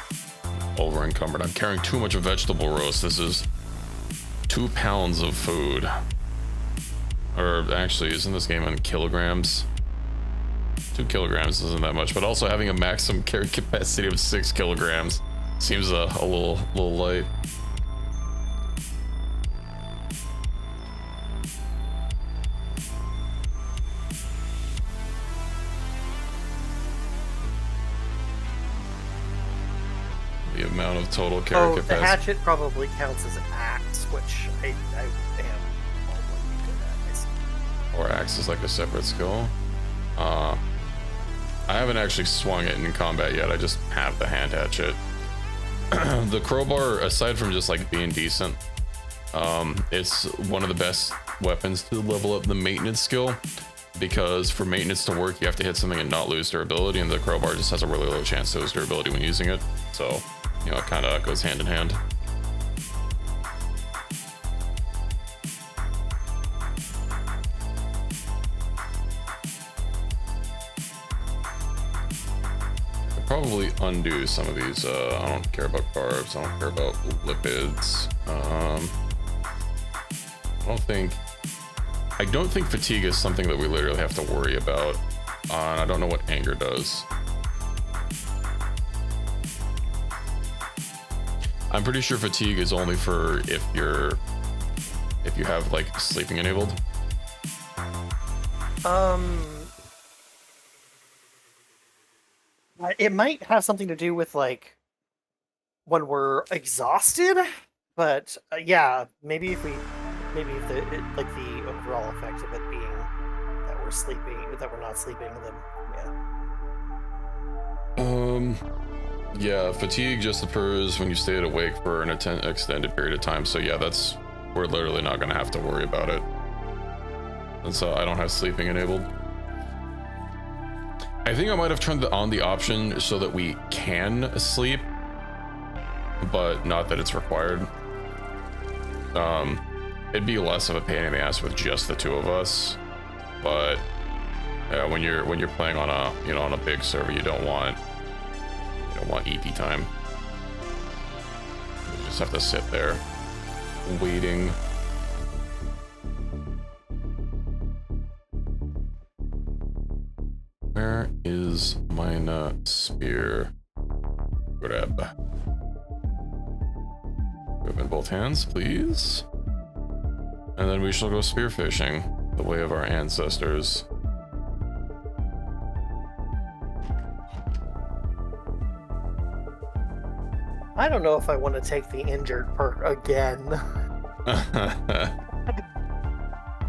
over encumbered. I'm carrying too much of vegetable roast. This is 2 pounds of food. Or actually, isn't this game in kilograms? 2 kilograms isn't that much, but also having a maximum carry capacity of 6 kilograms seems a little light. The amount of total carry capacity. The hatchet probably counts as an axe, which I am probably good at. Or axe is like a separate skill. I haven't actually swung it in combat yet. I just have the hand hatchet. The crowbar, aside from just like being decent, it's one of the best weapons to level up the maintenance skill, because for maintenance to work you have to hit something and not lose durability, and the crowbar just has a really low chance to lose durability when using it. So, you know, it kind of goes hand in hand. Probably undo some of these. I don't care about carbs. I don't care about lipids. I don't think fatigue is something that we literally have to worry about. And I don't know what anger does. I'm pretty sure fatigue is only for if you have like sleeping enabled. It might have something to do with like when we're exhausted, but yeah, maybe if the overall effect of it being that we're not sleeping, then yeah. Yeah, fatigue just occurs when you stay awake for an extended period of time. So yeah, we're literally not gonna have to worry about it. And so I don't have sleeping enabled. I think I might have turned on the option so that we can sleep, but not that it's required. It'd be less of a pain in the ass with just the 2 of us, but when you're playing on a big server, you don't want EP time. You just have to sit there waiting. Where is my spear? Grab. Grab in both hands, please. And then we shall go spearfishing, the way of our ancestors. I don't know if I want to take the injured perk again.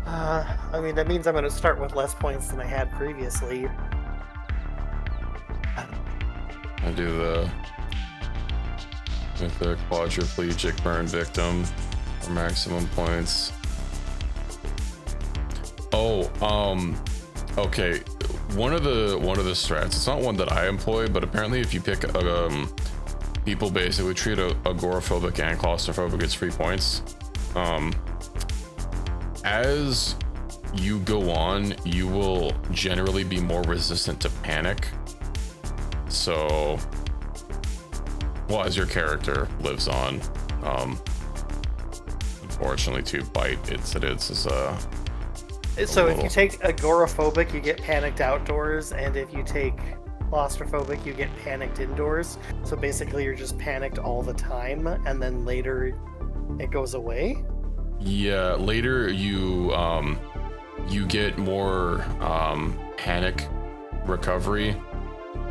I mean, that means I'm going to start with less points than I had previously. I do the with the quadriplegic burn victim for maximum points. Oh, okay. One of the strats. It's not one that I employ, but apparently, if you pick people basically treat agoraphobic and claustrophobic, it's free points. As you go on, you will generally be more resistant to panic. So, well, as your character lives on, unfortunately, to bite it is so if you take agoraphobic, you get panicked outdoors, and if you take claustrophobic, you get panicked indoors. So basically, you're just panicked all the time, and then later it goes away. Yeah, later you get more panic recovery,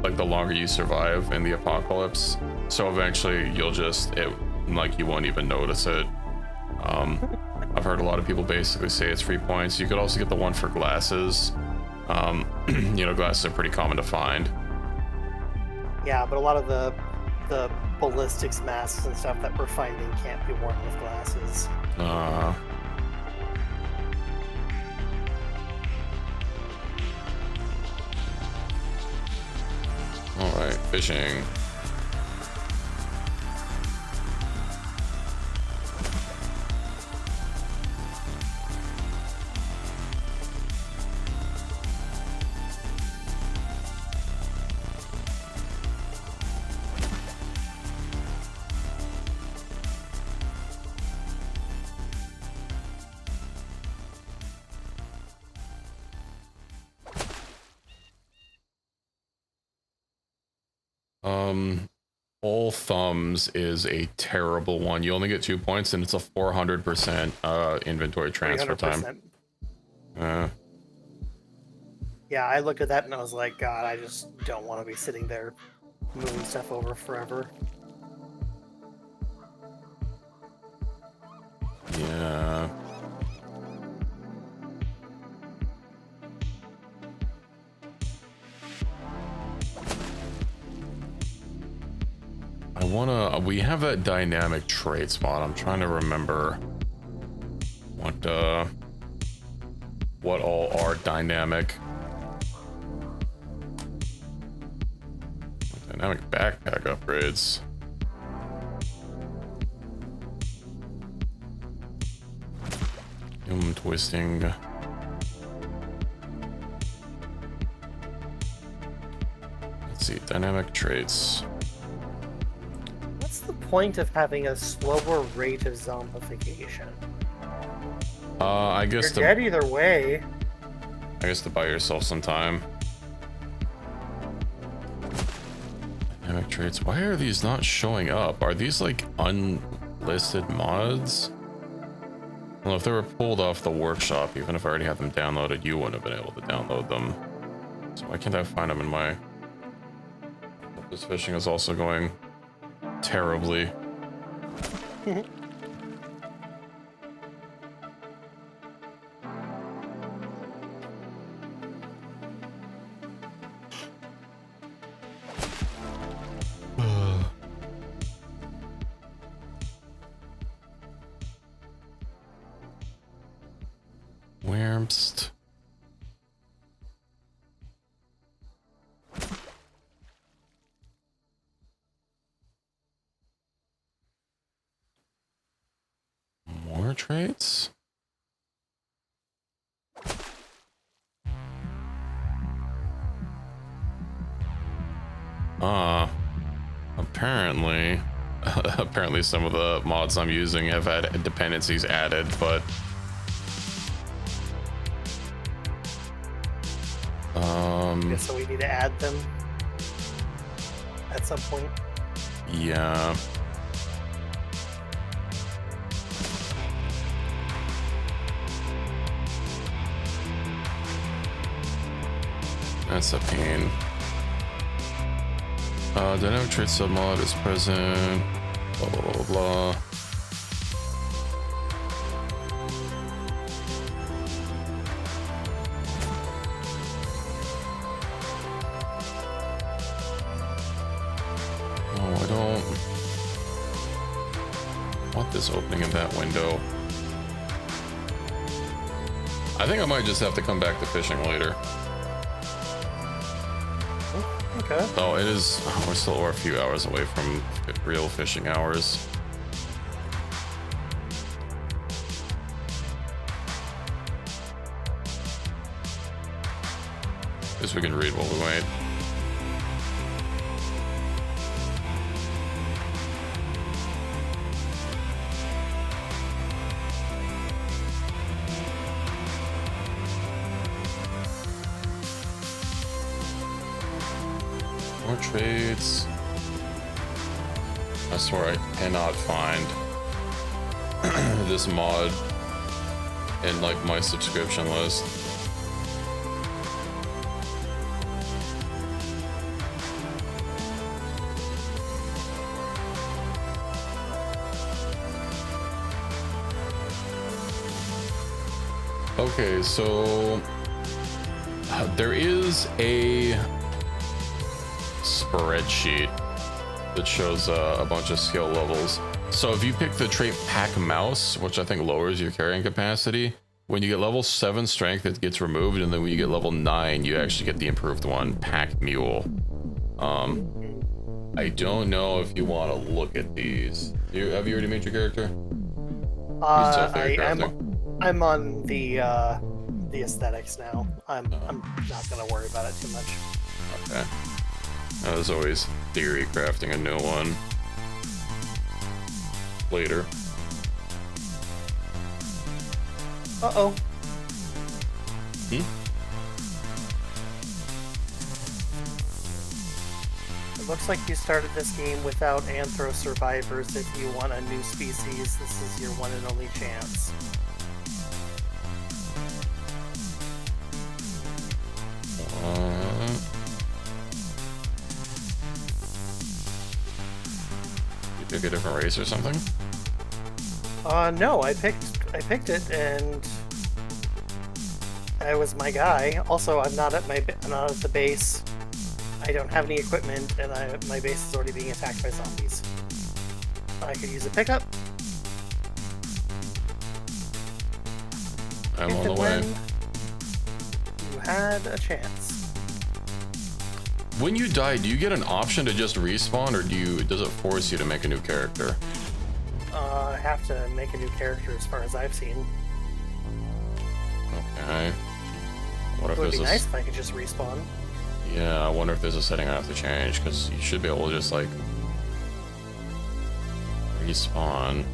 like the longer you survive in the apocalypse. So eventually you'll you won't even notice it. I've heard a lot of people basically say it's free points. You could also get the one for glasses. Glasses are pretty common to find. Yeah, but a lot of the ballistics masks and stuff that we're finding can't be worn with glasses. All right, fishing. All thumbs is a terrible one. You only get 2 points, and it's a 400% inventory transfer 300%. time. Yeah, I looked at that and I was like, God, I just don't want to be sitting there moving stuff over forever. Yeah. We have that dynamic traits mod. I'm trying to remember what all are dynamic. Dynamic backpack upgrades. Twisting. Let's see, dynamic traits. What's the point of having a slower rate of zombification? I guess You're dead either way. I guess to buy yourself some time. Dynamic traits. Why are these not showing up? Are these like unlisted mods? Well, if they were pulled off the workshop, even if I already had them downloaded, you wouldn't have been able to download them. So why can't I find them in my... This fishing is also going terribly. Wurmst. More traits? Apparently some of the mods I'm using have had dependencies added, but So we need to add them at some point. Yeah. That's a pain. Dynamic trait submod is present. Blah blah blah blah. Oh, I don't want this opening of that window. I think I might just have to come back to fishing later. Okay. Oh, it is. Oh, we're still a few hours away from real fishing hours. Guess we can read while we wait. More trades. I swear I cannot find this mod in like my subscription list. Okay, so there is a spreadsheet that shows a bunch of skill levels. So if you pick the trait Pack Mouse, which I think lowers your carrying capacity, when you get level 7 strength, it gets removed, and then when you get level 9, you actually get the improved one, Pack Mule. I don't know if you want to look at these. Have you already made your character? I'm on the aesthetics now. I'm not gonna worry about it too much. Okay. There's always theory crafting a new one later. Uh-oh. It looks like you started this game without Anthro survivors. If you want a new species, this is your one and only chance. You pick a different race or something? No, I picked it, and it was my guy. Also, I'm not at the base. I don't have any equipment, and my base is already being attacked by zombies. I could use a pickup. I'm on the way. You had a chance. When you die, do you get an option to just respawn, or does it force you to make a new character? I have to make a new character as far as I've seen. Okay. What if It would be there's nice if I could just respawn. Yeah, I wonder if there's a setting I have to change, because you should be able to just, like, respawn.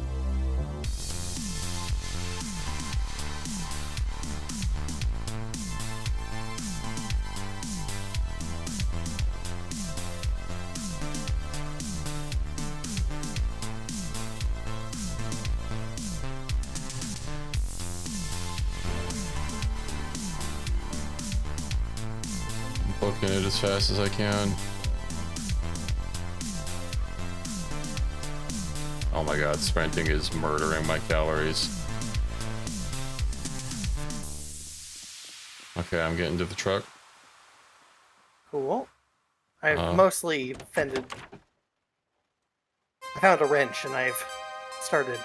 Booking it as fast as I can. Oh my god, sprinting is murdering my calories. Okay, I'm getting to the truck. Cool. I've mostly fended. I found a wrench and I've started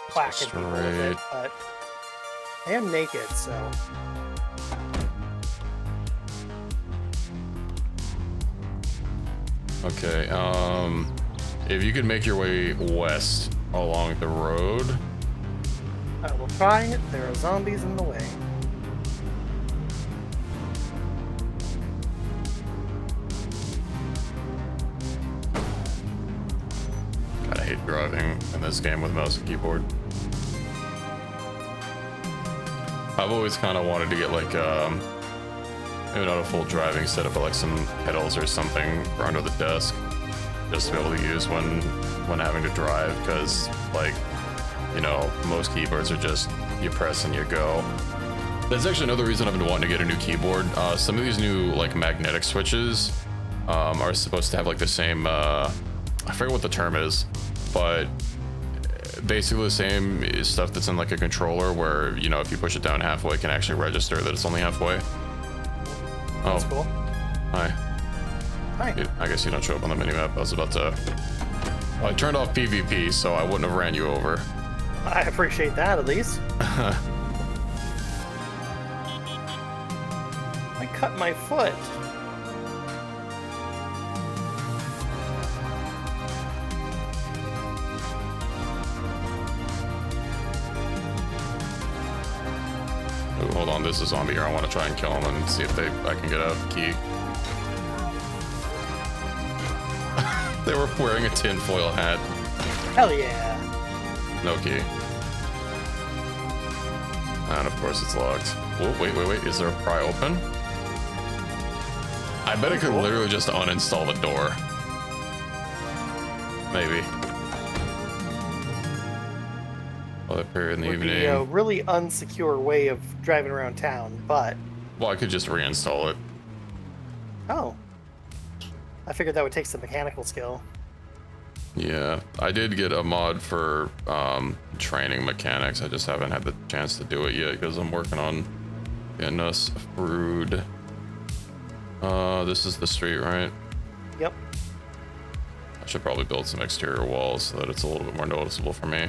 clacking people with it, but I am naked, so. Okay, if you could make your way west along the road. I will try it. There are zombies in the way. God, I hate driving in this game with mouse and keyboard. I've always kind of wanted to get like maybe not a full driving setup, but like some pedals or something for under the desk, just to be able to use when having to drive, because like, you know, most keyboards are just you press and you go. That's actually another reason I've been wanting to get a new keyboard. Some of these new like magnetic switches are supposed to have like the same, I forget what the term is, but basically the same stuff that's in like a controller where, you know, if you push it down halfway, it can actually register that it's only halfway. That's cool. Hi. Hi. I guess you don't show up on the minimap. I was about to... Well, I turned off PvP, so I wouldn't have ran you over. I appreciate that, at least. I cut my foot. Ooh, hold on, there's a zombie here. I want to try and kill him and see if I can get a key. They were wearing a tinfoil hat. Hell yeah. No key. And of course it's locked. Oh, wait. Is there a pry open? I bet I could literally just uninstall the door. Maybe. Well, up here in the evening. Be a really unsecure way of driving around town, but... Well, I could just reinstall it. Oh. I figured that would take some mechanical skill. Yeah, I did get a mod for training mechanics. I just haven't had the chance to do it yet because I'm working on getting us food. This is the street, right? Yep. I should probably build some exterior walls so that it's a little bit more noticeable for me.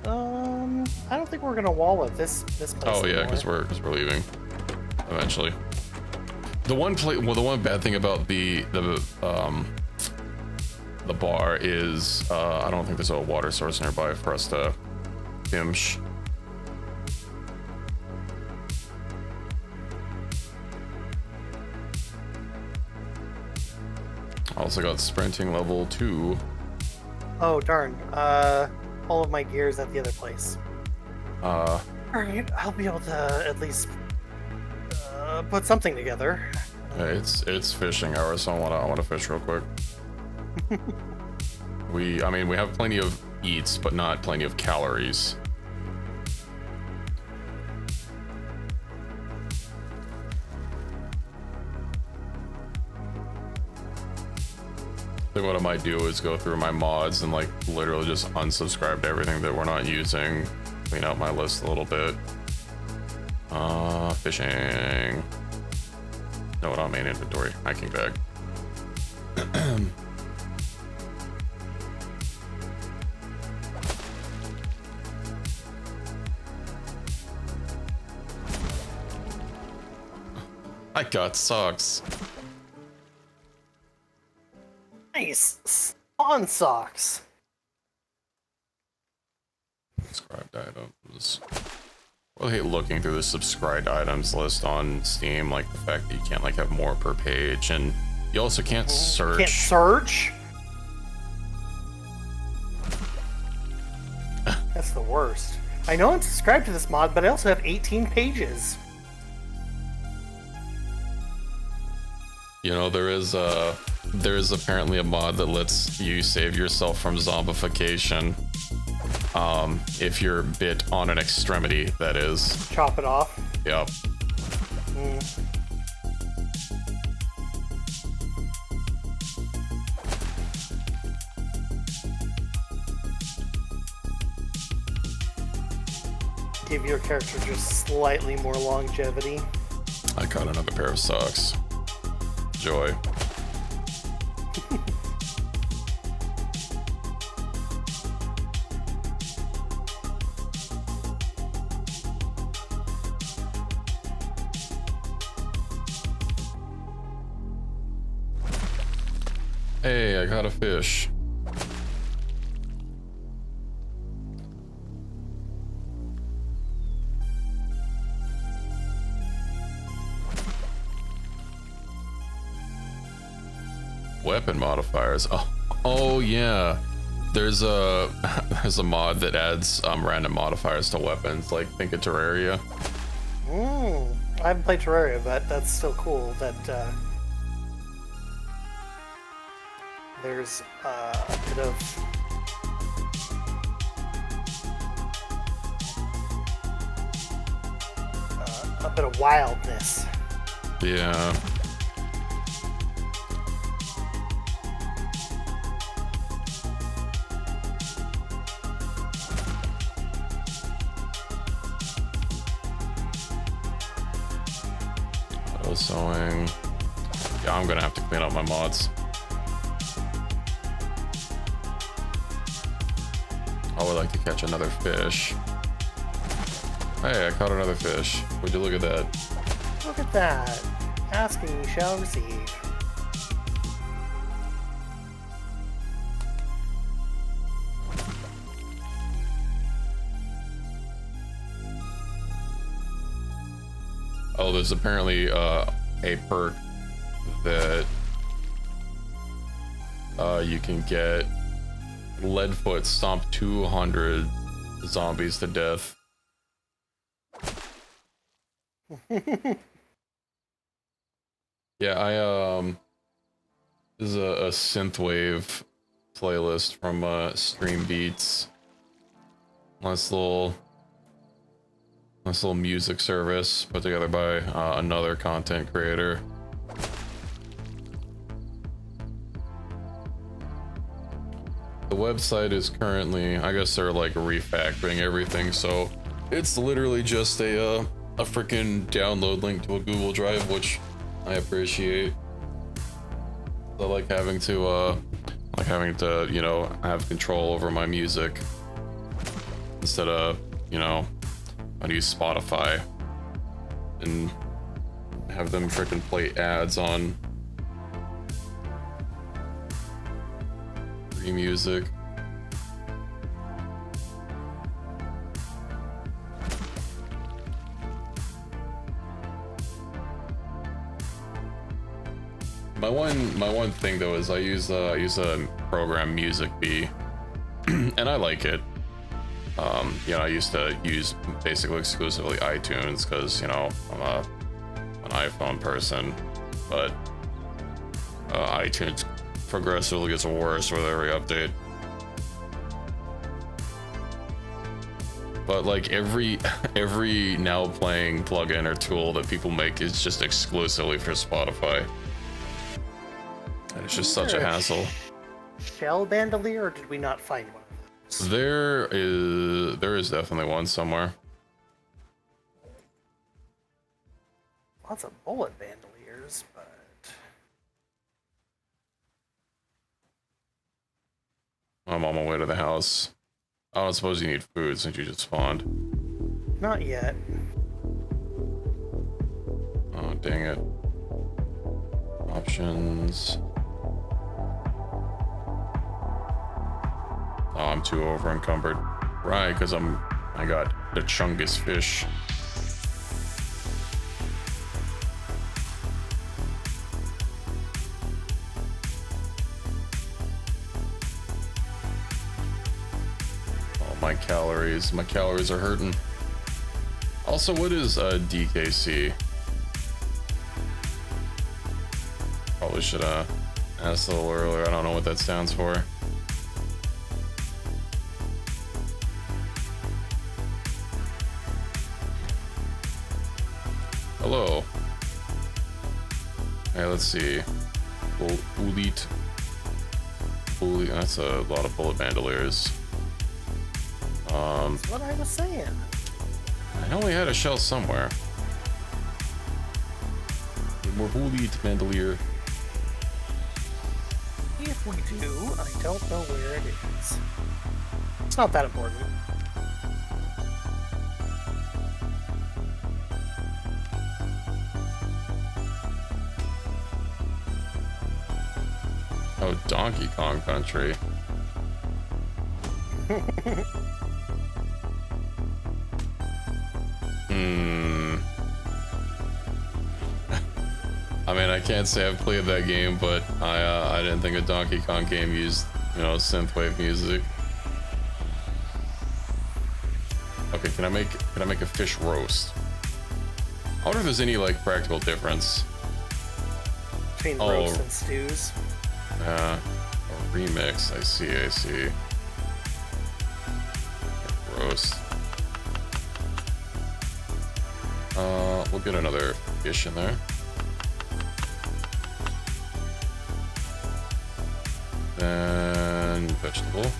I don't think we're gonna wall it this place. Oh yeah, because we're leaving eventually. The one bad thing about the bar is I don't think there's a water source nearby for us to imsh. Also got sprinting level 2. Oh darn. All of my gear's at the other place. Alright, I'll be able to at least put something together. It's fishing hour, so I want to fish real quick. We have plenty of eats, but not plenty of calories. I think what I might do is go through my mods and like literally just unsubscribe to everything that we're not using. Clean out my list a little bit. Fishing. No, not main inventory. Hiking bag. I got socks. Nice! Spawn socks! Subscribed items. Well, I hate looking through the subscribed items list on Steam, like the fact that you can't like have more per page, and you also can't search. Can't search? That's the worst. I know I'm subscribed to this mod, but I also have 18 pages. You know, there is apparently a mod that lets you save yourself from zombification. If you're bit on an extremity, that is. Chop it off. Yep. Give your character just slightly more longevity. I got another pair of socks. Joy. Hey, I got a fish. Weapon modifiers. Oh yeah. There's a mod that adds random modifiers to weapons, like think of Terraria. I haven't played Terraria, but that's still cool that there's a bit of a bit of wildness. Yeah. Sewing. Yeah, I'm gonna have to clean up my mods. I would like to catch another fish. Hey, I caught another fish. Would you look at that? Look at that. Asking you shall receive. Oh, there's apparently a perk that you can get. Leadfoot stomp 200 zombies to death. Yeah, this is a synthwave playlist from Stream Beats. Nice little music service put together by another content creator. The website is currently, I guess they're like refactoring everything, so it's literally just a freaking download link to a Google Drive, which I appreciate. I like having to you know, have control over my music instead of, you know, I use Spotify and have them freaking play ads on free music. My one thing though is I use a program Music Bee, and I like it. You know, I used to use basically exclusively iTunes because, you know, I'm an iPhone person, but iTunes progressively gets worse with every update. But like every now playing plugin or tool that people make is just exclusively for Spotify. And it's just such a hassle. Shell bandolier, or did we not find one? There is definitely one somewhere. Lots of bullet bandoliers, but I'm on my way to the house. I don't suppose you need food since you just spawned. not yet. Oh, dang it. Options. Oh, I'm too over encumbered. Right, because I got the chungus fish. Oh, my calories are hurting. Also, what is DKC? Probably should have asked a little earlier. I don't know what that stands for. Hello. Hey, let's see. Bullet. That's a lot of bullet bandoliers. That's what I was saying. I know we had a shell somewhere. More bullet bandolier. If we do, I don't know where it is. It's not that important. Oh, Donkey Kong Country. I mean, I can't say I've played that game, but I didn't think a Donkey Kong game used, you know, synthwave music. Okay, can I make a fish roast? I wonder if there's any like practical difference Between roast and stews. a remix. I see. Roast. we'll get another fish in there. Then vegetable.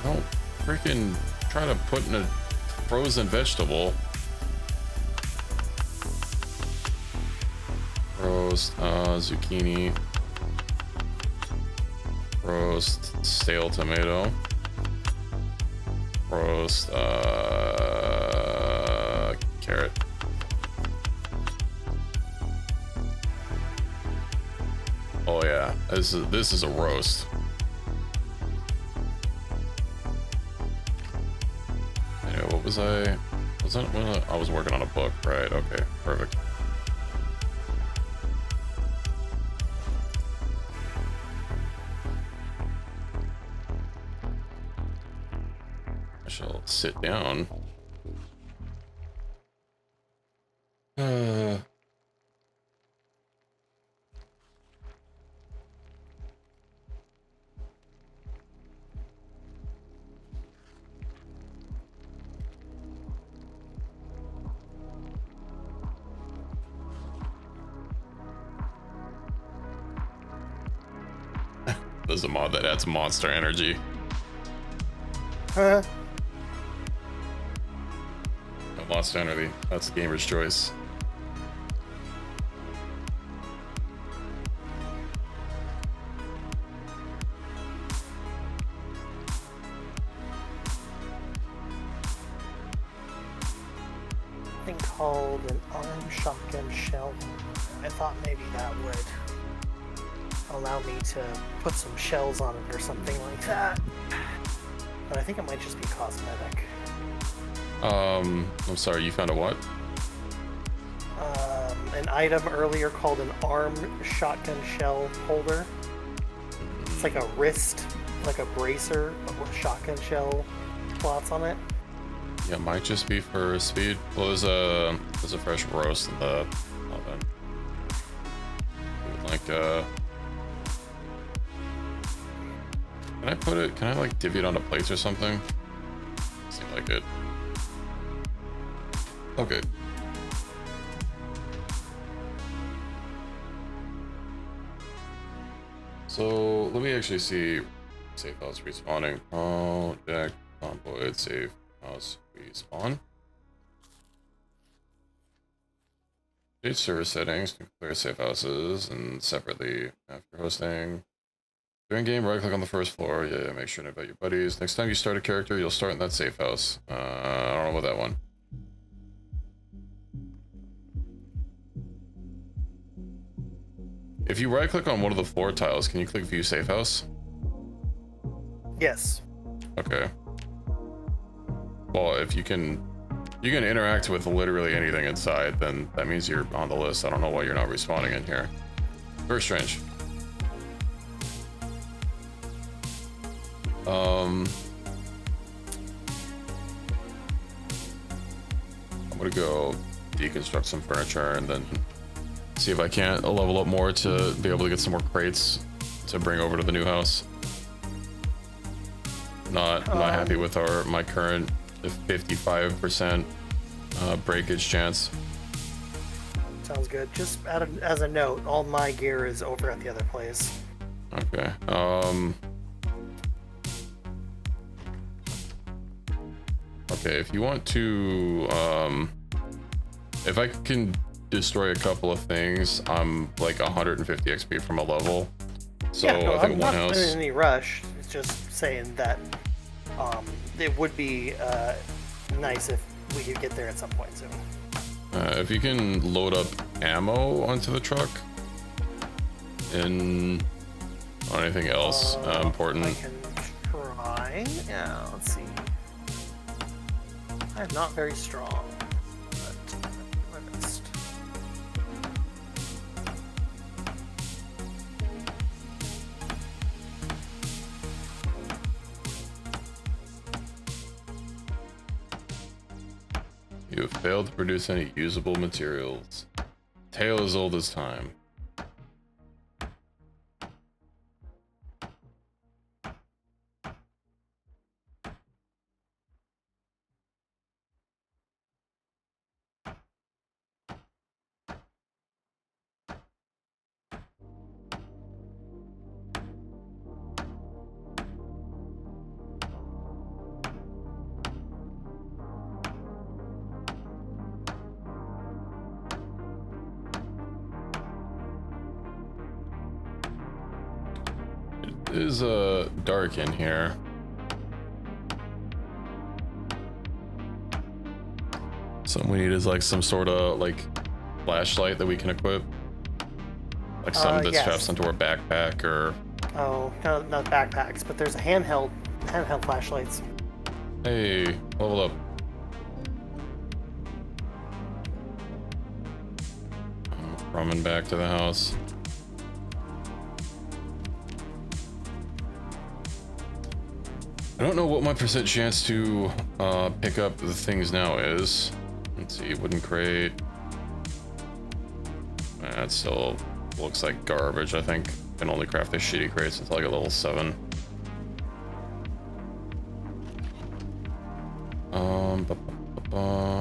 Don't freaking try to put in a frozen vegetable. Roast zucchini. Roast stale tomato. Roast carrot. Oh yeah, this is a roast. Anyway, what was I? I was working on a book, right? Okay, perfect. I shall sit down. There's a mod that adds monster energy. Huh? Monster energy. That's the gamer's choice. Thing called an arm shotgun shell. I thought maybe that would allow me to put some shells on it or something like that. But I think it might just be cosmetic. I'm sorry, you found a what? An item earlier called an arm shotgun shell holder. It's like a wrist, like a bracer with shotgun shell slots on it. Yeah, it might just be for speed. Well, there's a fresh roast in the oven. Like can I put it? Can I like divvy it onto plates or something? Seems like it. Okay. So let me actually see safe house respawning. Project Zomboid safe house respawn. Change server settings to clear safe houses and separately after hosting. During game, right click on the first floor. Yeah, make sure to invite your buddies. Next time you start a character, you'll start in that safe house. I don't know about that one. If you right click on one of the floor tiles, can you click view safe house? Yes. Okay. Well, if you can interact with literally anything inside, then that means you're on the list. I don't know why you're not respawning in here. Very strange. I'm gonna go deconstruct some furniture and then see if I can't level up more to be able to get some more crates to bring over to the new house. Not happy with my current 55% breakage chance. Sounds good. Just as a note, all my gear is over at the other place. Okay. Okay, if you want to, if I can destroy a couple of things, I'm like 150 XP from a level. So yeah, no, I think I'm one not house. in any rush. It's just saying that it would be nice if we could get there at some point soon. If you can load up ammo onto the truck and or anything else important. I can try. Yeah, let's see. I'm not very strong, but I'm gonna do my best. You have failed to produce any usable materials. Tale as old as time. It is dark in here. Something we need is like some sort of like flashlight that we can equip. Like something that yes. straps onto our backpack or... Oh, no, not backpacks, but there's a handheld flashlights. Hey, level up. I'm running back to the house. I don't know what my percent chance to pick up the things now is. Let's see, wooden crate. That still looks like garbage. I think I can only craft the shitty crates until I get level 7.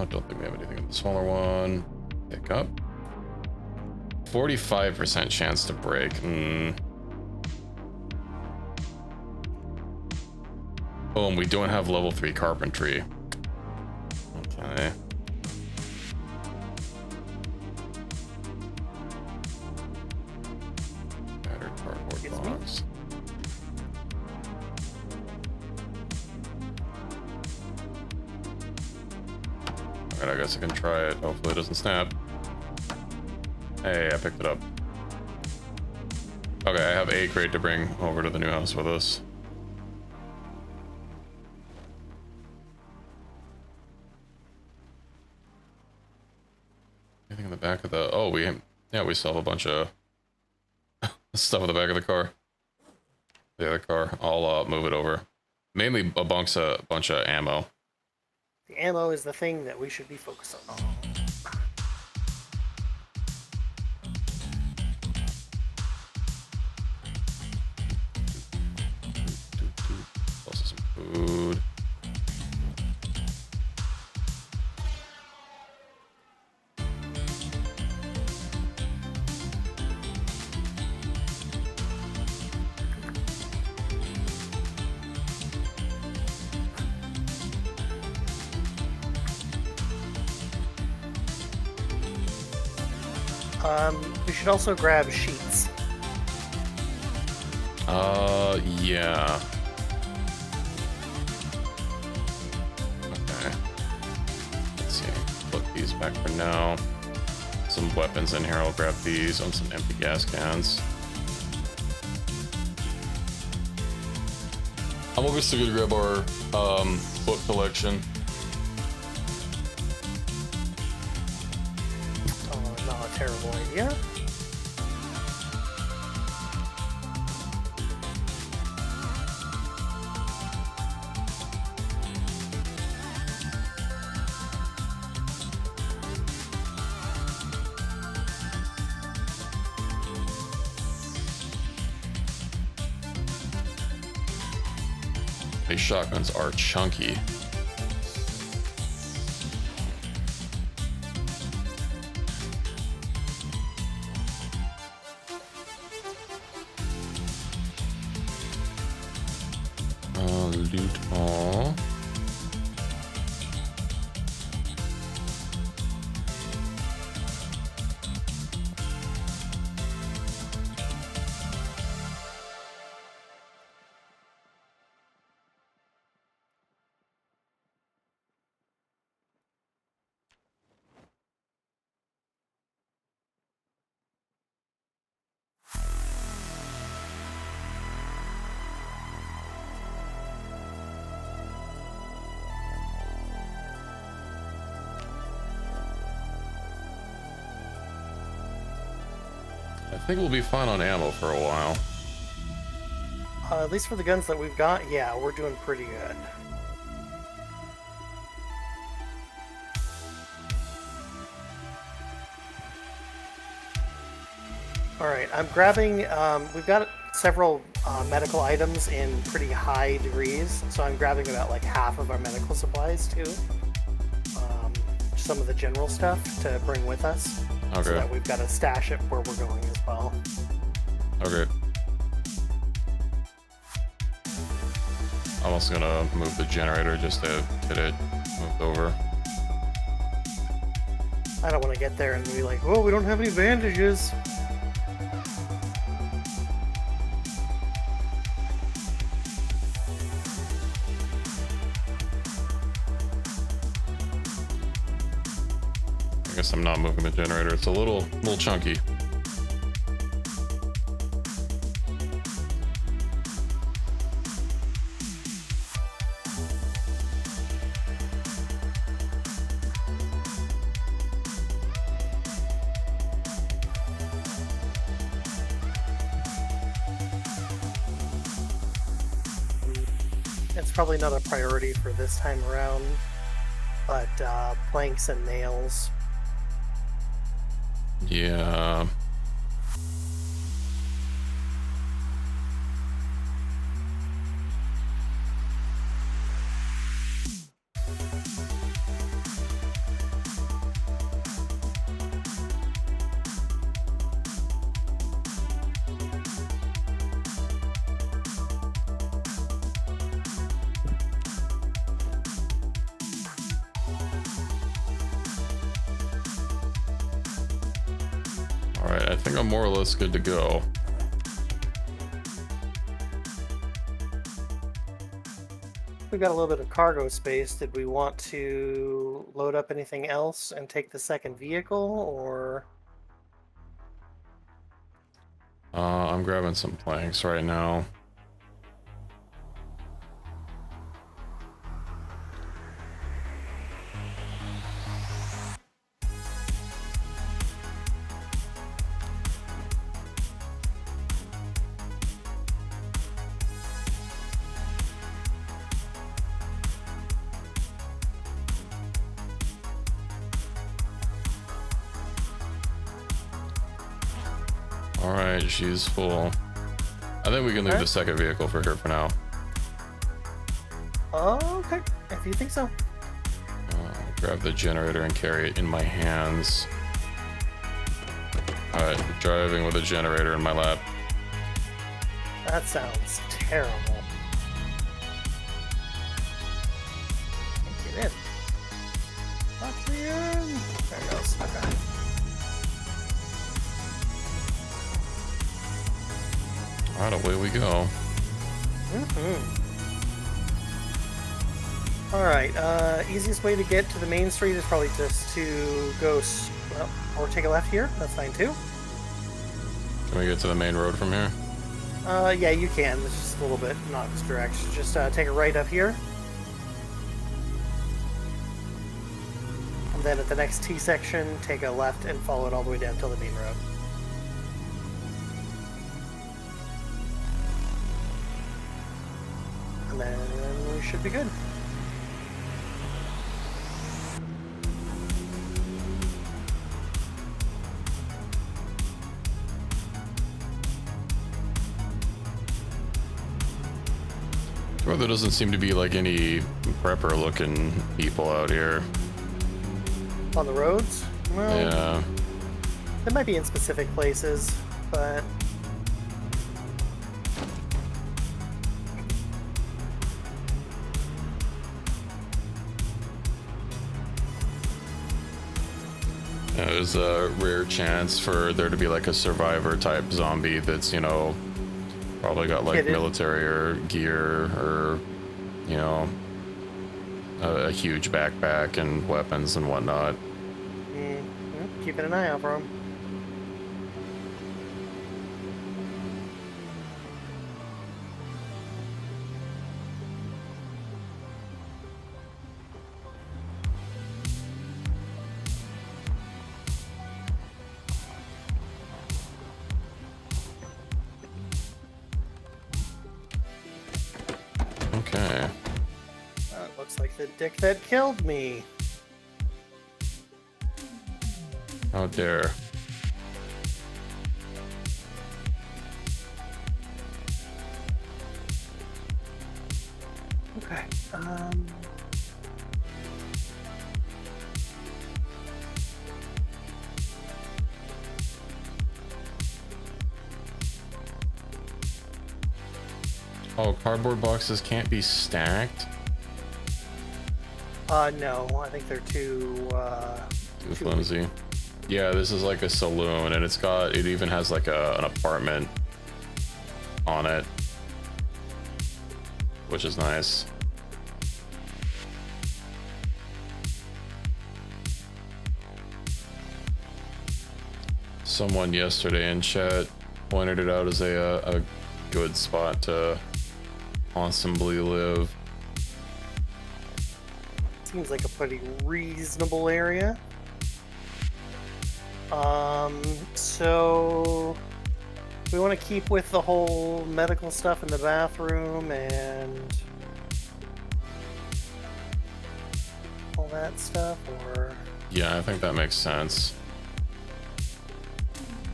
Don't think we have anything in the smaller one. Pick up. 45% chance to break. Oh, and we don't have level 3 carpentry. Okay. Battered cardboard box. Alright, I guess I can try it. Hopefully it doesn't snap. Hey, I picked it up. Okay, I have a crate to bring over to the new house with us. Anything in the back of the... Oh, we still have a bunch of stuff in the back of the car. The other car. I'll move it over. Mainly a bunch of ammo. The ammo is the thing that we should be focused on. Also some food. We should also grab sheets. Yeah. Okay. Let's see. Put these back for now. Some weapons in here. I'll grab these on some empty gas cans. I'm obviously gonna grab our book collection. Oh, not a terrible idea. These shotguns are chunky. Loot all. I think we'll be fine on ammo for a while. At least for the guns that we've got, yeah, we're doing pretty good. Alright, I'm grabbing, we've got several medical items in pretty high degrees, so I'm grabbing about like half of our medical supplies too. Some of the general stuff to bring with us. Okay. So that we've got to stash it where we're going as well. Okay. I'm also gonna move the generator just to get it moved over. I don't want to get there and be like, oh, we don't have any bandages. guess I'm not moving the generator. It's a little chunky. It's probably not a priority for this time around, but planks and nails. Yeah. All right, I think I'm more or less good to go. We've got a little bit of cargo space. Did we want to load up anything else and take the second vehicle, or? I'm grabbing some planks right now. All right, she's full. I think we can leave the second vehicle for here for now. Okay, if you think so. Grab the generator and carry it in my hands. All right, driving with a generator in my lap. That sounds terrible. Get in. Lock me in. There it goes. Okay. All right, away we go. All right. Easiest way to get to the main street is probably just to go, well, or take a left here. That's fine too. Can we get to the main road from here? Yeah, you can. It's just a little bit not this direction. Just take a right up here. And then at the next T section, take a left and follow it all the way down till the main road. And then we should be good. Well, there doesn't seem to be like any prepper looking people out here. On the roads? Well, Yeah. they might be in specific places, but Yeah, there's a rare chance for there to be like a survivor type zombie that's, you know, probably got like Hidden. military or gear or, you know, a huge backpack and weapons and whatnot. keeping an eye out for them. Okay. Looks like the dick that killed me. How dare. Okay. Oh, cardboard boxes can't be stacked? No, I think they're too Too flimsy. Yeah, this is like a saloon, and it even has like an apartment on it, which is nice. Someone yesterday in chat pointed it out as a good spot to possibly live. Seems like a pretty reasonable area. So we want to keep with the whole medical stuff in the bathroom and all that stuff, or? Yeah, I think that makes sense.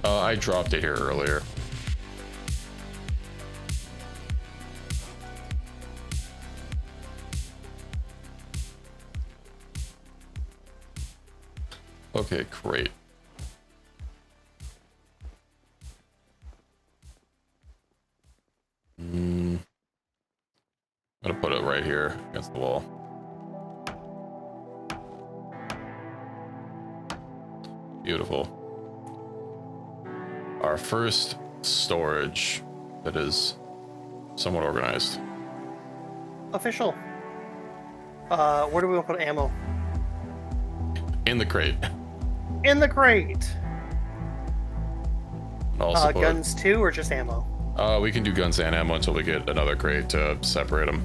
I dropped it here earlier. Okay, great. I'm gonna put it right here against the wall. Beautiful. Our first storage that is somewhat organized. Official. Where do we want to put ammo? In the crate. In the crate. Also put, guns too, or just ammo? we can do guns and ammo until we get another crate to separate them.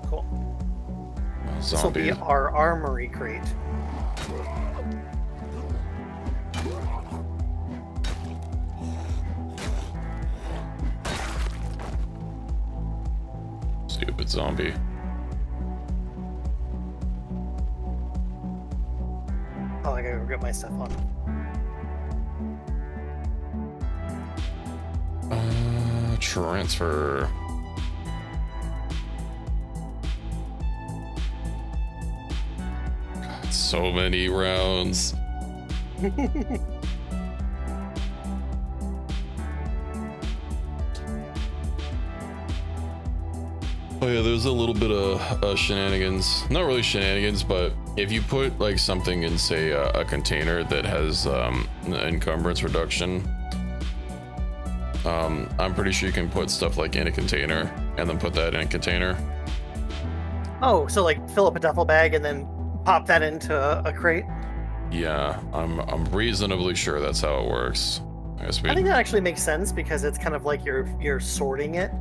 Cool. This will Zombie. be our armory crate. Stupid zombie. Oh, I gotta go get my stuff on. Transfer. God, so many rounds. Oh yeah, there's a little bit of shenanigans. Not really shenanigans, but if you put like something in, say, a container that has encumbrance reduction, I'm pretty sure you can put stuff like in a container and then put that in a container. Oh, so like fill up a duffel bag and then pop that into a crate? Yeah, I'm reasonably sure that's how it works. I think that actually makes sense because it's kind of like you're sorting it.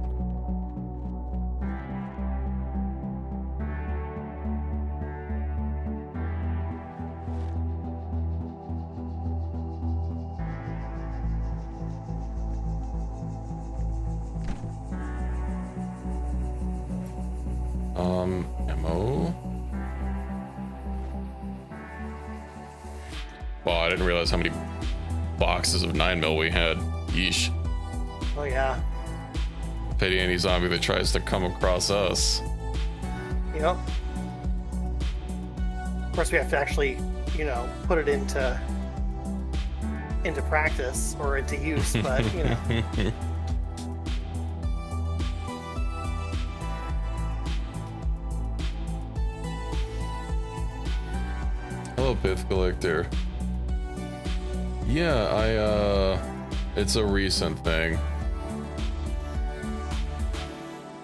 Ammo. Wow, I didn't realize how many boxes of 9mm we had. Yeesh. Oh yeah. Pity any zombie that tries to come across us. Yep. Of course, we have to actually, put it into practice or into use, but Hello, Pith Collector. Yeah, it's a recent thing.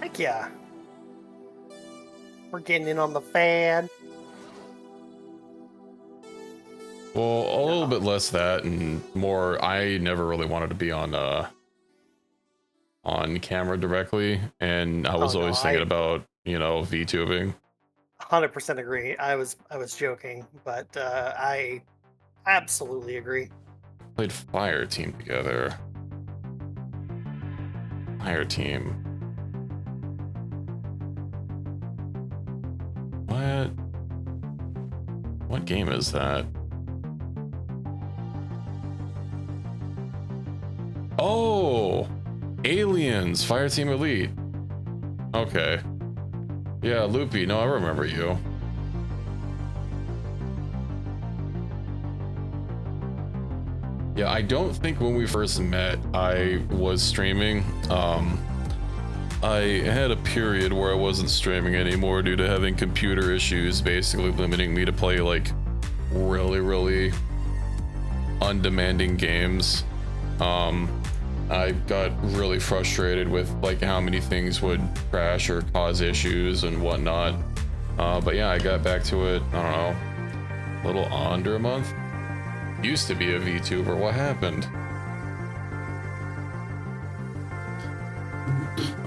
Heck yeah. We're getting in on the fan. Well, a little bit less that and more. I never really wanted to be on camera directly, and I was always thinking about VTubing. 100% agree. I was joking, but I absolutely agree. Played Fire Team together. Fire Team. What game is that? Oh, Aliens, Fire Team Elite. Okay. Yeah, Loopy. No, I remember you. Yeah, I don't think when we first met I was streaming. I had a period where I wasn't streaming anymore due to having computer issues, basically limiting me to play like really undemanding games. I got really frustrated with like how many things would crash or cause issues and whatnot. But yeah, I got back to it, I don't know, a little under a month. used to be a VTuber. What happened?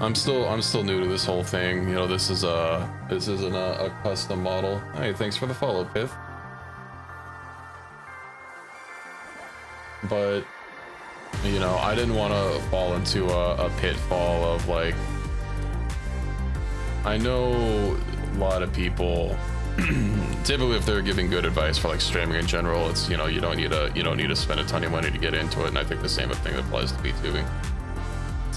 I'm still new to this whole thing. You know, this isn't a custom model. Hey, thanks for the follow, Pith. But you know, I didn't want to fall into a pitfall of like, I know a lot of people typically if they're giving good advice for like streaming in general, it's, you know, you don't need to spend a ton of money to get into it, and I think the same thing applies to VTubing.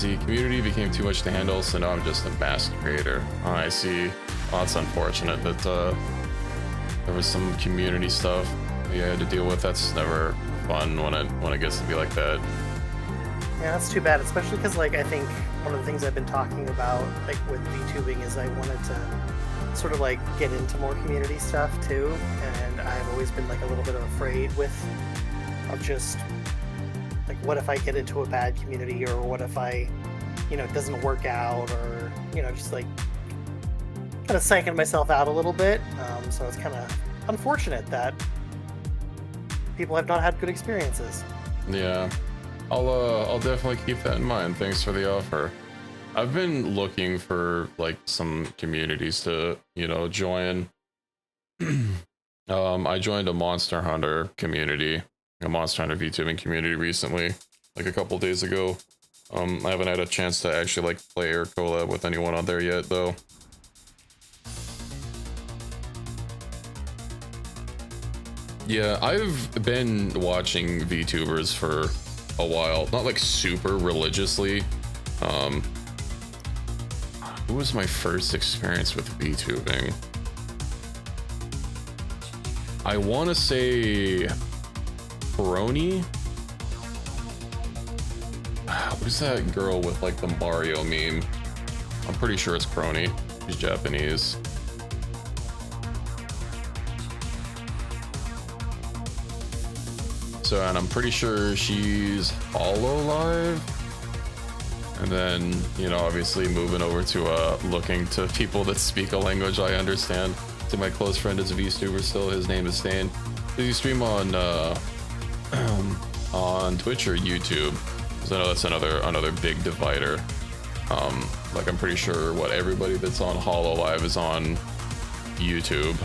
The community became too much to handle, so now I'm just a master creator. Oh, I see. Oh, it's unfortunate that there was some community stuff you had to deal with. That's never fun when it gets to be like that. Yeah, that's too bad, especially because, like, I think one of the things I've been talking about, like, with VTubing is I wanted to sort of, like, get into more community stuff, too, and I've always been, like, a little bit afraid of just, like, what if I get into a bad community, or what if I, you know, it doesn't work out, or, you know, just, like, kind of psyching myself out a little bit, so it's kind of unfortunate that people have not had good experiences. Yeah. I'll definitely keep that in mind. Thanks for the offer. I've been looking for like some communities to, you know, join. I joined a Monster Hunter community, a Monster Hunter VTubing community recently, like a couple days ago. I haven't had a chance to actually like play or collab with anyone on there yet though. Yeah, I've been watching VTubers for a while, not like super religiously. Who was my first experience with VTubing? I want to say Brony. Who's that girl with like the Mario meme? I'm pretty sure it's Crony. She's Japanese. So, and I'm pretty sure she's Hololive. And then, you know, obviously moving over to looking to people that speak a language I understand. To my close friend is a VTuber still. His name is Stan. Does he stream on on Twitch or YouTube? Because I know that's another big divider. Like I'm pretty sure what everybody that's on Hololive is on YouTube.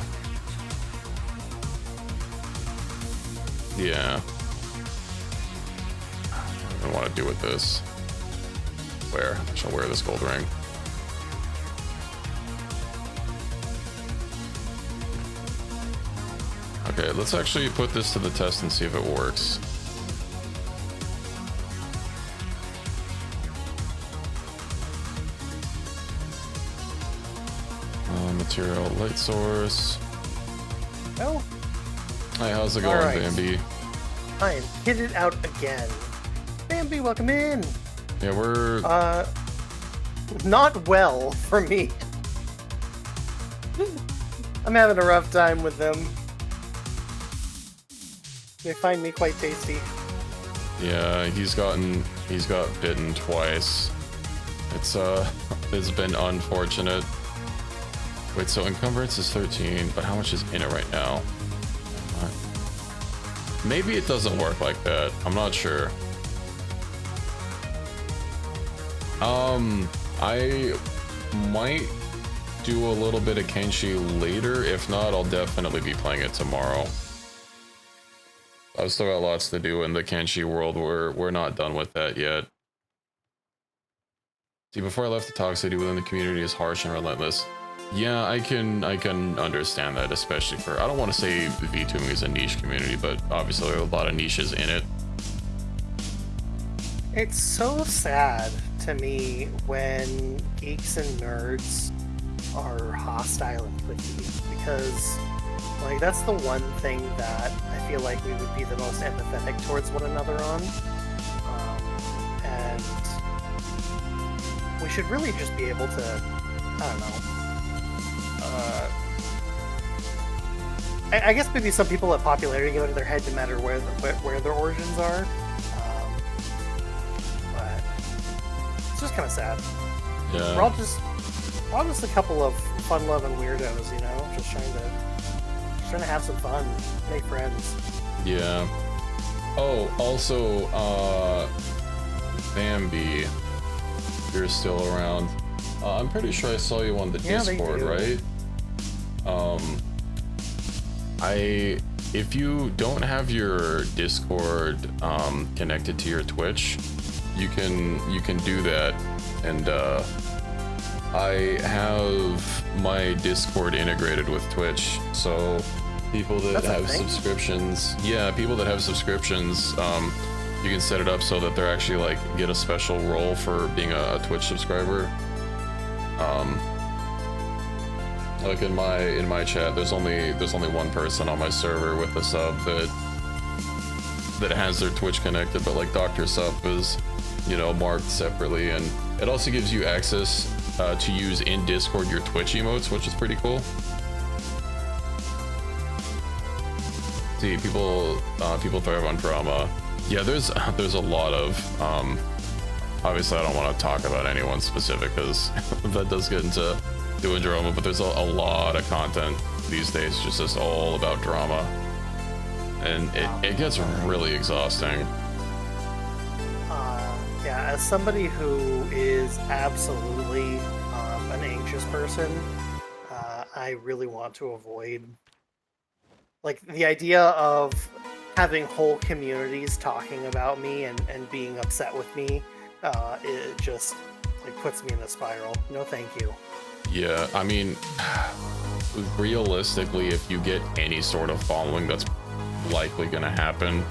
Yeah. I don't want to do with this. Where? I shall wear this gold ring. Okay, let's actually put this to the test and see if it works. Material, light source. Oh. Hi, how's it going, right. Bambi? I am kitted out again. Bambi, welcome in. Yeah, we're... not well for me. I'm having a rough time with them. They find me quite tasty. Yeah, he's got bitten twice. It's been unfortunate. Wait, so encumbrance is 13, but how much is in it right now? Maybe it doesn't work like that. I'm not sure. I might do a little bit of Kenshi later. If not, I'll definitely be playing it tomorrow. I've still got lots to do in the Kenshi world. We're not done with that yet. See, before I left, the toxicity within the community is harsh and relentless. Yeah, I can understand that, especially for, I don't want to say VTubing is a niche community, but obviously there are a lot of niches in it. It's so sad to me when geeks and nerds are hostile and cliquey, because like that's the one thing that I feel like we would be the most empathetic towards one another on, and we should really just be able to, I don't know. I guess maybe some people let popularity go to their head no matter where their origins are. But it's just kind of sad. Yeah. We're all just a couple of fun-loving weirdos, you know, just trying to have some fun, make friends. Yeah. Oh, also, Bambi, you're still around. I'm pretty sure I saw you on the Discord, right? If you don't have your Discord connected to your Twitch, you can do that, and I have my Discord integrated with Twitch, so people that have subscriptions, people that have subscriptions, you can set it up so that they're actually like get a special role for being a Twitch subscriber. Like in my chat, there's only one person on my server with a sub that has their Twitch connected, but like Dr. Sup is, you know, marked separately, and it also gives you access to use in Discord your Twitch emotes, which is pretty cool. See, people thrive on drama. Yeah, there's a lot of obviously I don't want to talk about anyone specific because that does get into doing drama, but there's a lot of content these days just all about drama, and it gets really exhausting. Yeah, as somebody who is absolutely an anxious person, I really want to avoid like the idea of having whole communities talking about me and being upset with me. It just like puts me in a spiral. No, thank you. Yeah, I mean, realistically, if you get any sort of following, that's likely gonna happen.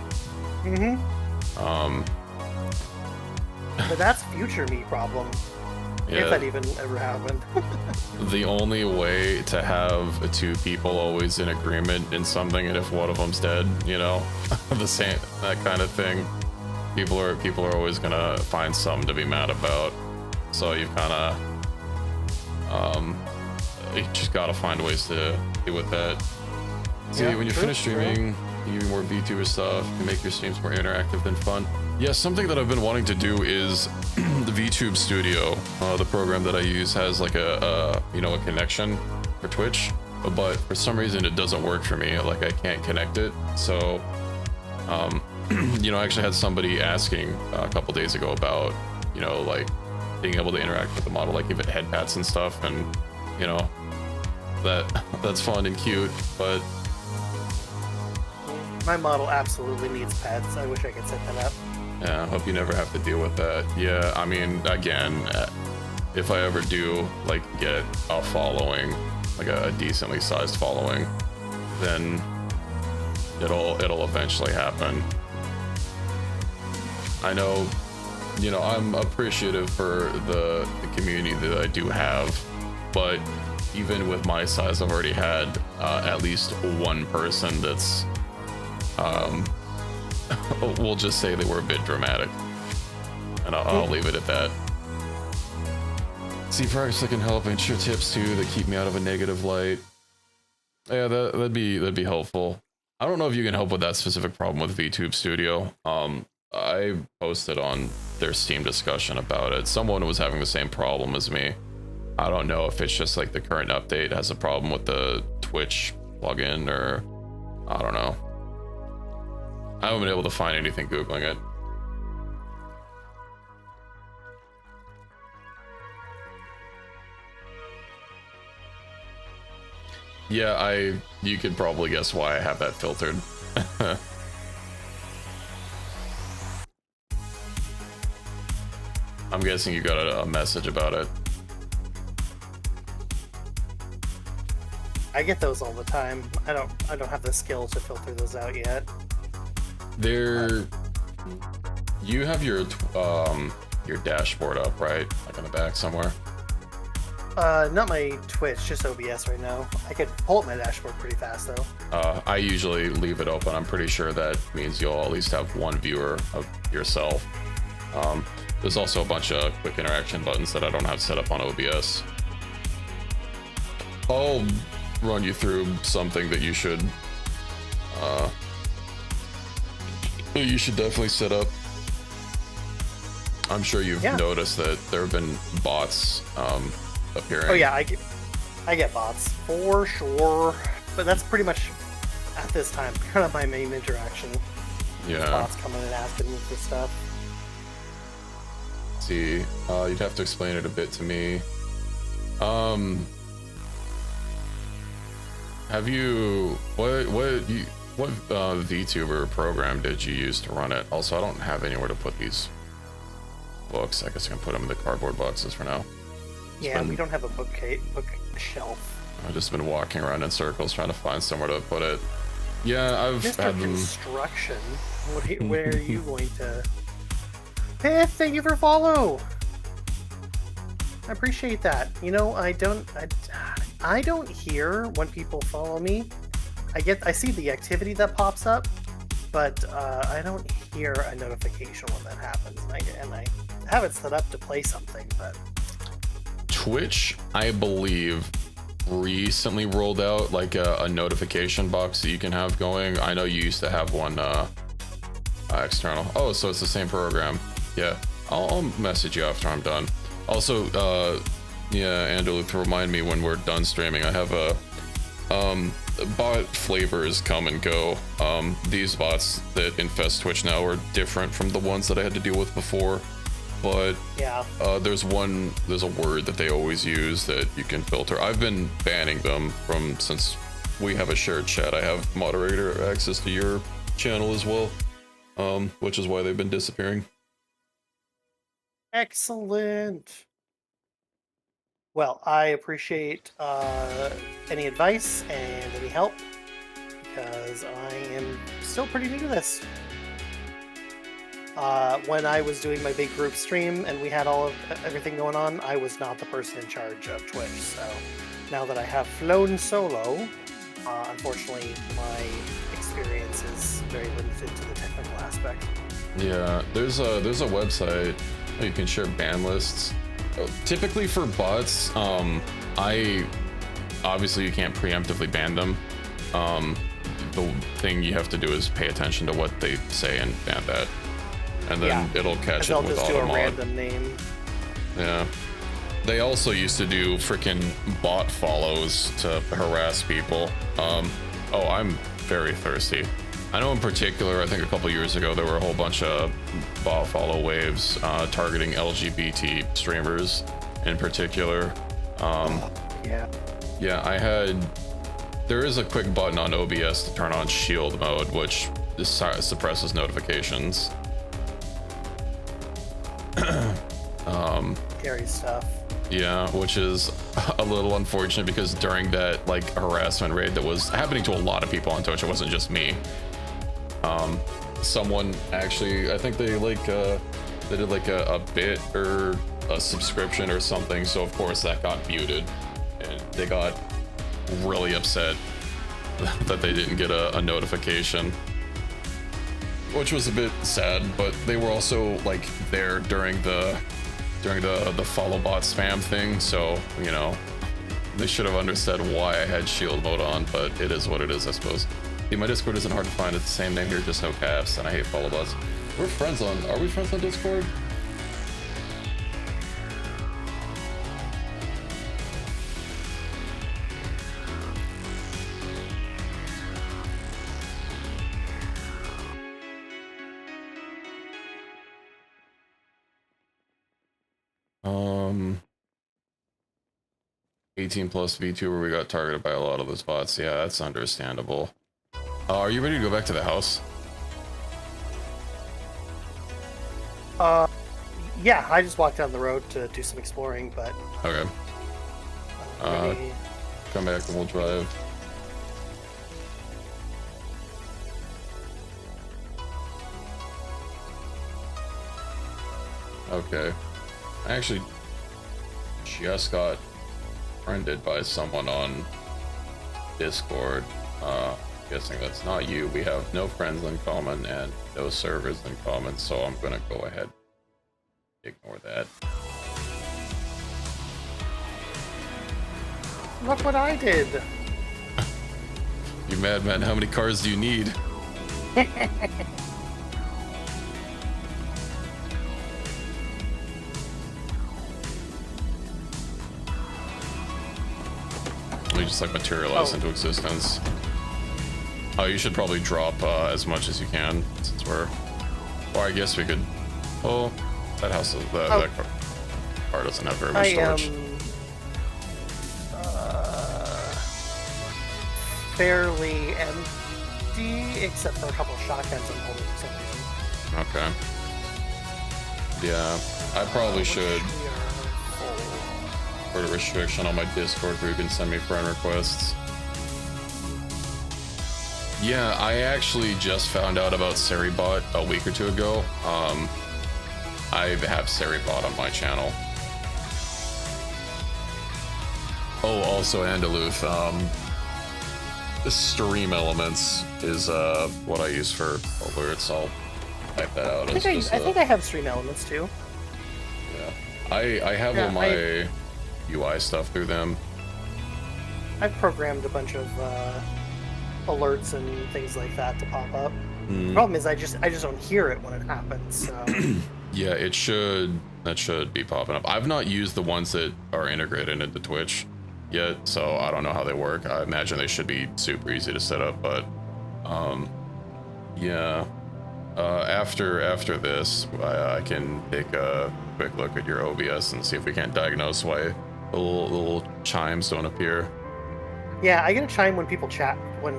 But that's future me problem. Yeah. If that even ever happened. The only way to have two people always in agreement in something, and if one of them's dead, you know, that kind of thing, people are always gonna find something to be mad about. So you've kind of you just gotta find ways to deal with that. See, when you finish streaming, you do more VTuber stuff, you make your streams more interactive than fun. Yeah, something that I've been wanting to do is the VTube Studio. The program that I use has like a connection for Twitch, but for some reason it doesn't work for me. Like I can't connect it. So, I actually had somebody asking a couple days ago about, like being able to interact with the model, like give it head pats and stuff, and that's fun and cute, but my model absolutely needs pets. I wish I could set that up. Yeah, I hope you never have to deal with that. Yeah, I mean, again, if I ever do like get a following, like a decently sized following, then it'll eventually happen. I know, I'm appreciative for the community that I do have, but even with my size, I've already had at least one person that's we'll just say they were a bit dramatic, and I'll leave it at that. See, perhaps I can help and share tips too that keep me out of a negative light. Yeah, that'd be helpful. I don't know if you can help with that specific problem with VTube Studio. I posted on their Steam discussion about it. Someone was having the same problem as me. I don't know if it's just like the current update has a problem with the Twitch plugin, or I don't know. I haven't been able to find anything Googling it. Yeah, you could probably guess why I have that filtered. I'm guessing you got a message about it. I get those all the time. I don't have the skill to filter those out yet. You have your dashboard up, right? Like in the back somewhere? Not my Twitch, just OBS right now. I could pull up my dashboard pretty fast though. I usually leave it open. I'm pretty sure that means you'll at least have one viewer of yourself. There's also a bunch of quick interaction buttons that I don't have set up on OBS. I'll run you through something that you should definitely set up. I'm sure you've noticed that there have been bots appearing. Oh yeah, I get bots for sure, but that's pretty much at this time kind of my main interaction. Yeah. Bots coming and asking me for stuff. Let's see, you'd have to explain it a bit to me. Have you what VTuber program did you use to run it? Also, I don't have anywhere to put these books. I guess I can put them in the cardboard boxes for now. Yeah, we don't have a bookshelf. I've just been walking around in circles trying to find somewhere to put it. Yeah, I've Mr. had them. Construction. Where are you going to? Hey, thank you for follow. I appreciate that. You know, I don't hear when people follow me. I see the activity that pops up, but I don't hear a notification when that happens. And I have it set up to play something, but Twitch, I believe, recently rolled out like a notification box that you can have going. I know you used to have one external. Oh, so it's the same program. Yeah, I'll message you after I'm done. Also, yeah, Andrew, to remind me when we're done streaming, I have a bot flavors come and go. These bots that infest Twitch now are different from the ones that I had to deal with before. But yeah, there's a word that they always use that you can filter. I've been banning them since we have a shared chat. I have moderator access to your channel as well, which is why they've been disappearing. excellent. Well, I appreciate any advice and any help because I am still pretty new to this. When I was doing my big group stream and we had everything going on, I was not the person in charge of Twitch. So now that I have flown solo, unfortunately, my experience is very limited to the technical aspect. Yeah, there's a website where you can share ban lists. Typically for bots, obviously you can't preemptively ban them. The thing you have to do is pay attention to what they say and ban that. And then it'll catch it with just do a automod. random name. Yeah. They also used to do freaking bot follows to harass people. Oh, I'm very thirsty. I know in particular, I think a couple years ago, there were a whole bunch of bot follow waves targeting LGBT streamers in particular. Yeah. Yeah, there is a quick button on OBS to turn on shield mode, which suppresses notifications. Scary stuff. Yeah, which is a little unfortunate because during that like harassment raid that was happening to a lot of people on Twitch, it wasn't just me. Someone actually, I think they did like a bit or a subscription or something, so of course that got muted, and they got really upset that they didn't get a notification, which was a bit sad. But they were also like there during the follow bot spam thing, so you know they should have understood why I had shield mode on, but it is what it is, I suppose. See, my Discord isn't hard to find. It's the same name here, just no caps, and I hate follow bots. Are we friends on Discord? Um, 18 plus VTuber, we got targeted by a lot of those bots. Yeah, that's understandable. Are you ready to go back to the house? Yeah, I just walked down the road to do some exploring, but Okay. Come back and we'll drive. Okay. I actually just got friended by someone on Discord. Guessing that's not you. We have no friends in common and no servers in common, so I'm gonna go ahead and ignore that. look what I did. You madman, how many cars do you need? They just like materialize into existence. Oh, you should probably drop as much as you can. That's where. Or I guess we could. Oh, that house, that car doesn't have very much storage. Fairly empty, except for a couple of shotguns I'm holding for some reason. Okay. Yeah, I probably should put a restriction on my Discord where you can send me friend requests. Yeah, I actually just found out about Seribot a week or two ago. I have Seribot on my channel. Oh, also Andaluth. The stream elements is what I use for alerts. I'll type that out. I think I have stream elements too. Yeah, I have all my UI stuff through them. I've programmed a bunch of alerts and things like that to pop up. The problem is I just don't hear it when it happens. So. Yeah, that should be popping up. I've not used the ones that are integrated into Twitch yet, so I don't know how they work. I imagine they should be super easy to set up, but yeah. After this, I can take a quick look at your OBS and see if we can't diagnose why the little chimes don't appear. Yeah, I get a chime when people chat. But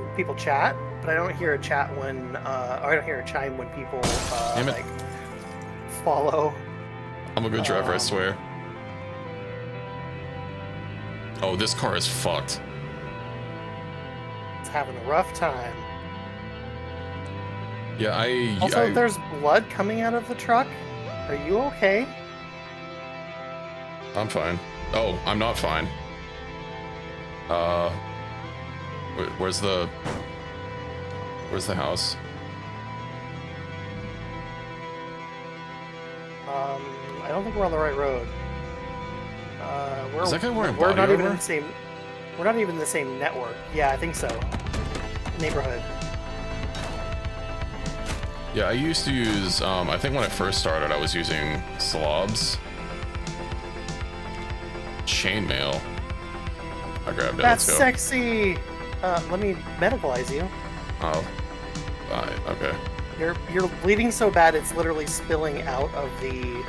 I don't hear a chat when, or I don't hear a chime when people like follow. I'm a good driver, I swear. Oh, this car is fucked. It's having a rough time. Yeah, Also, there's blood coming out of the truck. Are you okay? I'm fine. Oh, I'm not fine. Where's the house? I don't think we're on the right road. Is that guy wearing we're body not even armor? in the same. We're not even in the same network. Yeah, I think so. Neighborhood. Yeah, I used to use. I think when I first started, I was using slobs. Chainmail. I grabbed it. That's Let's go. sexy. Let me medicalize you. Oh. Okay. You're bleeding so bad it's literally spilling out of the.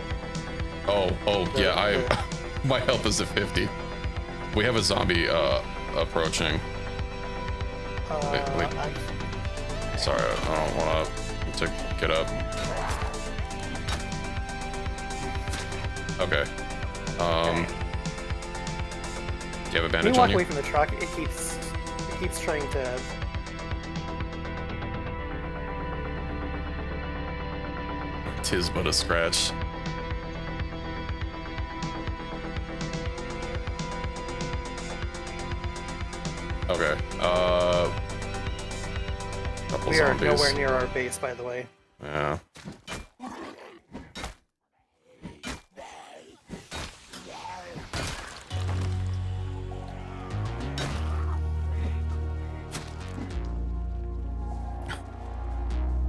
Yeah. My health is at 50. We have a zombie approaching. Wait. Sorry, I don't want to get up. Okay. Do you have a bandage When on you walk you? away from the truck, it keeps trying to. Tis but a scratch. Okay. Couple We are zombies. nowhere near our base, by the way. Yeah.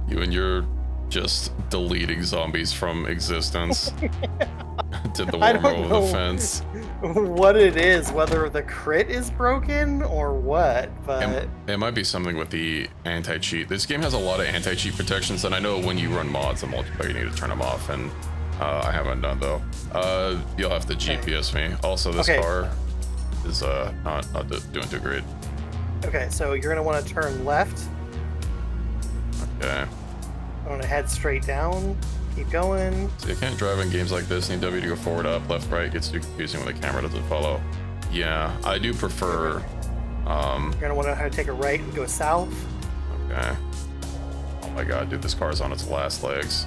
You and your just deleting zombies from existence. Did the I one don't over know the fence. what it is, whether the crit is broken or what, but It might be something with the anti-cheat. This game has a lot of anti-cheat protections, and I know when you run mods in multiplayer, you need to turn them off, and I haven't done though. You'll have to GPS me. Also, this car is not doing too great. okay, so you're gonna want to turn left. Okay. I'm gonna head straight down. Keep going. So you can't drive in games like this. You need W to go forward, up, left, right. It gets too confusing when the camera doesn't follow. Yeah, I do prefer. You're gonna want to take a right and go south. Okay. Oh my god, dude, this car's on its last legs.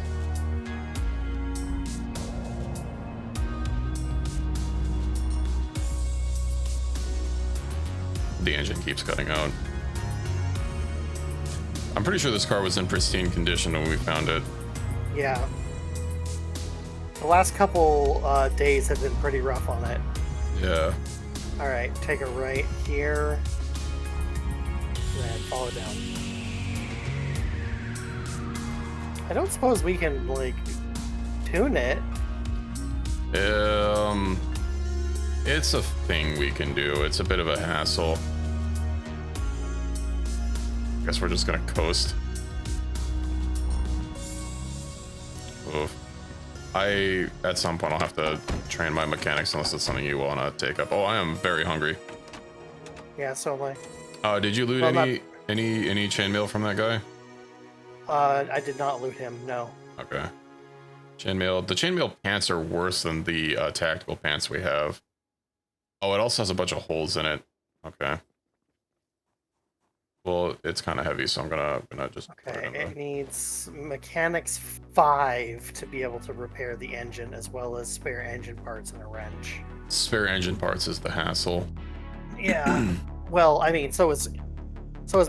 The engine keeps cutting out. I'm pretty sure this car was in pristine condition when we found it. Yeah. The last couple days have been pretty rough on it. Yeah. All right, take a right here. Then follow down. I don't suppose we can like tune it. It's a thing we can do. It's a bit of a hassle. Guess we're just gonna coast. move. At some point, I'll have to train my mechanics unless it's something you want to take up. Oh, I am very hungry. Yeah, so am I. Did you loot any chainmail from that guy? I did not loot him, no. Okay. Chainmail. The chainmail pants are worse than the tactical pants we have. Oh, it also has a bunch of holes in it. Okay. Well, it's kind of heavy, so I'm gonna just. Okay, it needs mechanics 5 to be able to repair the engine, as well as spare engine parts and a wrench. Spare engine parts is the hassle. Yeah. Well, I mean, so is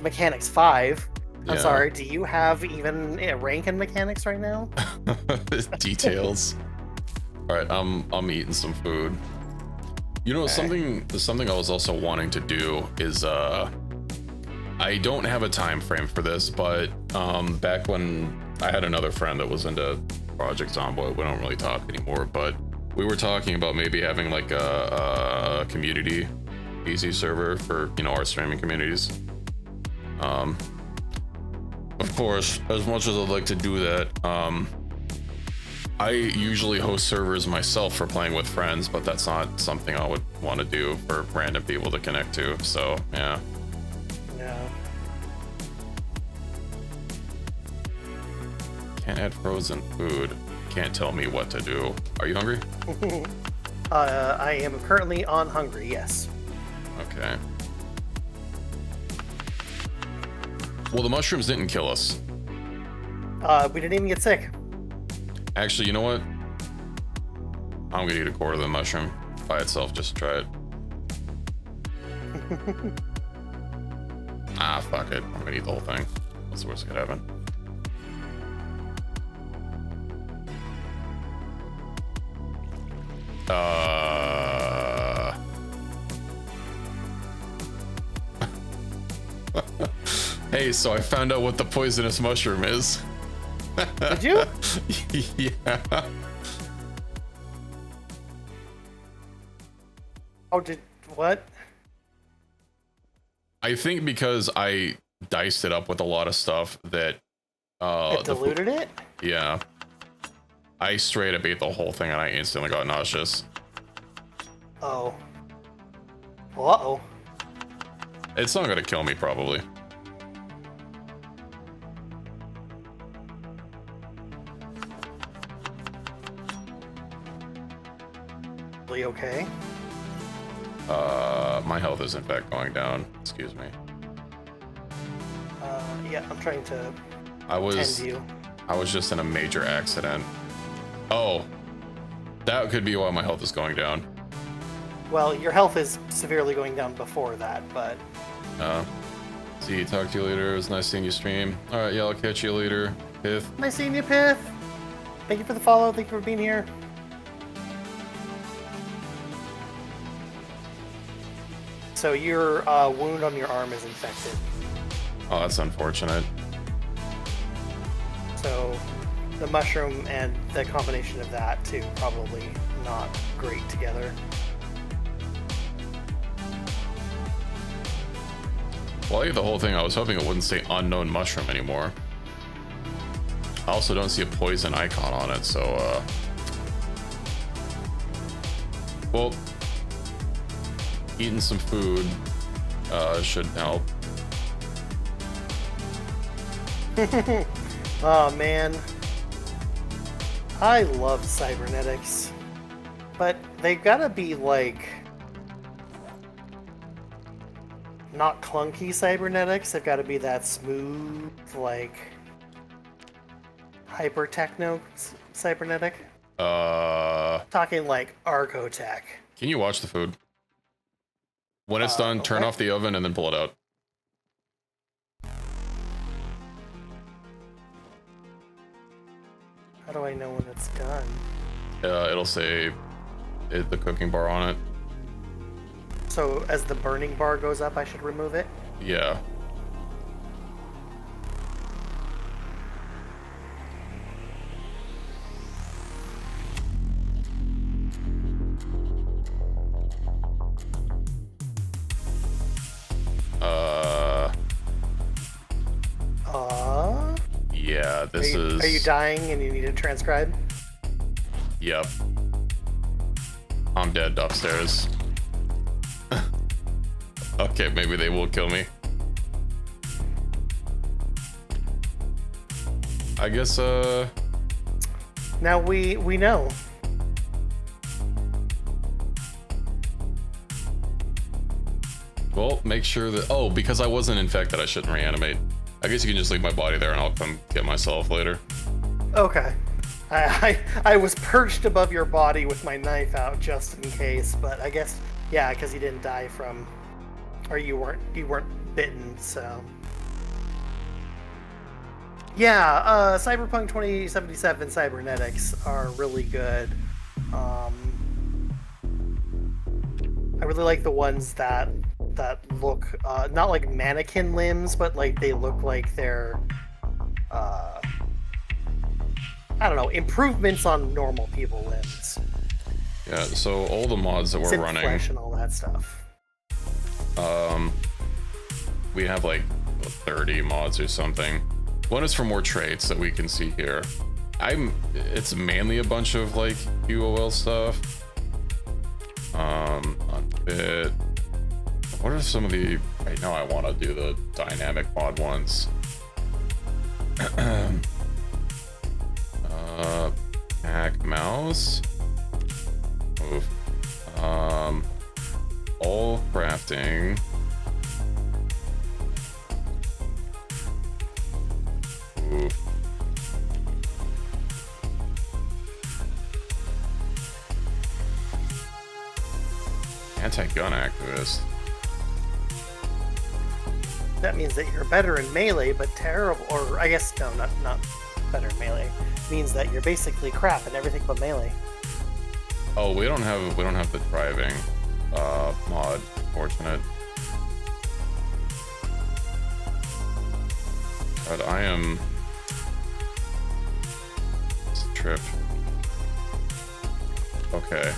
mechanics 5. I'm Yeah. sorry. Do you have even a rank in mechanics right now? Details. All right, I'm eating some food. You know, Okay. something I was also wanting to do is I don't have a time frame for this, but back when I had another friend that was into Project Zomboid, we don't really talk anymore, but we were talking about maybe having like a community PC server for, you know, our streaming communities. Of course, as much as I'd like to do that, I usually host servers myself for playing with friends, but that's not something I would want to do for random people to connect to. So yeah. No. Can't add frozen food. Can't tell me what to do. Are you hungry? I am currently on hungry, yes. Okay. Well, the mushrooms didn't kill us. We didn't even get sick. Actually, you know what? I'm gonna eat a quarter of the mushroom by itself just to try it. Ah, fuck it. I'm gonna eat the whole thing. What's the worst that could happen? Hey, so I found out what the poisonous mushroom is. Did you? Yeah. Oh, what? I think because I diced it up with a lot of stuff that It diluted it? Yeah. I straight up ate the whole thing and I instantly got nauseous. Oh. Uh-oh. It's not gonna kill me, probably. Okay. My health is in fact going down. Excuse me. Yeah, I'm trying to I tend you. was just in a major accident. Oh. That could be why my health is going down. Well, your health is severely going down before that, but... See, talk to you later. It was nice seeing you stream. Alright, yeah, I'll catch you later. Pith. Nice seeing you, Pith! Thank you for the follow, thank you for being here. So your wound on your arm is infected. Oh, that's unfortunate. So the mushroom and the combination of that too, probably not great together. Well, I ate the whole thing. I was hoping it wouldn't say unknown mushroom anymore. I also don't see a poison icon on it, so well, eating some food should help. Oh man, I love cybernetics, but they gotta be like not clunky cybernetics. They've got to be that smooth, like hyper techno cybernetic. Talking like Arcotech. Can you watch the food? When it's done, turn okay. off the oven and then pull it out. How do I know when it's done? It'll say the cooking bar on it. So as the burning bar goes up, I should remove it? Yeah. Yeah, this is. Are you dying and you need to transcribe? Yep. I'm dead upstairs. Okay, maybe they will kill me. I guess, Now we know. well, make sure that... Oh, because I wasn't infected, I shouldn't reanimate. I guess you can just leave my body there and I'll come get myself later. Okay. I was perched above your body with my knife out just in case, but I guess, yeah, because you didn't die from... Or you weren't bitten, so... Yeah, Cyberpunk 2077 cybernetics are really good. I really like the ones that look not like mannequin limbs, but like they look like they're I don't know, improvements on normal people limbs. Yeah, so all the mods that we're running, flesh and all that stuff. We have like 30 mods or something. One is for more traits that we can see here. It's mainly a bunch of like UOL stuff. Unfit. What are some of the... Right now I want to do the dynamic mod ones. Hack mouse. Move. All crafting. Ooh. Anti-gun activist. That means that you're better in melee, but terrible. Or I guess no, not better in melee. It means that you're basically crap in everything but melee. Oh, we don't have the driving mod. Fortunate. But I am... It's a trip. Okay.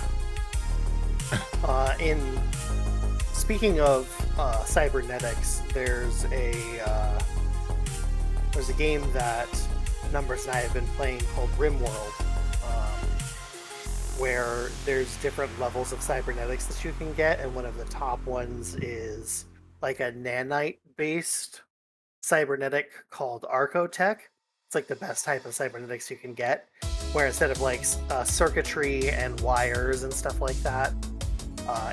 Speaking of cybernetics, there's a game that Numbers and I have been playing called RimWorld, where there's different levels of cybernetics that you can get, and one of the top ones is like a nanite-based cybernetic called Archotech. It's like the best type of cybernetics you can get, where instead of like circuitry and wires and stuff like that,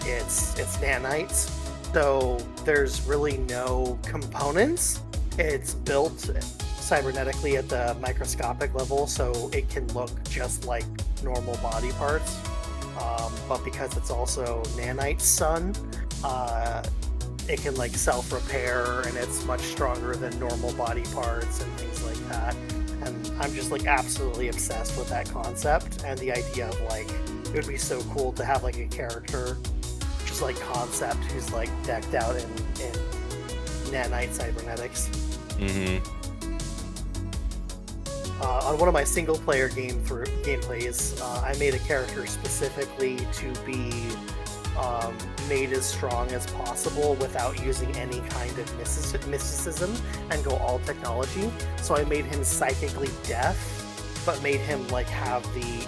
it's nanites. So there's really no components. It's built cybernetically at the microscopic level, so it can look just like normal body parts. But because it's also nanite sun, it can like self-repair, and it's much stronger than normal body parts and things like that. And I'm just like absolutely obsessed with that concept and the idea of like it would be so cool to have like a character just like concept who's like decked out in nanite cybernetics. On one of my single player gameplays, I made a character specifically to be made as strong as possible without using any kind of mysticism and go all technology. So I made him psychically deaf, but made him like have the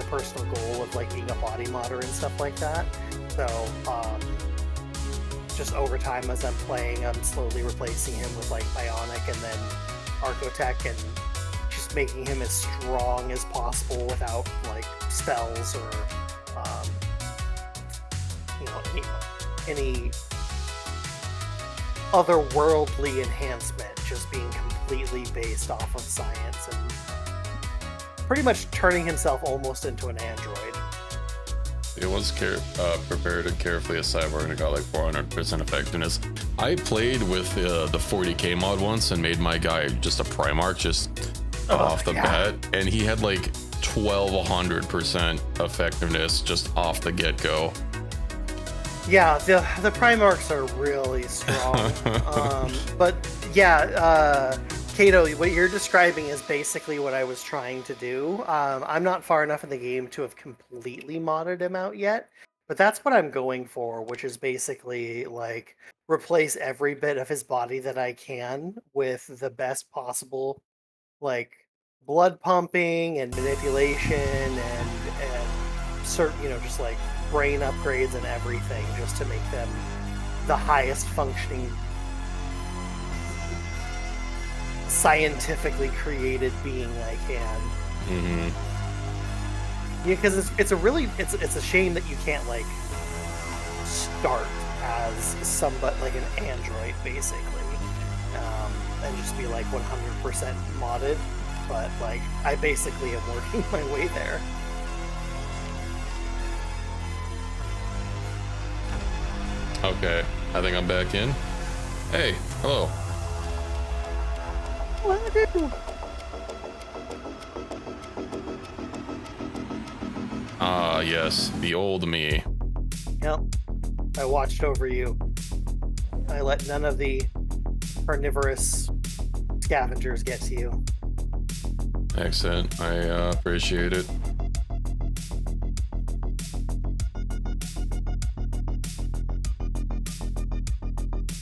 personal goal of like being a body modder and stuff like that. So just over time as I'm playing, I'm slowly replacing him with like Bionic and then Archotech, and just making him as strong as possible without like spells or any otherworldly enhancement, just being completely based off of science and pretty much turning himself almost into an android. It was prepared and carefully a cyborg and got like 400% effectiveness. I played with the 40k mod once and made my guy just a Primarch just off the bat, and he had like 1200% effectiveness just off the get-go. Yeah, the Primarchs are really strong. But yeah, Kato, what you're describing is basically what I was trying to do. I'm not far enough in the game to have completely modded him out yet, but that's what I'm going for, which is basically like replace every bit of his body that I can with the best possible like blood pumping and manipulation and certain, just like brain upgrades and everything, just to make them the highest functioning scientifically created being I can. Mm-hmm. Yeah, because it's a shame that you can't like start as somebody like an android basically, and just be like 100% modded. But like I basically am working my way there. Okay, I think I'm back in. Hey, hello. Ah, yes, the old me. Yep. I watched over you. I let none of the carnivorous scavengers get to you. Excellent. I appreciate it.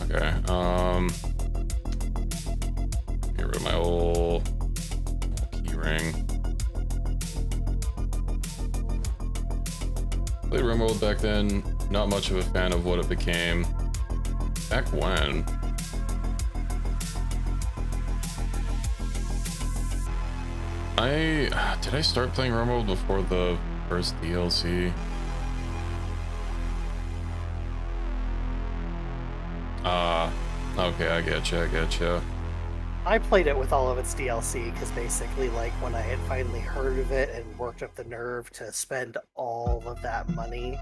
Okay. Get rid of my old key ring. Played RimWorld back then. Not much of a fan of what it became. Back when? Did I start playing RimWorld before the first DLC? Okay, I getcha. I played it with all of its DLC because basically, like, when I had finally heard of it and worked up the nerve to spend all of that money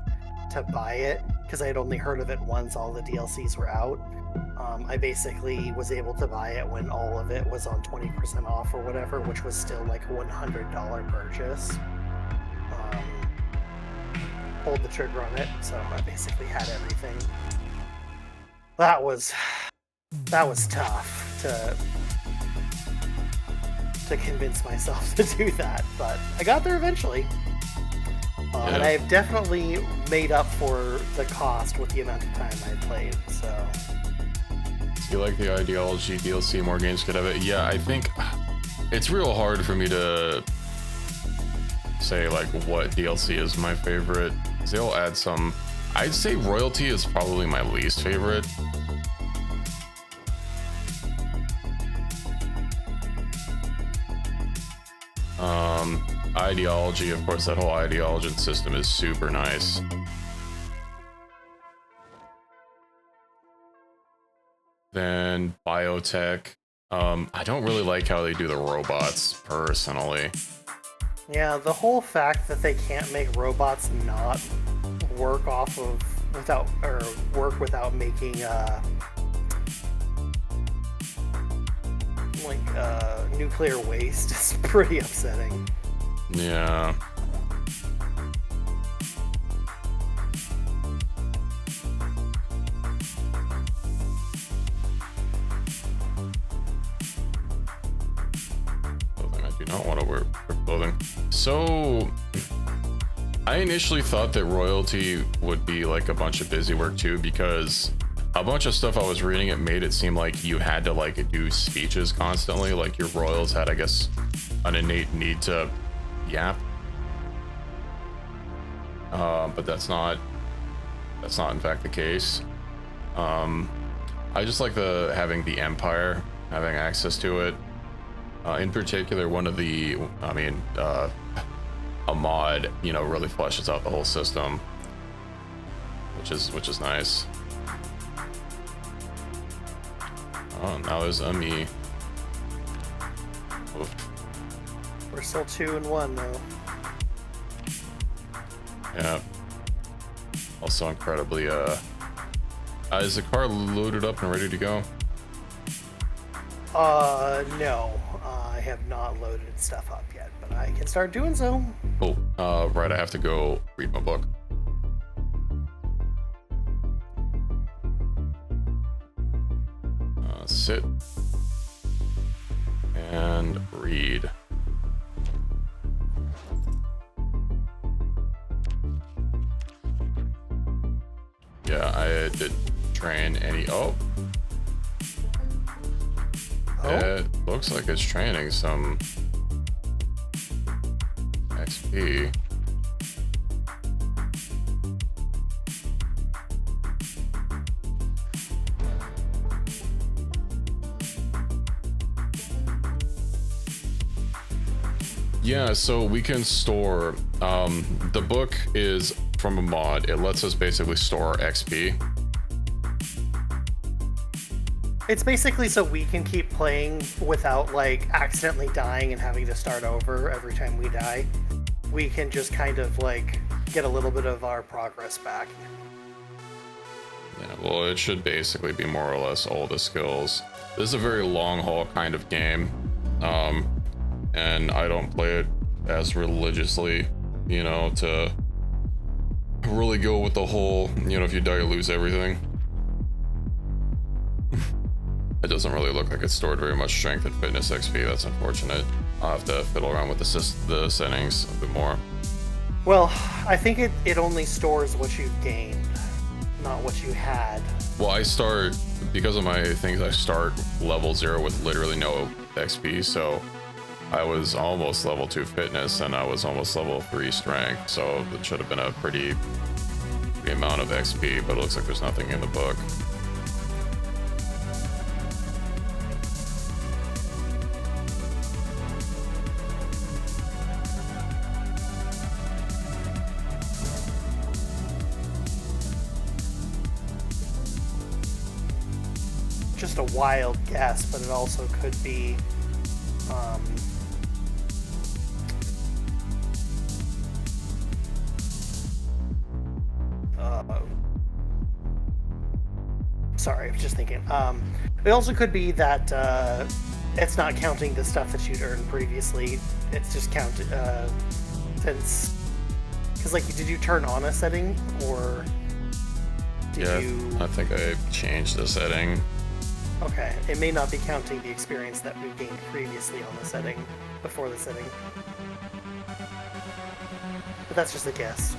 to buy it, because I had only heard of it once all the DLCs were out, I basically was able to buy it when all of it was on 20% off or whatever, which was still like a $100 purchase. Pulled the trigger on it, so I basically had everything. That was tough to convince myself to do that, but I got there eventually. And I've definitely made up for the cost with the amount of time I played, so. You like the ideology DLC, more games could have it? Yeah, I think it's real hard for me to say like what DLC is my favorite. They'll add some. I'd say Royalty is probably my least favorite. Ideology, of course, that whole ideology system is super nice. Then biotech. I don't really like how they do the robots personally. Yeah, the whole fact that they can't make robots not work without making nuclear waste is pretty upsetting. Yeah. I do not want to wear clothing. So I initially thought that Royalty would be like a bunch of busy work too, because a bunch of stuff I was reading, it made it seem like you had to like do speeches constantly. Like your royals had, I guess, an innate need to yap. But that's not in fact the case. I just like having the Empire, having access to it. In particular, one of the, a mod, really fleshes out the whole system, which is nice. Oh, now there's a me. Oof. We're still 2-1 though. Yeah. Also incredibly, is the car loaded up and ready to go? No. I have not loaded stuff up yet, but I can start doing so. Cool. Right, I have to go read my book. Sit and read. Yeah, I did train any. Oh, Oh? It looks like it's training some XP. Yeah, so we can store, the book is from a mod. It lets us basically store our XP. It's basically so we can keep playing without, like, accidentally dying and having to start over every time we die. We can just kind of, like, get a little bit of our progress back. Yeah, well, it should basically be more or less all the skills. This is a very long haul kind of game. And I don't play it as religiously, you know, to really go with the whole, you know, if you die, you lose everything. It doesn't really look like it's stored very much strength and fitness XP. That's unfortunate. I'll have to fiddle around with the settings a bit more. Well, I think it only stores what you've gained, not what you had. Well, I start, because of my things, I start level 0 with literally no XP, so I was almost level 2 fitness and I was almost level 3 strength, so it should have been a pretty amount of XP, but it looks like there's nothing in the book. Just a wild guess, but it also could be sorry, I was just thinking. It also could be that it's not counting the stuff that you'd earned previously. It's just counted since, because, like, did you turn on a setting, or did you? I think I changed the setting. Okay, it may not be counting the experience that we gained previously on the setting, before the setting. But that's just a guess.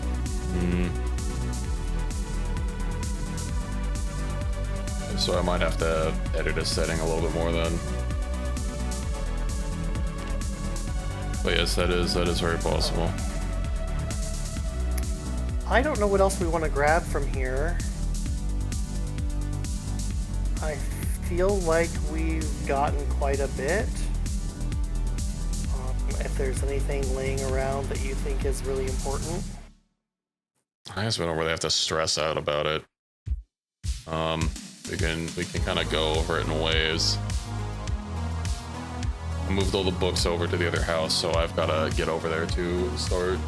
So I might have to edit a setting a little bit more then. But yes, that is very possible. I don't know what else we want to grab from here. I feel like we've gotten quite a bit. If there's anything laying around that you think is really important. I guess we don't really have to stress out about it. We can kind of go over it in waves. I moved all the books over to the other house, so I've got to get over there to start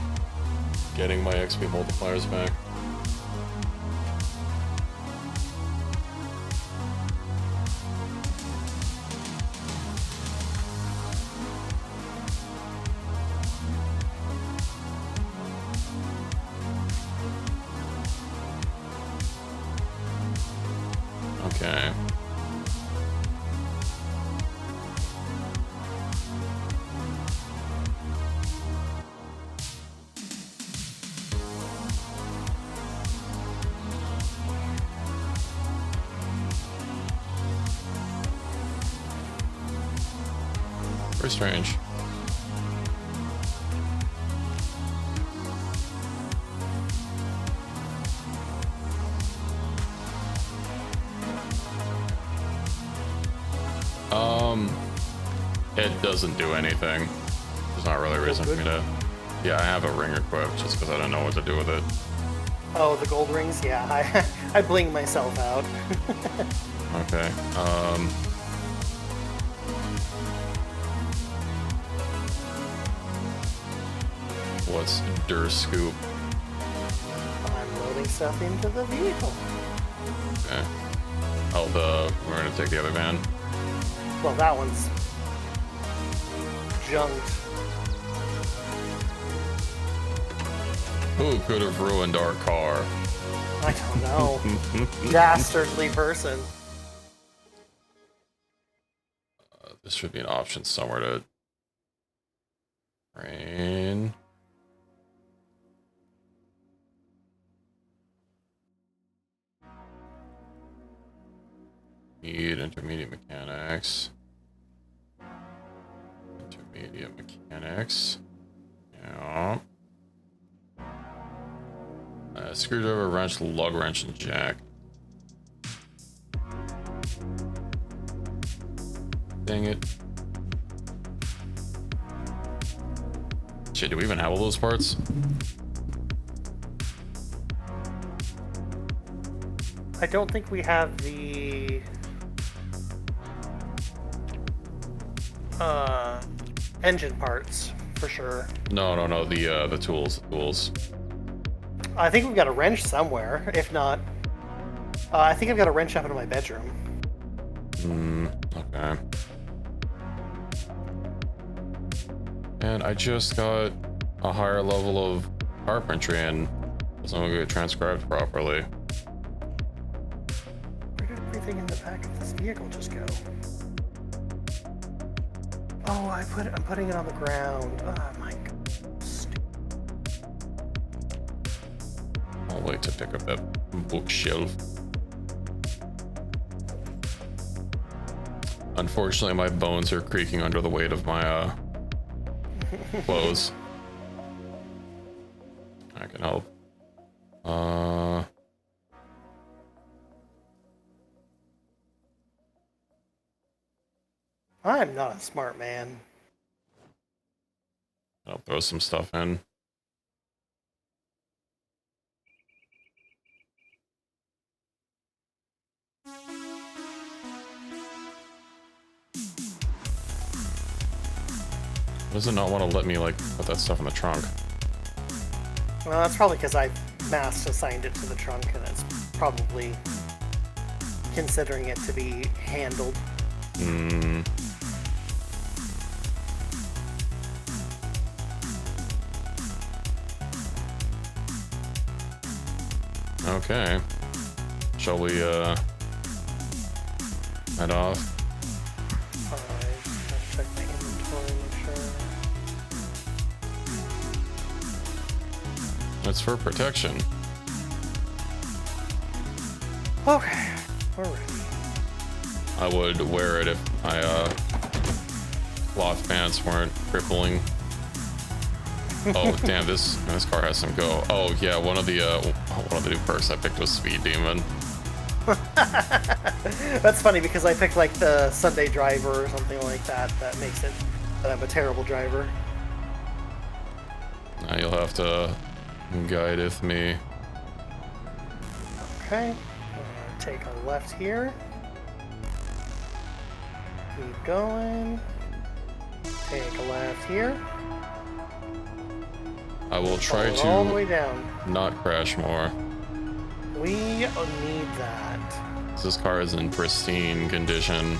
getting my XP multipliers back. Okay. Very strange. It doesn't do anything. There's not really a reason for me to. Yeah, I have a ring equipped just because I don't know what to do with it. Oh, the gold rings? Yeah, I bling myself out. Okay. What's Der Scoop? I'm loading stuff into the vehicle. Okay. Oh, we're gonna take the other van. Well, that one's junked. Who could have ruined our car? I don't know. Dastardly person. This should be an option somewhere to train. Need intermediate mechanics. Media mechanics. Yeah. Screwdriver, wrench, lug wrench, and jack. Dang it. Shit, do we even have all those parts? I don't think we have the engine parts for sure. No, the tools. The tools. I think we've got a wrench somewhere. If not, I think I've got a wrench up in my bedroom. Okay. And I just got a higher level of carpentry and doesn't look like it transcribed properly. Where did everything in the back of this vehicle just go? Oh, I'm putting it on the ground. Oh my god. I'll wait to pick up that bookshelf. Unfortunately, my bones are creaking under the weight of my clothes. I can help. I'm not a smart man. I'll throw some stuff in. Does it not want to let me like put that stuff in the trunk? Well, that's probably because I mass assigned it to the trunk, and it's probably considering it to be handled. Okay. Shall we head off? Alright, gotta check my inventory, make sure. It's for protection. Okay, we're ready. I would wear it if my cloth pants weren't crippling. Oh damn! This car has some go. Oh yeah, one of the new perks I picked was Speed Demon. That's funny because I picked like the Sunday driver or something like that. That makes it that I'm a terrible driver. Now you'll have to guide with me. Okay, take a left here. Keep going. Take a left here. I will try Follow it all the way to down. not crash more. We need that. This car is in pristine condition.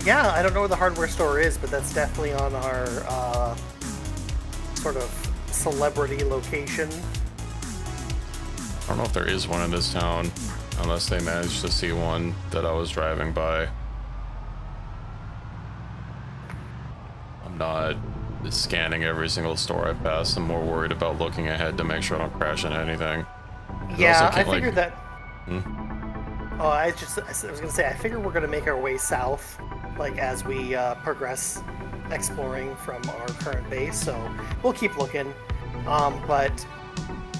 Yeah, I don't know where the hardware store is, but that's definitely on our sort of celebrity location. I don't know if there is one in this town, unless they managed to see one that I was driving by. I'm not scanning every single store I pass. I'm more worried about looking ahead to make sure I don't crash into anything. Yeah, I figured that. Hmm? Oh, I was gonna say, I figure we're gonna make our way south, like as we progress exploring from our current base. So we'll keep looking. But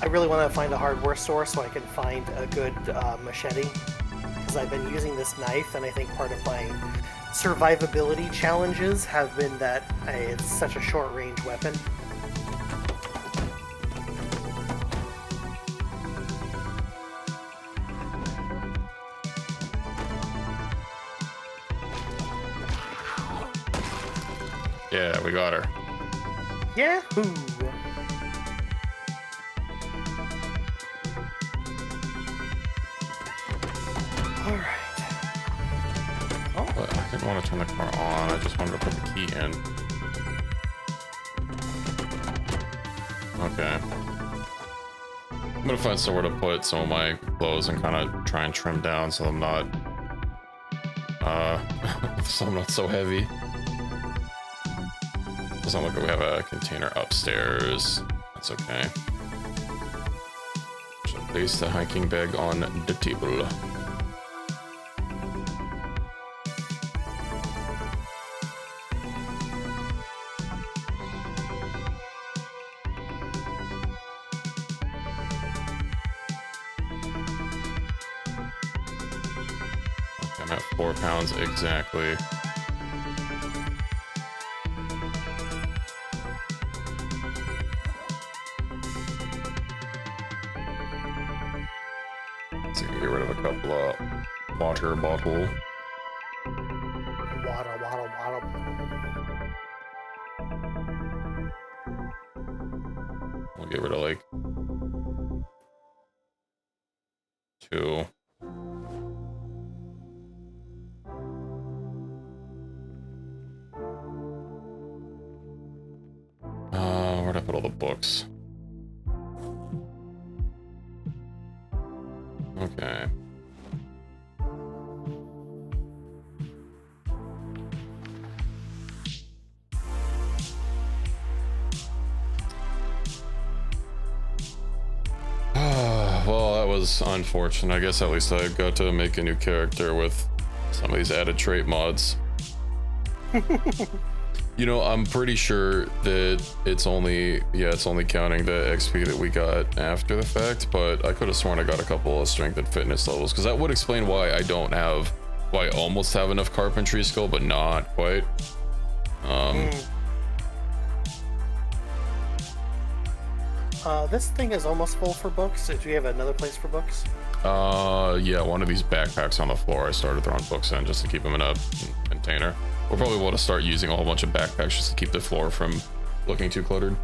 I really want to find a hardware store so I can find a good machete, because I've been using this knife, and I think part of my survivability challenges have been that it's such a short-range weapon. Yeah, we got her. Yahoo! Alright. Oh, But I didn't want to turn the car on. I just wanted to put the key in. Okay. gonna find somewhere to put some of my clothes and kind of try and trim down so I'm not so heavy. Doesn't look like we have a container upstairs. That's okay. So place the hiking bag on the table. I'm at 4 pounds exactly. So I can get rid of a couple of water bottle. Waddle. We'll get rid of like 2. Where'd I put all the books? Okay. Well, that was unfortunate. I guess at least I got to make a new character with some of these added trait mods. You know, I'm pretty sure that it's only counting the XP that we got after the fact, but I could have sworn I got a couple of strength and fitness levels, because that would explain why I almost have enough carpentry skill, but not quite. This thing is almost full for books. Do you have another place for books? Yeah, one of these backpacks on the floor, I started throwing books in just to keep them in a container. We'll probably want to start using a whole bunch of backpacks just to keep the floor from looking too cluttered.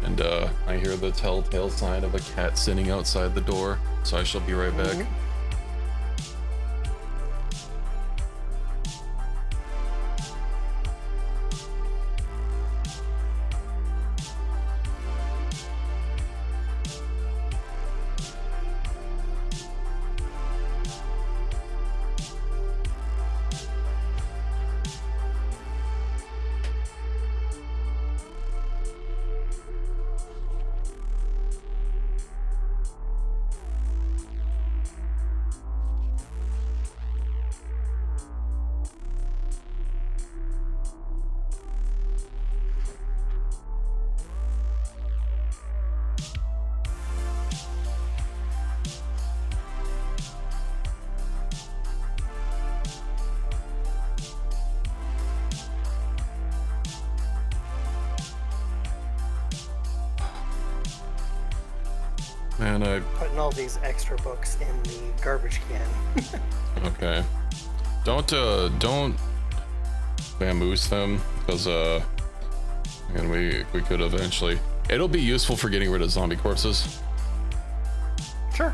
And I hear the telltale sign of a cat sitting outside the door, so I shall be right back. Man, Putting all these extra books in the garbage can. okay. Don't vamoose them, because and we could eventually. It'll be useful for getting rid of zombie corpses. Sure.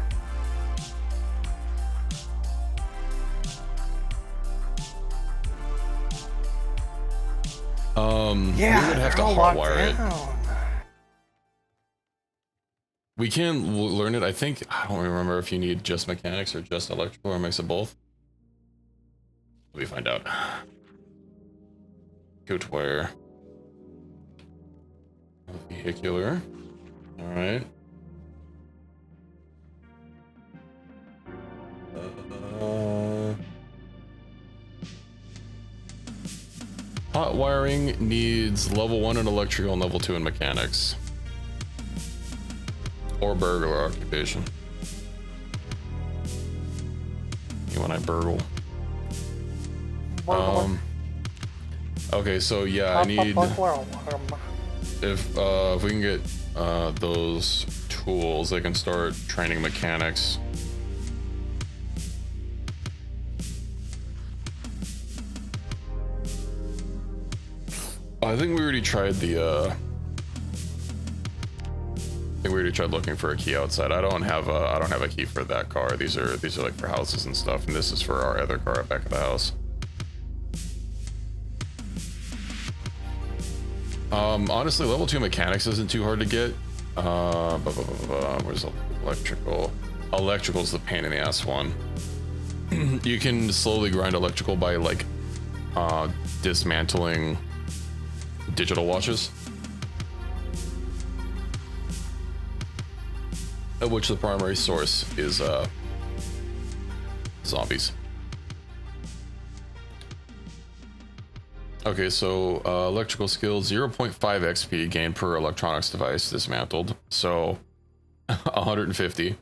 Yeah, we would have to hotwire it. Down. We can learn it. I think, I don't remember if you need just mechanics or just electrical or a mix of both. Let me find out. Good wire. Vehicular. All right. Hot wiring needs level 1 in electrical and level 2 in mechanics. Or burglar occupation. You and I burgle. Okay, so yeah, I need, if we can get those tools, they can start training mechanics. I think we already tried the think we already tried looking for a key outside. I don't have a key for that car. These are like for houses and stuff, and this is for our other car at back of the house. Honestly, level 2 mechanics isn't too hard to get. Where's electrical? Electrical's the pain in the ass one. You can slowly grind electrical by like dismantling digital watches, of which the primary source is zombies. Okay, so electrical skill 0.5 XP gained per electronics device dismantled, so 150.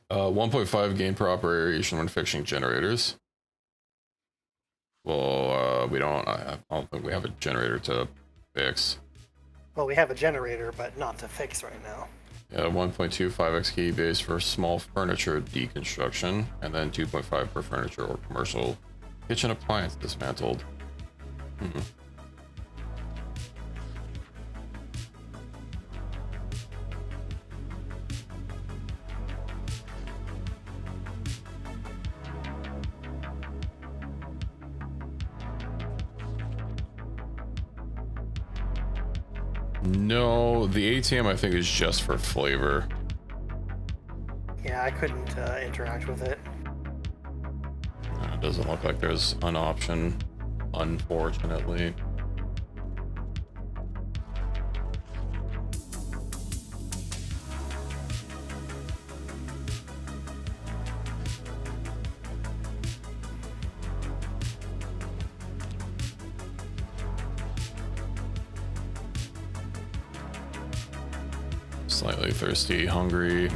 1.5 gain per operation when fixing generators. Well, I don't think we have a generator to fix. Well, we have a generator, but not to fix right now. Yeah, 1.25 XP base for small furniture deconstruction, and then 2.5 per furniture or commercial kitchen appliance dismantled. No, the ATM I think is just for flavor. Yeah, I couldn't interact with it. It doesn't look like there's an option, unfortunately. Slightly thirsty, hungry.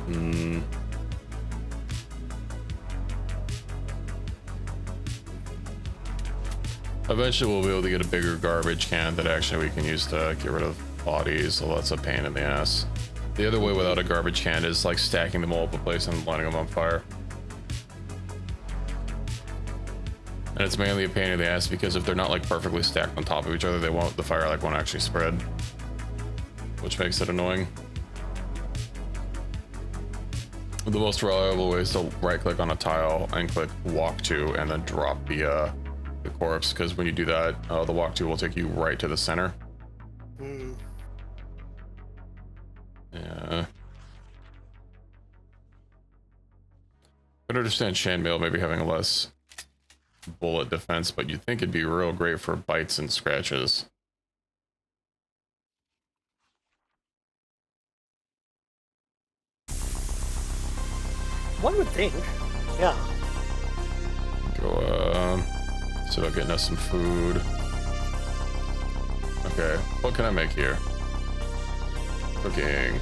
Eventually we'll be able to get a bigger garbage can that actually we can use to get rid of bodies, so that's a pain in the ass. The other way without a garbage can is like stacking them all up in place and lighting them on fire. And it's mainly a pain in the ass because if they're not like perfectly stacked on top of each other, the fire like won't actually spread, which makes it annoying. The most reliable way is to right click on a tile and click walk to and then drop the corpse, because when you do that, the walk to will take you right to the center. Yeah. I can understand chainmail maybe having less bullet defense, but you'd think it'd be real great for bites and scratches. One would think. Yeah. Go, see about getting us some food. Okay, what can I make here? Cooking.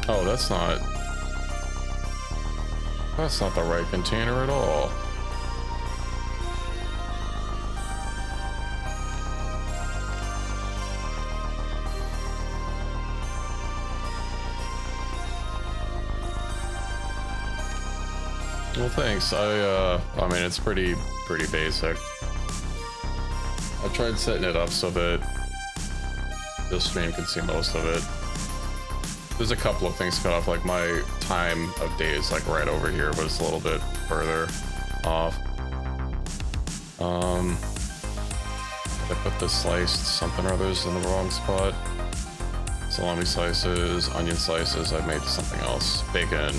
Oh, that's not the right container at all. Well, thanks. I mean, it's pretty basic. I tried setting it up so that the stream can see most of it. There's a couple of things cut off, like my time of day is like right over here, but it's a little bit further off. I put the sliced something or others in the wrong spot. Salami slices, onion slices, I made something else. Bacon.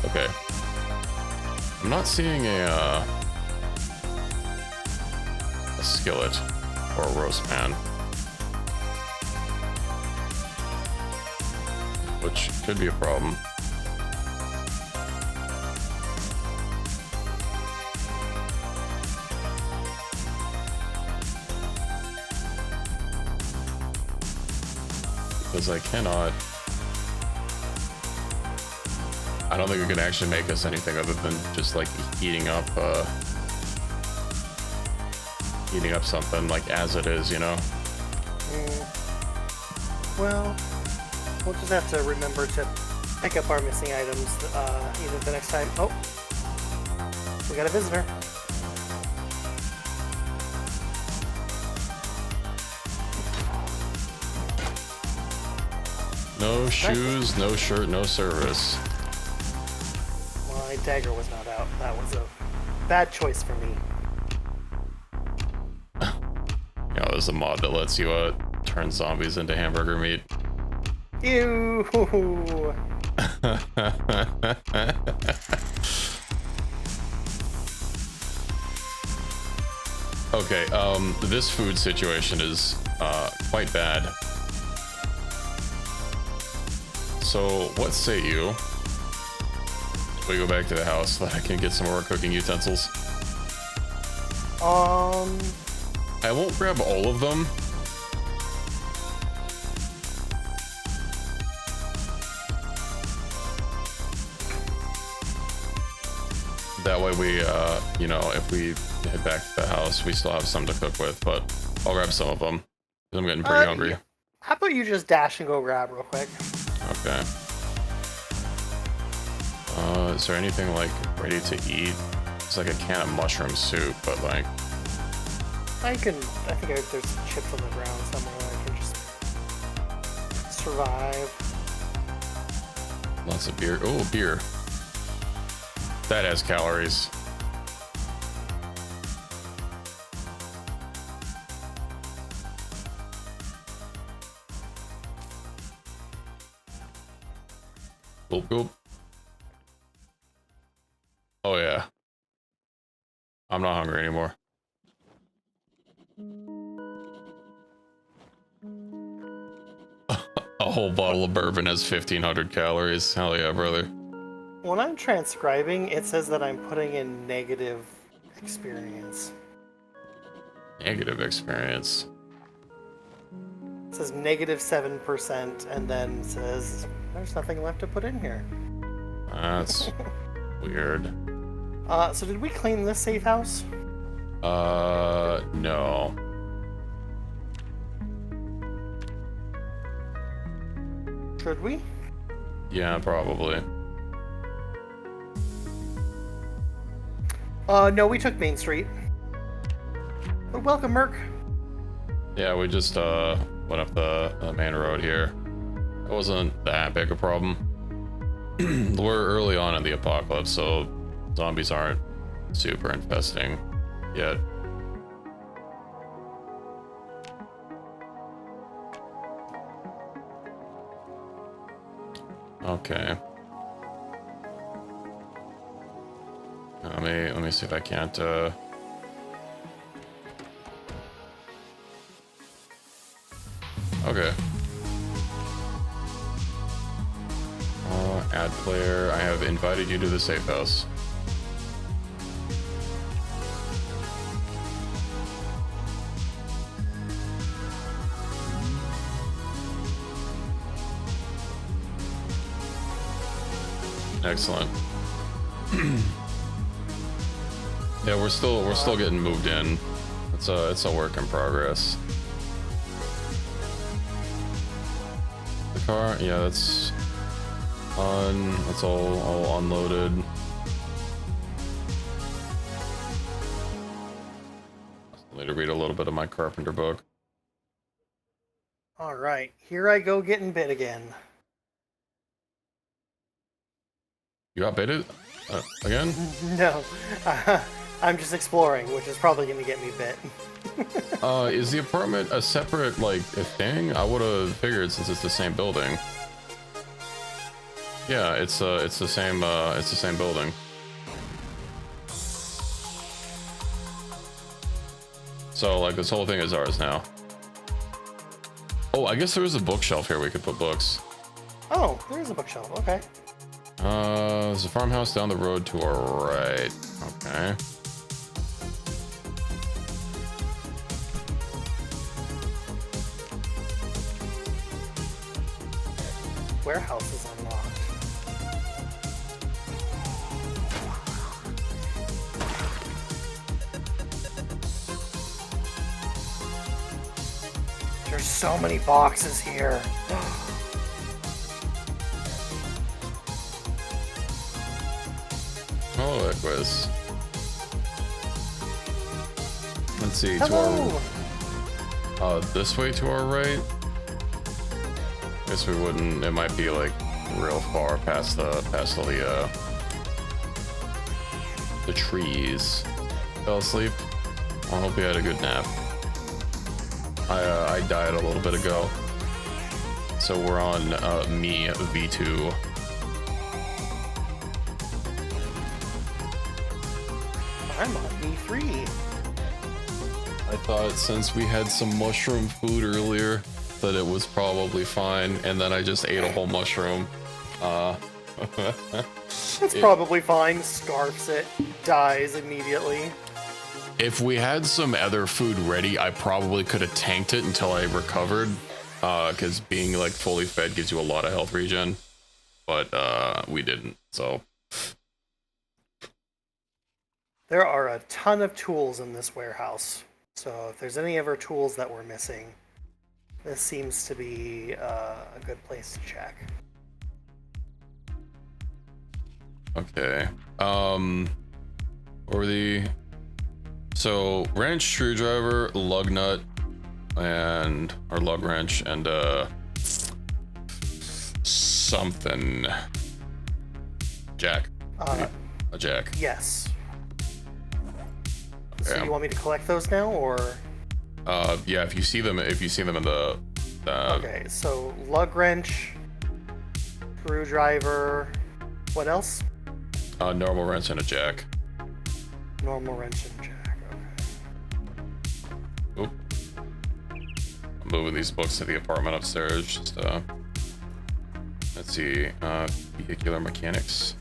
Okay. I'm not seeing a skillet or a roast pan, which could be a problem. Because I don't think it can actually make us anything other than just like heating up something like as it is, you know? Well, we'll just have to remember to pick up our missing items either the next time. Oh, we got a visitor. No shoes, no shirt, no service. My dagger was not out. That was a bad choice for me. Yeah, there's a mod that lets you turn zombies into hamburger meat. Ew. Okay, this food situation is quite bad. So what say you? We go back to the house so that I can get some more cooking utensils. I won't grab all of them. That way we, you know, if we head back to the house, we still have some to cook with, but I'll grab some of them. 'Cause I'm getting pretty hungry. How about you just dash and go grab real quick? Okay. Is there anything like ready to eat? It's like a can of mushroom soup, but like... I think there's chips on the ground somewhere I can just survive. Lots of beer. Oh, beer. That has calories. Gulp, gulp. Oh yeah. I'm not hungry anymore. A whole bottle of bourbon has 1,500 calories. Hell yeah, brother. When I'm transcribing, it says that I'm putting in negative experience. Negative experience. It says negative 7%, and then says there's nothing left to put in here. That's weird. So did we clean this safe house? No. Should we? Yeah, probably. No, we took Main Street. But welcome, Merc. Yeah, we just went up the main road here. It wasn't that big a problem. We're early on in the apocalypse, so zombies aren't super infesting yet. Okay. Let me see if I can't okay. Add player. I have invited you to the safe house. Excellent. Yeah, we're still getting moved in. It's a work in progress. The car, yeah, that's all unloaded. I need to read a little bit of my carpenter book. All right, here I go getting bit again. You got baited again? No, I'm just exploring, which is probably going to get me bit. Is the apartment a separate like a thing? I would have figured since it's the same building. Yeah, it's the same building. So like this whole thing is ours now. Oh, I guess there was a bookshelf here we could put books. Oh, there is a bookshelf. Okay. There's a farmhouse down the road to our right. Okay. Warehouse is unlocked. There's so many boxes here. Oh, Equus. Let's see. Hello. To our this way to our right. Guess we wouldn't. It might be like real far past all the trees. Fell asleep. I hope you had a good nap. I died a little bit ago. So we're on me V2. I'm on V3. I thought since we had some mushroom food earlier that it was probably fine, and then I just ate a whole mushroom. It's probably fine. Scarfs it. Dies immediately. If we had some other food ready, I probably could have tanked it until I recovered, because being like fully fed gives you a lot of health regen, but we didn't, so. There are a ton of tools in this warehouse, so if there's any other tools that we're missing, this seems to be a good place to check. Okay, or the... So, wrench, screwdriver, lug nut, and... or lug wrench, and something. Jack. A jack. Yes. Okay. So you want me to collect those now, or? Yeah, if you see them in the... Okay, so lug wrench, screwdriver, what else? Normal wrench and a jack. Normal wrench and jack. Oop. I'm moving these books to the apartment upstairs. Just, let's see. Vehicular mechanics.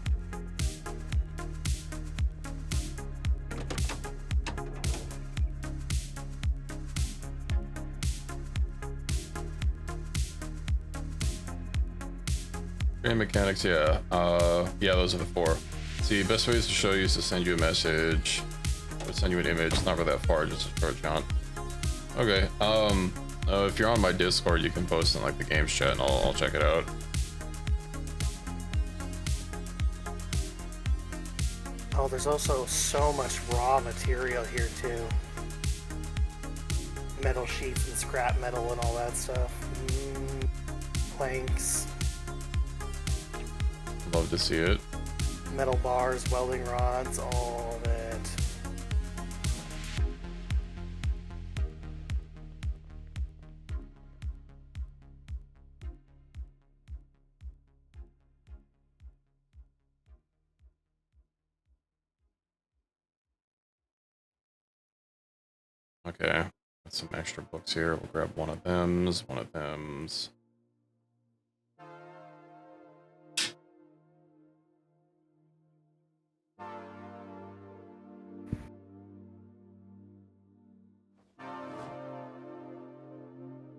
Train mechanics, yeah. Yeah, those are the 4. See, best ways to show you is to send you a message. Or send you an image. It's not really that far, just a short jaunt. Okay, if you're on my Discord, you can post in like the games chat and I'll check it out. Oh, there's also so much raw material here too. Metal sheets and scrap metal and all that stuff. Planks. Love to see it. Metal bars, welding rods, all of it. Okay, got some extra books here. We'll grab one of them's.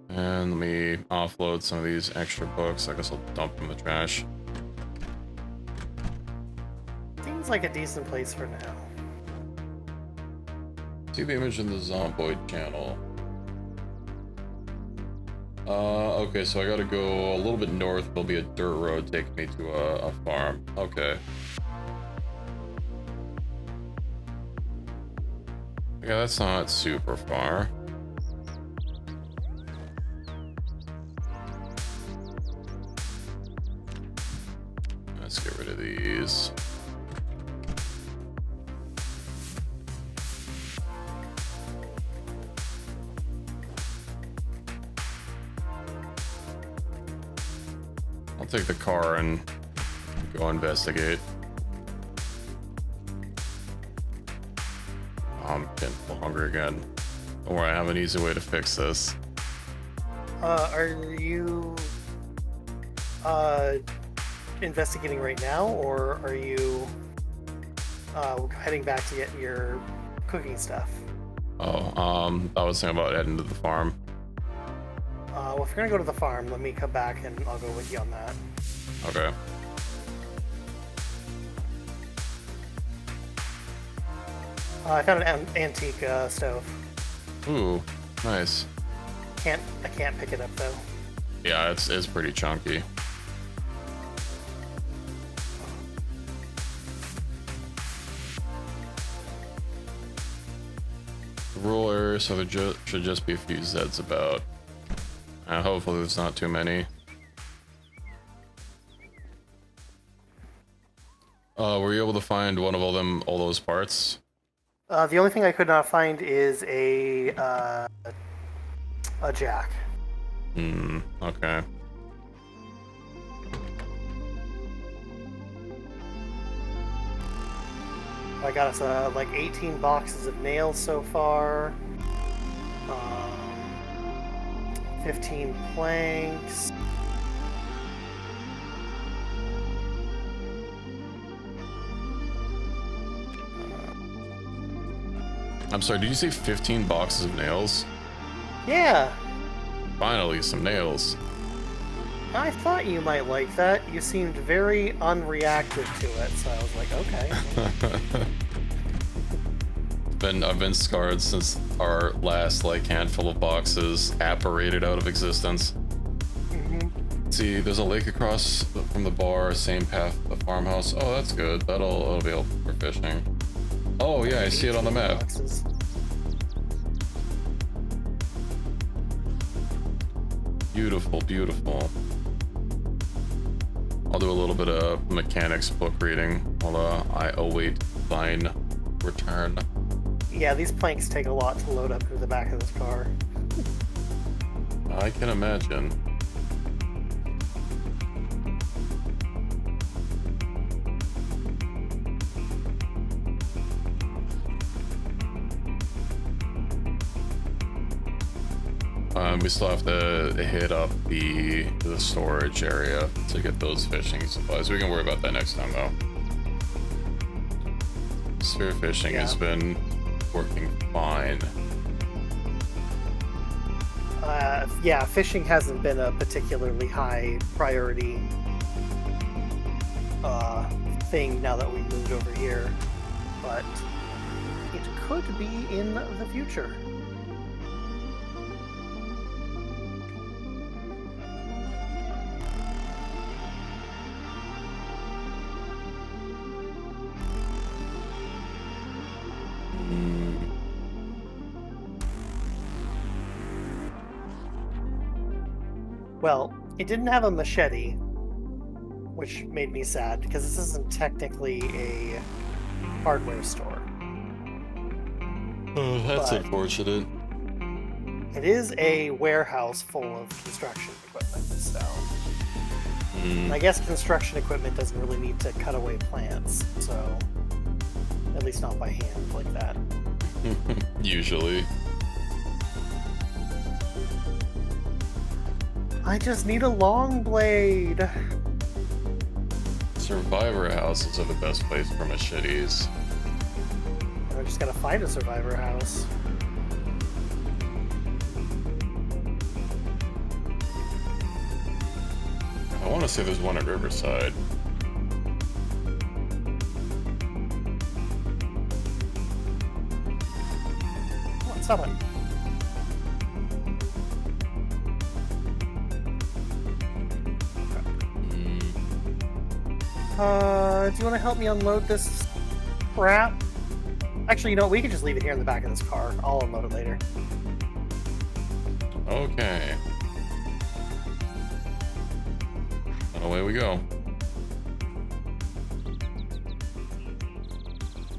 And let me offload some of these extra books. I guess I'll dump them in the trash. Seems like a decent place for now. See the image in the Zomboid channel. Okay, so I gotta go a little bit north. There'll be a dirt road taking me to a farm. Okay. Yeah, that's not super far. Let's get rid of these. I'll take the car and go investigate. I'm getting hungry again. Don't worry, I have an easy way to fix this. Are you investigating right now, or are you heading back to get your cooking stuff? Oh, I was thinking about heading to the farm. Well, if you're gonna go to the farm, let me come back and I'll go with you on that. Okay. I found an antique stove. Ooh, nice. can't pick it up though. Yeah, it's pretty chunky. Rural area, so there should just be a few Zeds about. Hopefully there's not too many. Were you able to find one of all those parts? The only thing I could not find is a jack. Okay. I got us like 18 boxes of nails so far. 15 planks. I'm sorry, did you say 15 boxes of nails? Yeah. Finally, some nails. I thought you might like that. You seemed very unreactive to it, so I was like, okay. I've been scarred since our last like handful of boxes apparated out of existence. See, there's a lake across from the bar, same path, the farmhouse. Oh, that's good. That'll be helpful for fishing. Oh yeah, I see it on the map. Boxes. Beautiful, beautiful. I'll do a little bit of mechanics book reading while I await thine return. Yeah, these planks take a lot to load up into the back of this car. I can imagine. We still have to hit up the storage area to get those fishing supplies. We can worry about that next time though. Spear fishing has been working fine. Yeah, fishing hasn't been a particularly high priority thing now that we moved over here, but it could be in the future. Well, it didn't have a machete, which made me sad because this isn't technically a hardware store. Oh, that's unfortunate. It is a warehouse full of construction equipment, so I guess construction equipment doesn't really need to cut away plants, so at least not by hand like that. Usually. I just need a long blade. Survivor houses are the best place for machetes. I just gotta find a survivor house. I want to say there's one at Riverside. What's up? Do you want to help me unload this crap? Actually, you know what? We can just leave it here in the back of this car. I'll unload it later. Okay. And away we go.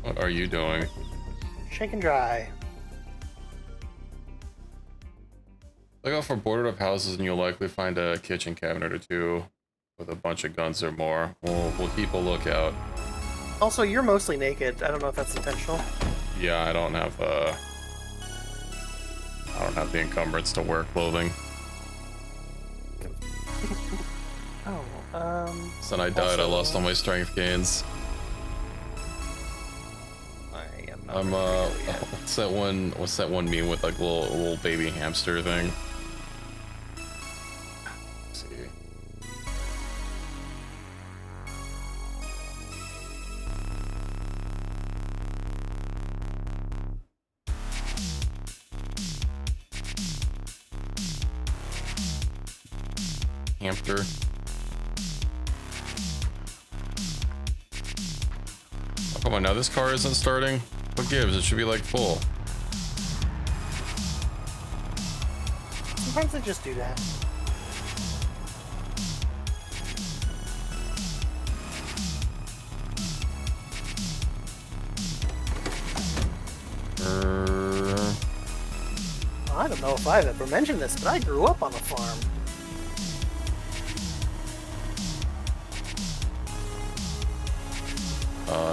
What are you doing? Shake and dry. Look out for boarded up houses and you'll likely find a kitchen cabinet or two with a bunch of guns or more. We'll keep a lookout. Also, you're mostly naked. I don't know if that's intentional. Yeah, I don't have the encumbrance to wear clothing. So I died. I lost all my strength gains. I am not. I'm what's that one meme with like little baby hamster thing? Let's see. hamster. Oh, come on, now this car isn't starting? What gives? It should be like full. Sometimes they just do that. I don't know if I've ever mentioned this, but I grew up on a farm.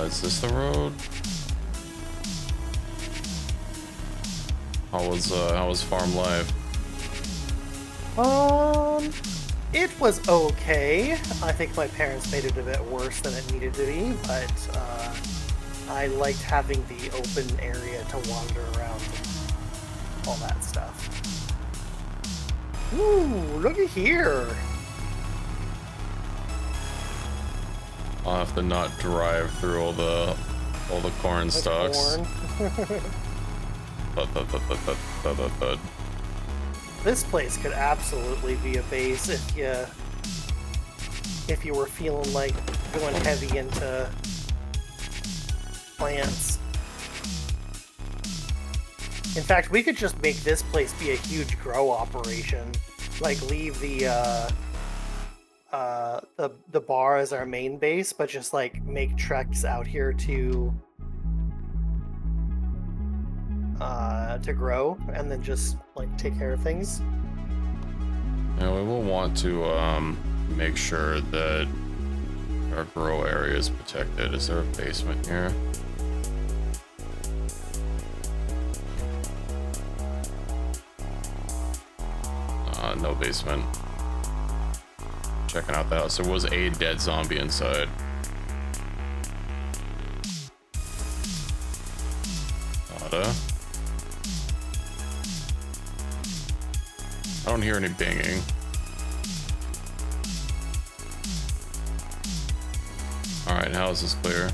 Is this the road? How was farm life? It was okay. I think my parents made it a bit worse than it needed to be, but I liked having the open area to wander around and all that stuff. Ooh, look at here! I'll have to not drive through all the corn stalks. Corn. This place could absolutely be a base if you were feeling like going heavy into plants. In fact, we could just make this place be a huge grow operation. Like leave the bar as our main base, but just like make treks out here to grow, and then just like take care of things. Yeah, we will want to make sure that our grow area is protected. Is there a basement here? No basement. Checking out the house. There was a dead zombie inside. I don't hear any banging. Alright, house is clear.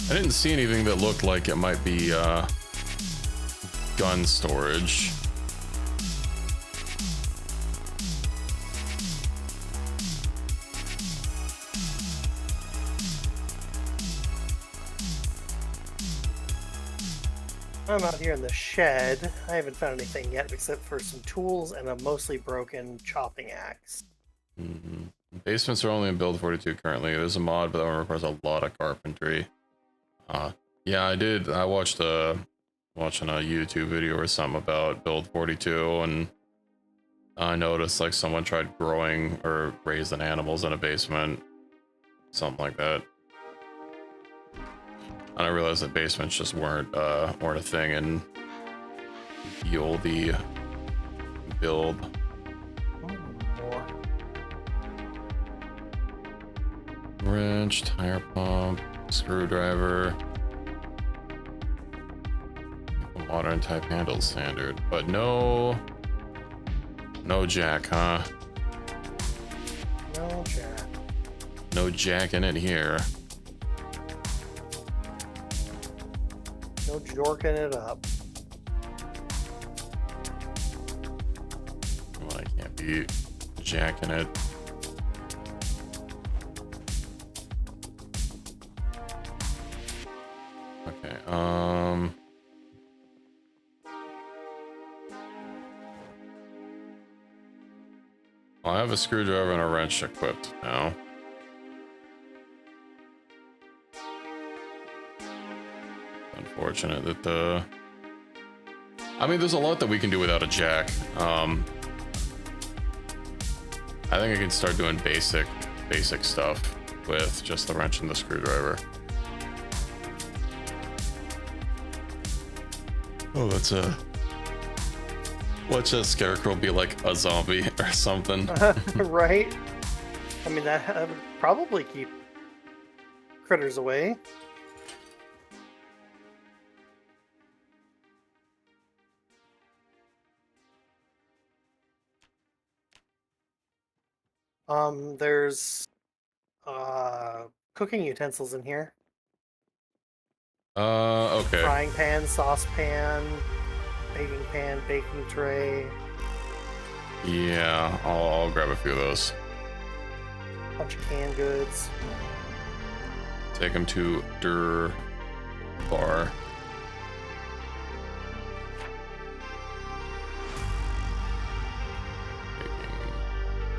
I didn't see anything that looked like it might be gun storage. I'm out here in the shed. I haven't found anything yet except for some tools and a mostly broken chopping axe. Basements are only in build 42 currently. There's a mod, but that one requires a lot of carpentry. Yeah, I watched watching a YouTube video or something about build 42, and I noticed like someone tried growing or raising animals in a basement, something like that. And I realized that basements just weren't a thing in the oldie build. Wrench, tire pump, screwdriver. Modern type handle standard, but no jack, huh? No jack. No jack in it here. No jorking it up. Well, I can't be jacking it. Okay, well, I have a screwdriver and a wrench equipped now. Unfortunate that I mean, there's a lot that we can do without a jack. I think I can start doing basic stuff with just the wrench and the screwdriver. Oh, that's watch that scarecrow be like a zombie or something. Right? I mean, that would probably keep critters away. There's cooking utensils in here. Okay. Frying pan, saucepan, Baking pan, baking tray, Yeah, I'll grab a few of those. bunch of canned goods. Take them to Der Bar.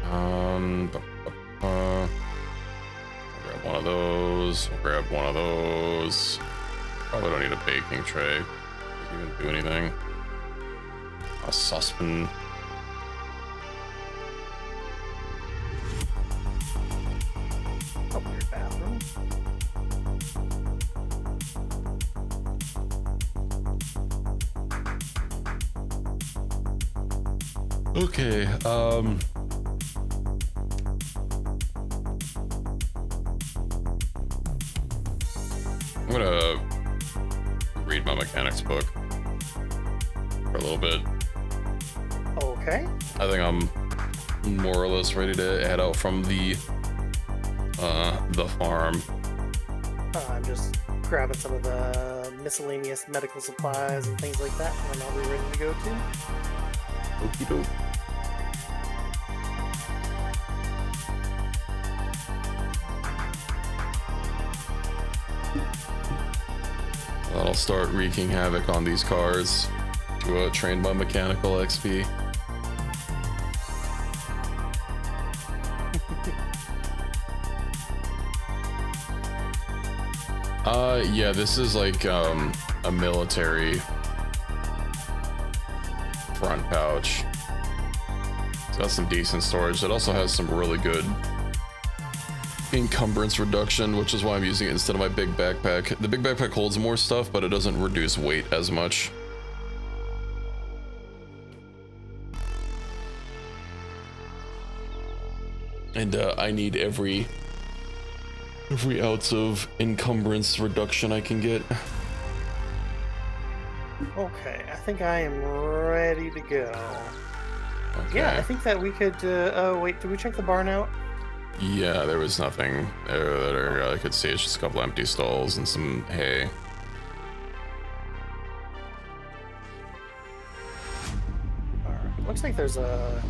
I'll grab one of those. I'll grab one of those. Probably don't need a baking tray. Doesn't even do anything. A saucepan. Oh, weird bathroom. Okay, I'm gonna read my mechanics book for a little bit. Okay. I think I'm more or less ready to head out from the farm. I'm just grabbing some of the miscellaneous medical supplies and things like that, and I'll be ready to go too. Okie doke. That'll start wreaking havoc on these cars to train my mechanical XP. Yeah, this is like a military front pouch. It's got some decent storage. It also has some really good encumbrance reduction, which is why I'm using it instead of my big backpack. The big backpack holds more stuff, but it doesn't reduce weight as much. And I need every ounce of encumbrance reduction I can get. Okay, I think I am ready to go. Okay. Yeah, I think that we could. Oh wait, did we check the barn out? Yeah, there was nothing there that I could see. It's just a couple empty stalls and some hay. Alright, looks like there's a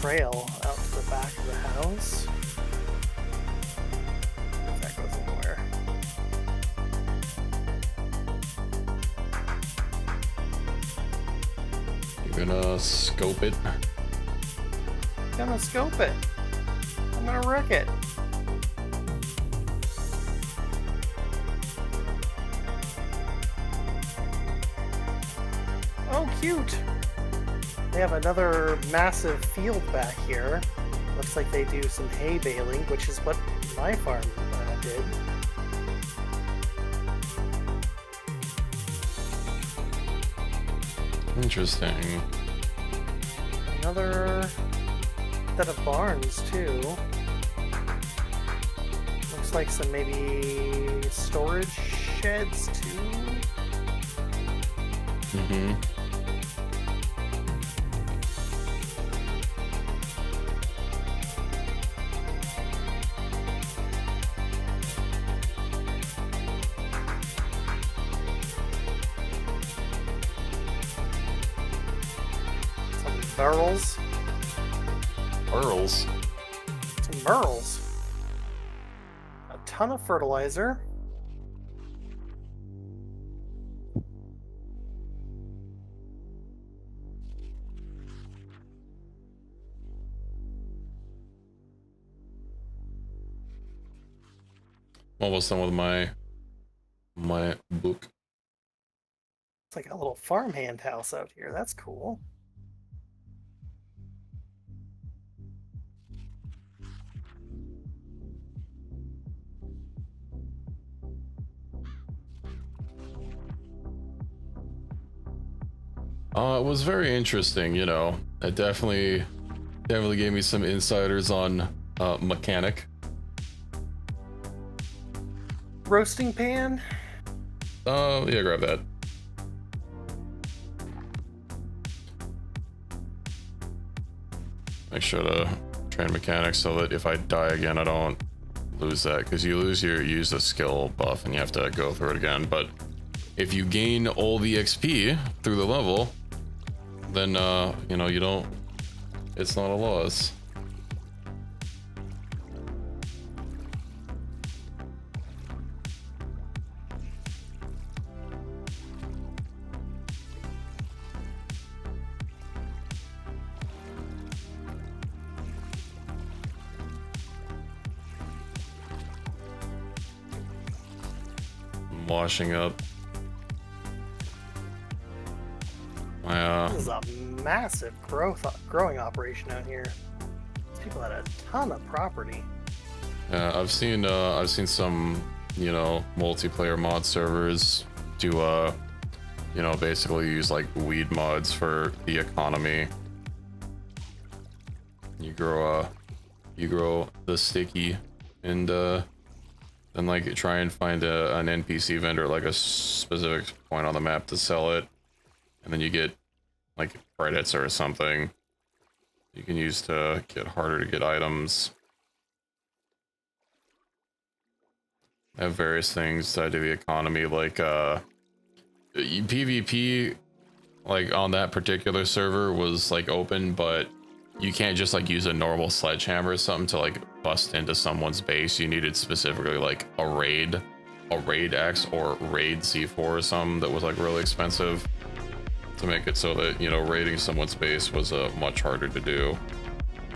trail out to the back of the house. If that goes anywhere. You're gonna scope it. Gonna scope it. I'm gonna wreck it. Oh, cute! They have another massive field back here. Looks like they do some hay baling, which is what my farm did. Interesting. Another set of barns, too. Looks like some maybe storage sheds, too. Mm-hmm. Barrels. Pearls. Some merles. A ton of fertilizer. Almost done with my book. It's like a little farmhand house out here. That's cool. It was very interesting, you know. It definitely gave me some insiders on mechanic. Roasting pan. Yeah, grab that. Make sure to train mechanics so that if I die again, I don't lose that, because you use the skill buff and you have to go through it again. But if you gain all the XP through the level, then you know, you don't, it's not a loss. Washing up. This is a massive growing operation out here. These people had a ton of property. Yeah, I've seen some, you know, multiplayer mod servers do you know, basically use like weed mods for the economy. You grow the sticky and then like try and find an NPC vendor, like a specific point on the map to sell it, and then you get like credits or something you can use to get harder to get items. They have various things tied to the economy, like PvP, like on that particular server was like open, but you can't just like use a normal sledgehammer or something to like bust into someone's base. You needed specifically like a raid axe or raid C4 or something that was like really expensive to make it so that, you know, raiding someone's base was much harder to do.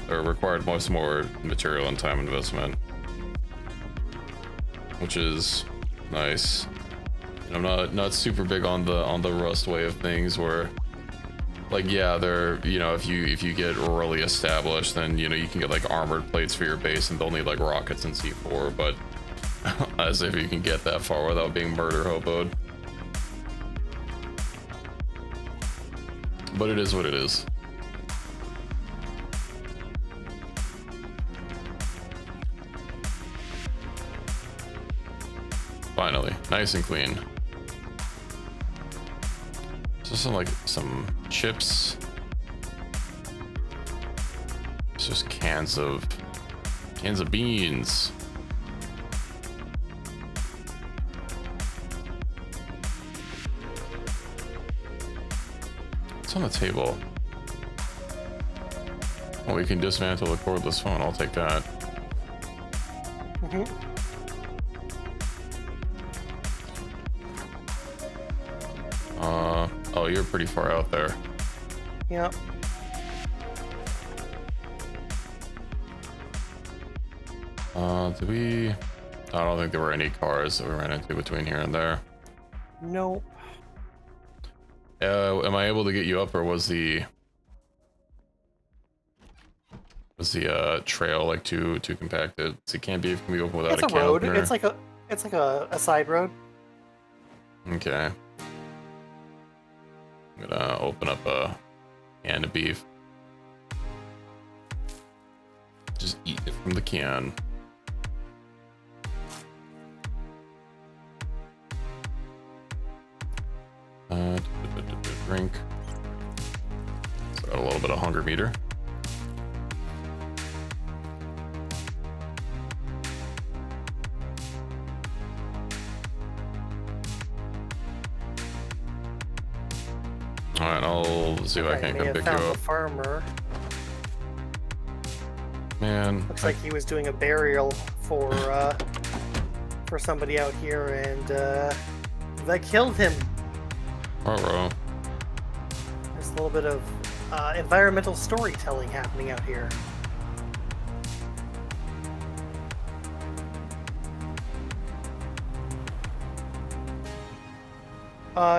It required much more material and time investment, which is nice. And I'm not super big on the Rust way of things, where like, yeah, they're, you know, if you get really established, then, you know, you can get like armored plates for your base and they'll need like rockets and C4, but as if you can get that far without being murder hoboed. But it is what it is. Finally, nice and clean. So some chips. It's just cans of beans. What's on the table? Oh, we can dismantle the cordless phone. I'll take that. Oh, you're pretty far out there. Yep. Did we? I don't think there were any cars that we ran into between here and there. Nope. Am I able to get you up, or was the trail like too compacted? So it can't be. Can we open without It's a a can road. opener? It's like a side road. Okay. I'm gonna open up a can of beef. Just eat it from the can. Drink. So got a little bit of hunger meter. All right, I'll see if I can come pick you up. Farmer. Man, Looks like he was doing a burial for somebody out here, and they killed him. Alright. There's a little bit of environmental storytelling happening out here.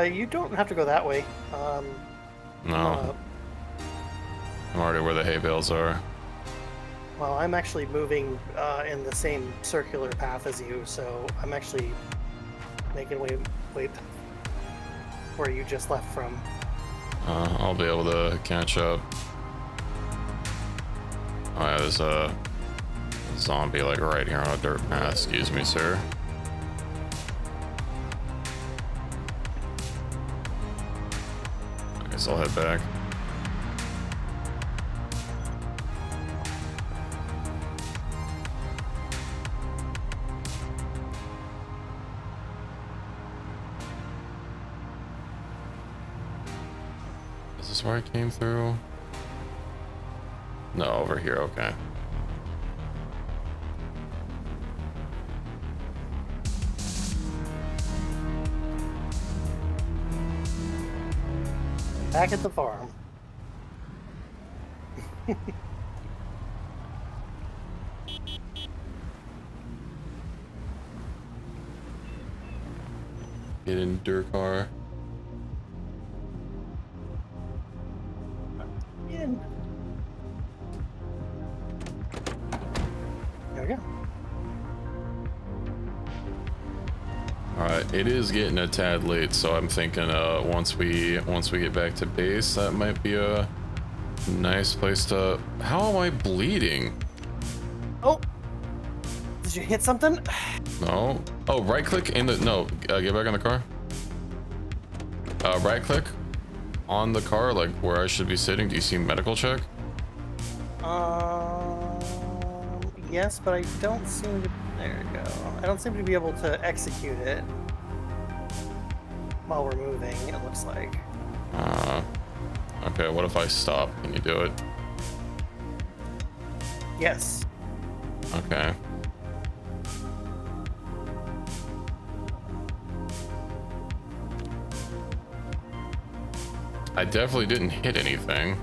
You don't have to go that way. No. I'm already where the hay bales are. Well, I'm actually moving in the same circular path as you, so I'm actually making way where you just left from. I'll be able to catch up. Oh yeah, there's a zombie like right here on a dirt path. Excuse me, sir. I guess I'll head back. this where I came through? No, over here, okay. Back at the farm. Get in dirt car. In. There we go. Alright, it is getting a tad late, so I'm thinking once we get back to base, that might be a nice place to... How am I bleeding? Oh! Did you hit something? No. Oh, right click in the... No, get back on the car. Right click on the car, like where I should be sitting. Do you see medical check? Yes, but I don't seem to... There we go. I don't seem to be able to execute it while we're moving, it looks like. Okay, what if I stop? Can you do it? Yes. Okay. I definitely didn't hit anything.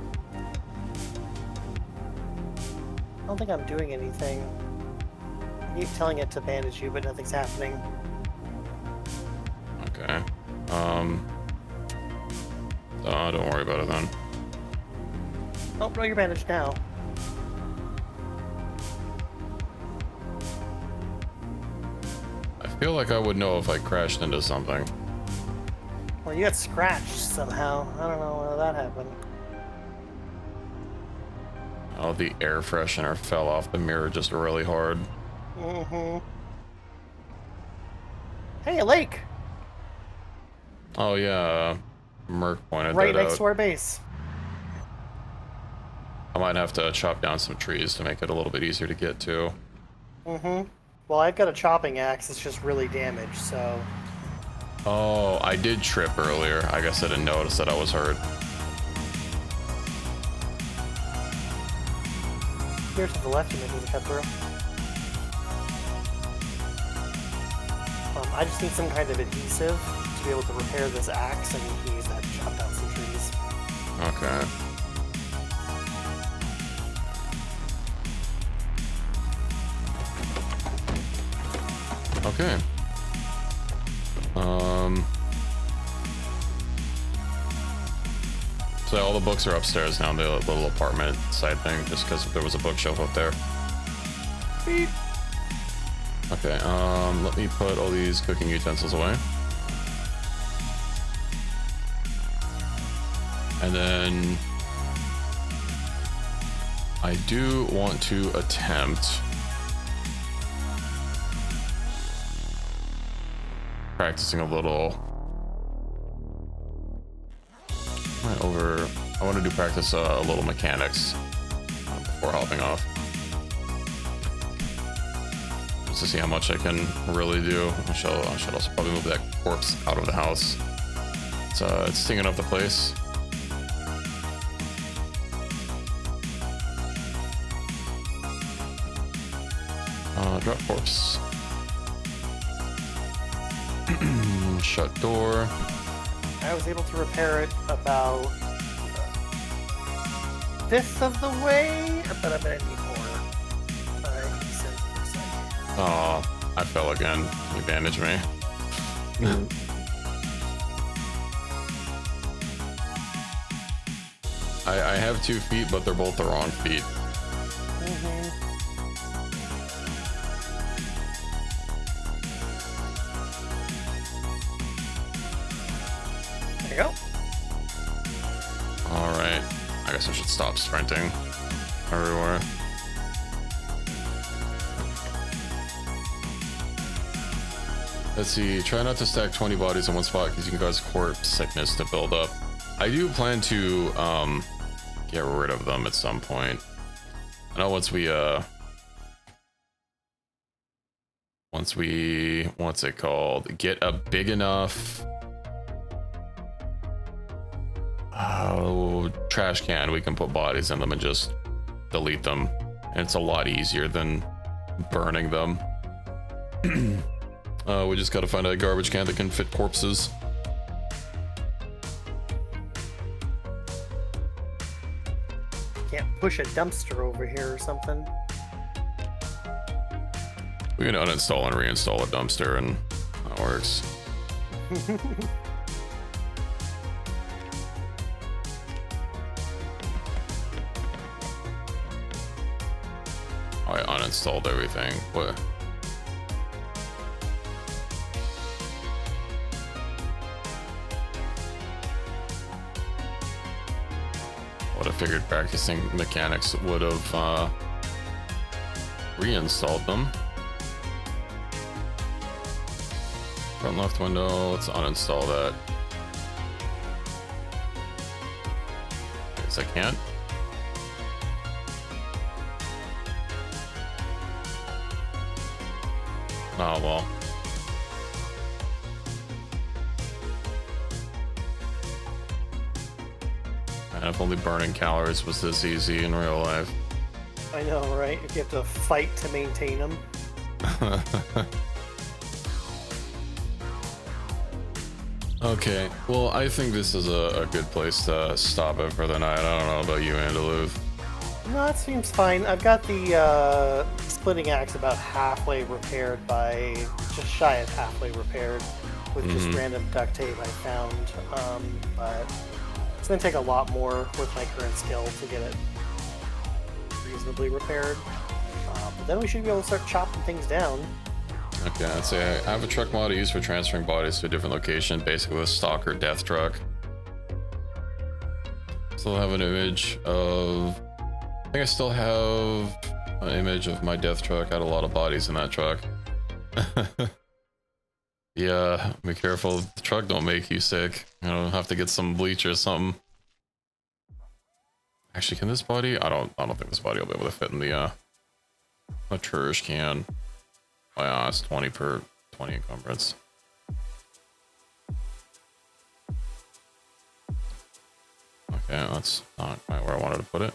I don't think I'm doing anything. I keep telling it to bandage you, but nothing's happening. Okay. Don't worry about it then. Oh, no, you're bandaged now. I feel like I would know if I crashed into something. Well, you got scratched somehow. I don't know how that happened. Oh, the air freshener fell off the mirror just really hard. Mm-hmm. Hey, a lake! Oh yeah, Merc pointed Right that next out. to our base. I might have to chop down some trees to make it a little bit easier to get to. Mm-hmm. Well, I've got a chopping axe. It's just really damaged, so... Oh, I did trip earlier. I guess I didn't notice that I was hurt. Here's to the left, you may need to cut through. I just need some kind of adhesive to be able to repair this axe, and you can use that to chop down some trees. Okay. Okay. So all the books are upstairs now in the little apartment side thing, just because there was a bookshelf up there. Beep. Okay, let me put all these cooking utensils away. And then I do want to attempt practicing a little. I want to do practice a little mechanics before hopping off, just to see how much I can really do. I should also probably move that corpse out of the house. It's stinging up the place. Drop corpse. Shut door. I was able to repair it about a fifth of the way, but I'm gonna need more. Adhesive, looks like. Oh, I fell again. You bandaged me. I have 2 feet, but they're both the wrong feet. There you go. All right. I guess I should stop sprinting everywhere. Let's see. Try not to stack 20 bodies in one spot because you can cause corpse sickness to build up. I do plan to get rid of them at some point. I know once we what's it called, get a big enough trash can, we can put bodies in them and just delete them. And it's a lot easier than burning them. We just gotta find a garbage can that can fit corpses. Can't push a dumpster over here or something. We can uninstall and reinstall a dumpster and that works. Oh, I uninstalled everything. What? Would have figured practicing mechanics would have reinstalled them. Front left window, let's uninstall that. Guess I can't. Oh well. And if only burning calories was this easy in real life. I know, right? If you have to fight to maintain them. Okay, well, I think this is a good place to stop it for the night. I don't know about you, Andalou. No, it seems fine. I've got the splitting axe about halfway repaired by, just shy of halfway repaired with just random duct tape I found. But it's going to take a lot more with my current skill to get it reasonably repaired. But then we should be able to start chopping things down. Okay, I'd say I have a truck mod I use for transferring bodies to a different location, basically a stalker death truck. Still have an image of... I think I still have an image of my death truck. I had a lot of bodies in that truck. Yeah, be careful. The truck don't make you sick. You know, have to get some bleach or something. Actually, can this body? I don't think this body will be able to fit in the trash can. Oh yeah, it's 20 per 20 encumbrance. Okay, that's not quite where I wanted to put it.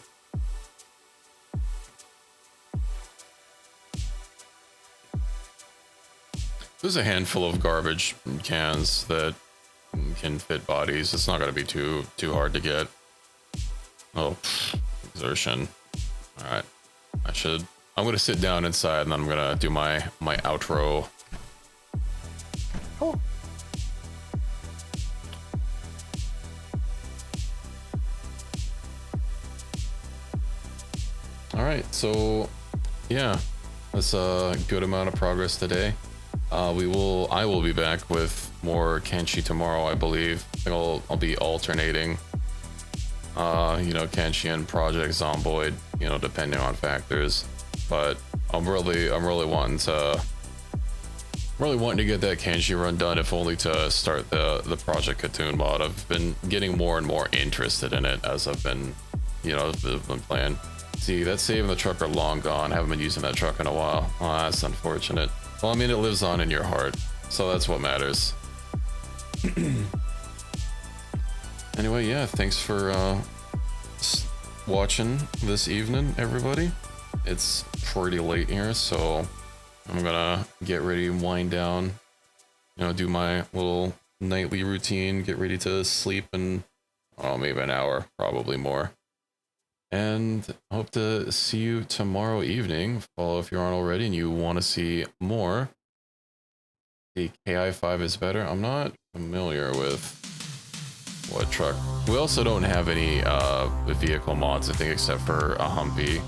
There's a handful of garbage cans that can fit bodies. It's not going to be too hard to get. Oh, exertion. All right, I'm going to sit down inside and then I'm going to do my outro. Cool. All right, so yeah, that's a good amount of progress today. I will be back with more Kenshi tomorrow, I believe. I think I'll be alternating, Kenshi and Project Zomboid, depending on factors. But I'm really wanting to get that Kenshi run done, if only to start the Project Katoon mod. I've been getting more and more interested in it as I've been, been playing. See, that save and the truck are long gone. Haven't been using that truck in a while. Oh, that's unfortunate. Well, I mean, it lives on in your heart, so that's what matters. Anyway, yeah, thanks for watching this evening, everybody. It's pretty late here, so I'm gonna get ready and wind down, do my little nightly routine, get ready to sleep in, maybe an hour, probably more. And hope to see you tomorrow evening. Follow if you aren't already and you want to see more. The KI5 is better. I'm not familiar with what truck. We also don't have any vehicle mods, I think, except for a Humvee.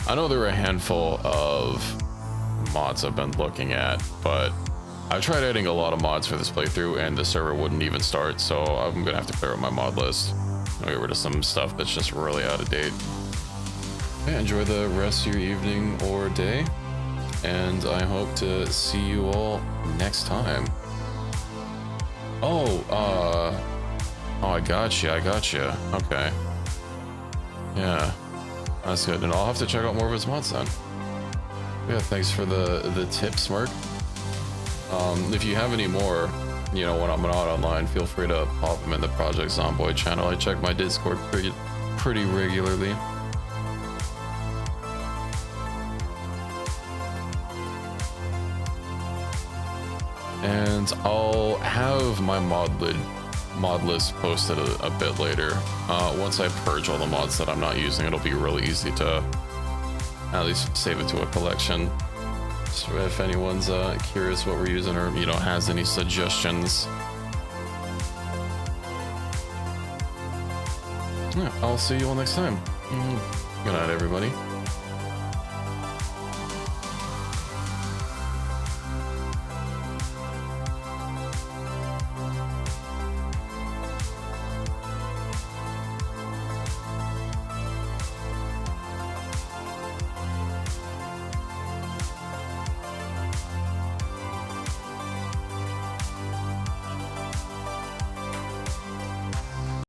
I know there are a handful of mods I've been looking at, but I tried adding a lot of mods for this playthrough and the server wouldn't even start, so I'm gonna have to clear up my mod list. Get rid of some stuff that's just really out of date. Yeah, enjoy the rest of your evening or day, and I hope to see you all next time. I got you. Okay. Yeah, that's good. And I'll have to check out more of his mods then. Yeah, thanks for the tip, Smirk. If you have any more, you know, when I'm not online, feel free to pop them in the Project Zomboid channel. I check my Discord pretty regularly. And I'll have my mod list posted a bit later. Once I purge all the mods that I'm not using, it'll be really easy to at least save it to a collection. So if anyone's curious what we're using, or, you know, has any suggestions, yeah, I'll see you all next time. Good night, everybody.